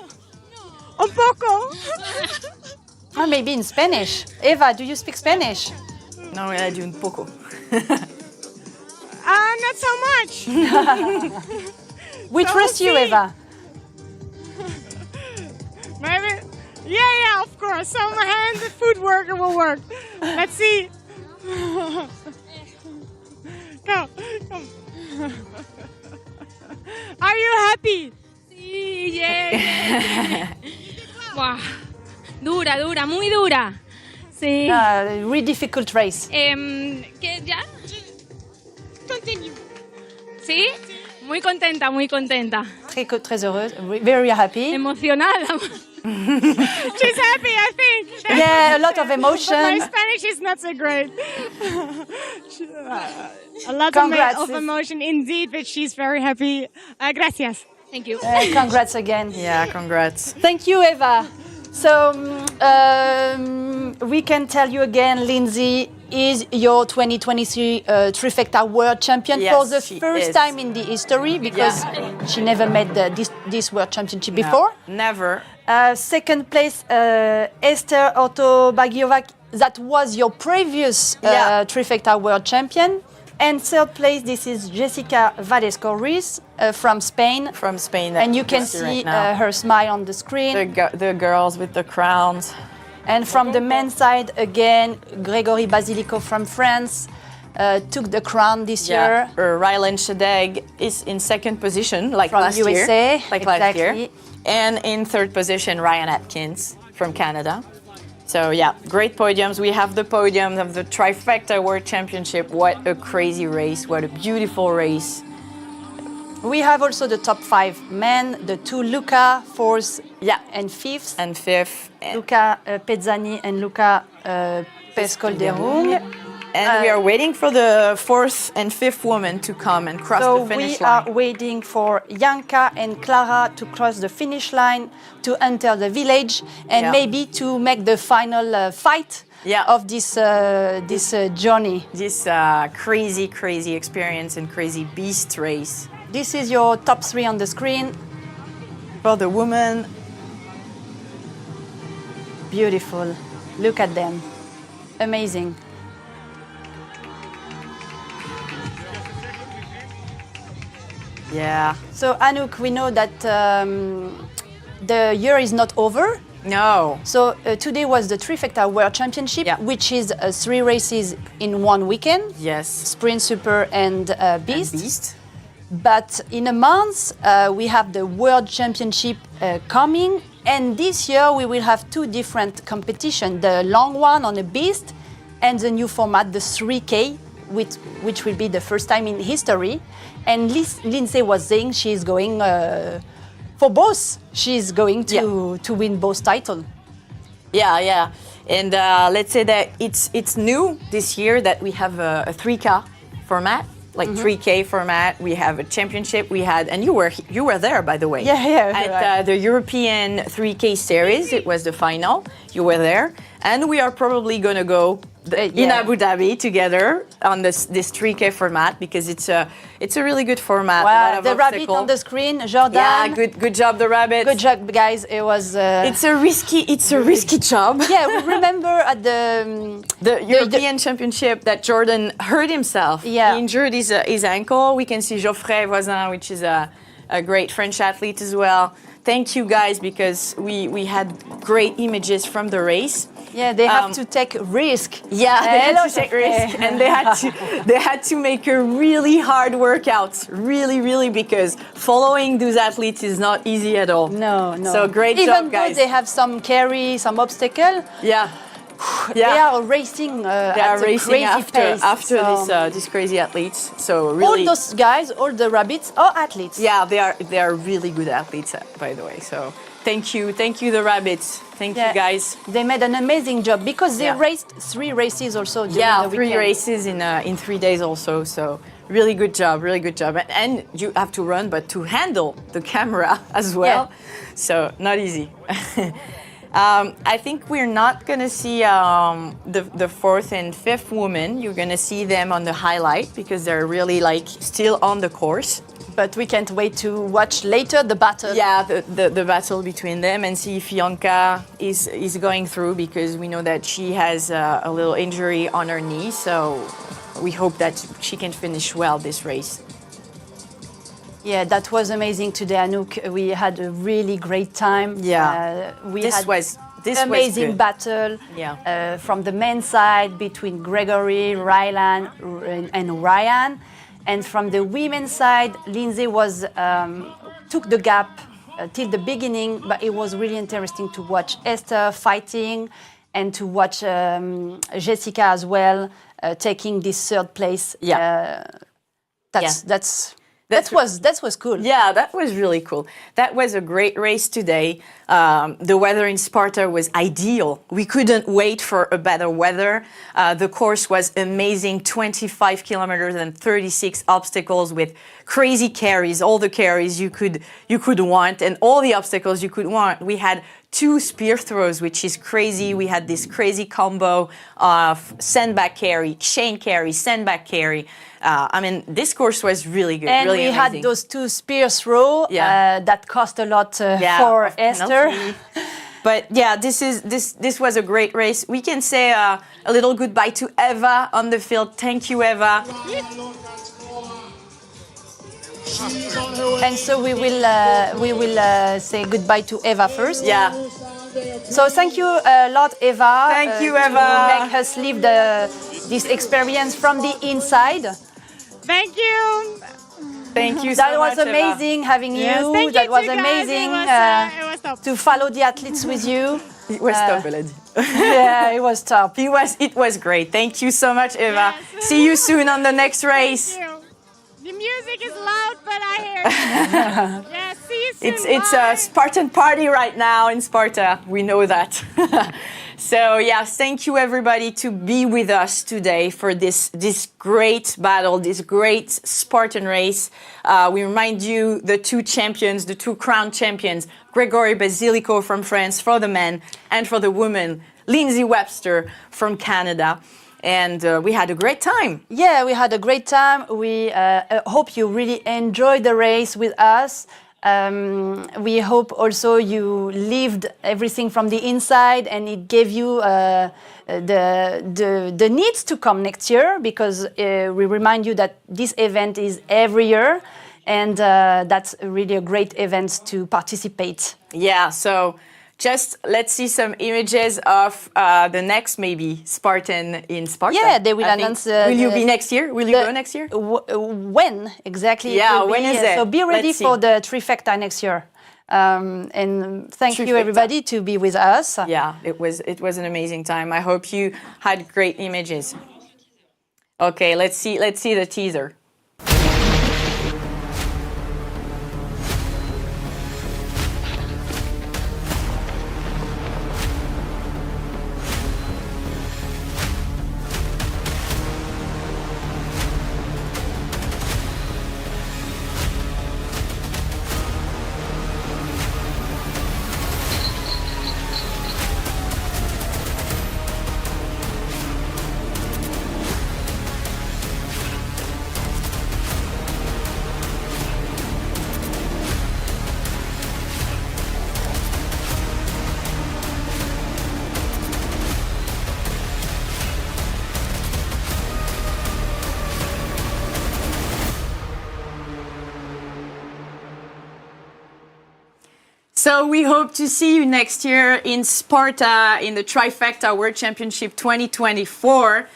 Un poco. Oh, maybe in Spanish. Eva, do you speak Spanish? No, I do un poco. Not so much. We So trust you, we'll see. Eva. Maybe. Yeah, of course. So my hand, the footwork will work. Let's see. Come. Are you happy? Sí, yeah. Wow. Dura, muy dura. Sí. Really difficult race. ¿Qué ya? Continue. ¿Sí? Muy contenta, muy contenta. Très heureuse, very happy. Emocionada. She's happy, I think. Yeah, a lot of But my emotion. Spanish is not so great. A lot Congrats. of emotion indeed, but she's very happy. Gracias. Thank you. Congrats again. Yeah, congrats. Thank you, Eva. So we can tell you again, Lindsay is your 2023 Trifecta World Champion Yes, for the she first is. time in the history, because she never made this World Championship before. Never. Second place, Esther Ortobagiovac, that was your previous Trifecta World Champion. And third place, this is Jessica Valesco-Ruiz from Spain. From Spain. And you can that's see right now. her smile on the screen. The girls with the crowns. And from the men's side, again, Gregory Basilico from France took the crown this year. Rylan Shadeg is in second position, like From last USA, year. Like last year. exactly. And in third position, Ryan Atkins from Canada. So yeah, great podiums. We have the podium of the Trifecta World Championship. What a crazy race. What a beautiful race. We have also the top 5 men, the 2 Luca, 4th and 5th. And 5th. Luca Pezzani and Luca Pescolderung. And we are waiting for the 4th and 5th woman to come and cross the finish we line. are waiting for Janka and Clara to cross the finish line, to enter the village, and maybe to make the final fight of this journey. This crazy experience and crazy beast race. This is your top 3 on the screen. For the woman. Beautiful. Look at them. Amazing. Yeah. So Anouk, we know that the year is not over. No. So today was the Trifecta World Championship, which is 3 races in one weekend. Yes. Sprint, Super, and Beast. And Beast. But in a month, we have the World Championship coming. And this year, we will have 2 different competitions. The long one on the Beast and the new format, the 3K, which will be the first time in history. And Lindsay was saying she's going for both. She's going to win both titles. Yeah. And let's say that it's new this year that we have a 3K format. Like 3K format, we have a championship. We had, and you were there, by the way. Yeah. At the European 3K series, it was the final. You were there, and we are probably gonna go in Abu Dhabi together on this 3K format because it's a really good format. Wow, the rabbit on the screen, Jordan. Yeah, good job, the rabbit. Good job, guys. It was. It's a risky job. Yeah, we remember at the European Championship that Jordan hurt himself. Yeah, he injured his ankle. We can see Geoffrey Voisin, which is a great French athlete as well. Thank you guys because we had great images from the race. Yeah, they have to take risk. Yeah, they had to take risk, and they had to make a really hard workout, really, because following those athletes is not easy at all. No. So great job, guys. Even though they have some carry, some obstacle. Yeah. They are racing. They are racing after so. these crazy athletes. So really, all those guys, all the rabbits, are athletes. Yeah, they are really good athletes, by the way. So thank you, the rabbits. Thank you guys. They made an amazing job because they raced 3 races also. Yeah, the 3 races in 3 days also. So really good job. And you have to run, but to handle the camera as well. Yeah. So not easy. I think we're not going to see the 4th and 5th women. You're going to see them on the highlight because they're really still on the course. But we can't wait to watch later the battle. Yeah, the battle between them and see if Bianca is going through because we know that she has a little injury on her knee. So we hope that she can finish well this race. Yeah, that was amazing today, Anouk. We had a really great time. Yeah, this was amazing battle. Yeah, from the men's side between Gregory, Rylan, and Ryan, and from the women's side, Lindsay took the gap till the beginning. But it was really interesting to watch Esther fighting and to watch Jessica as well taking this 3rd place. Yeah, That was cool. Yeah, that was really cool. That was a great race today. The weather in Sparta was ideal. We couldn't wait for a better weather. The course was amazing, 25 kilometers and 36 obstacles with crazy carries, all the carries you could want, and all the obstacles you could want. We had 2 spear throws, which is crazy. We had this crazy combo of sandbag carry, chain carry, sandbag carry. This course was really good. And really we amazing. had those 2 spear throws that cost a lot for Esther. But yeah, this was a great race. We can say a little goodbye to Eva on the field. Thank you, Eva. And so we will say goodbye to Eva first. Yeah. So thank you a lot, Eva. Thank you, Eva. To make us live this experience from the inside. Thank you. Thank you so much. That was much, amazing Eva. having you. Thank That you was too, amazing guys. It was top. to follow the athletes with you. It was top, Elodie. Yeah, it was top. It was great. Thank you so much, Eva. Yes. See you soon on the next race. Thank you. The music is loud, but I hear it. Yeah, see you soon. It's a Spartan party right now in Sparta. We know that. So yes, thank you everybody to be with us today for this great battle, this great Spartan race. We remind you the 2 champions, the 2 crowned champions, Gregory Basilico from France for the men, and for the women, Lindsay Webster from Canada. And we had a great time. Yeah, we had a great time. We hope you really enjoyed the race with us. We hope also you lived everything from the inside and it gave you the needs to come next year, because we remind you that this event is every year, and that's really a great event to participate. Yeah, so just let's see some images of the next maybe Spartan in Sparta. Yeah, they will announce. Will you be next year? Will you go next year? When exactly? Yeah, when is it? So be ready for the Trifecta next year. And thank you everybody to be with us. Yeah, it was an amazing time. I hope you had great images. Okay, let's see the teaser. So we hope to see you next year in Sparta in the Trifecta World Championship 2024.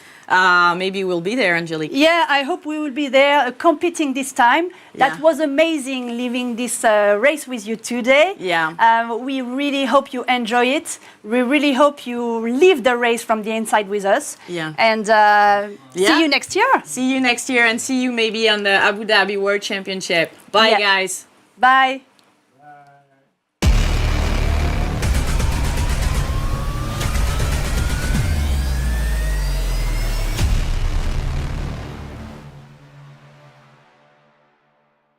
Maybe we'll be there, Angelique. Yeah, I hope we will be there competing this time. That was amazing living this race with you today. Yeah. We really hope you enjoy it. We really hope you live the race from the inside with us. Yeah. And see you next year. See you next year and see you maybe on the Abu Dhabi World Championship. Bye, guys. Bye.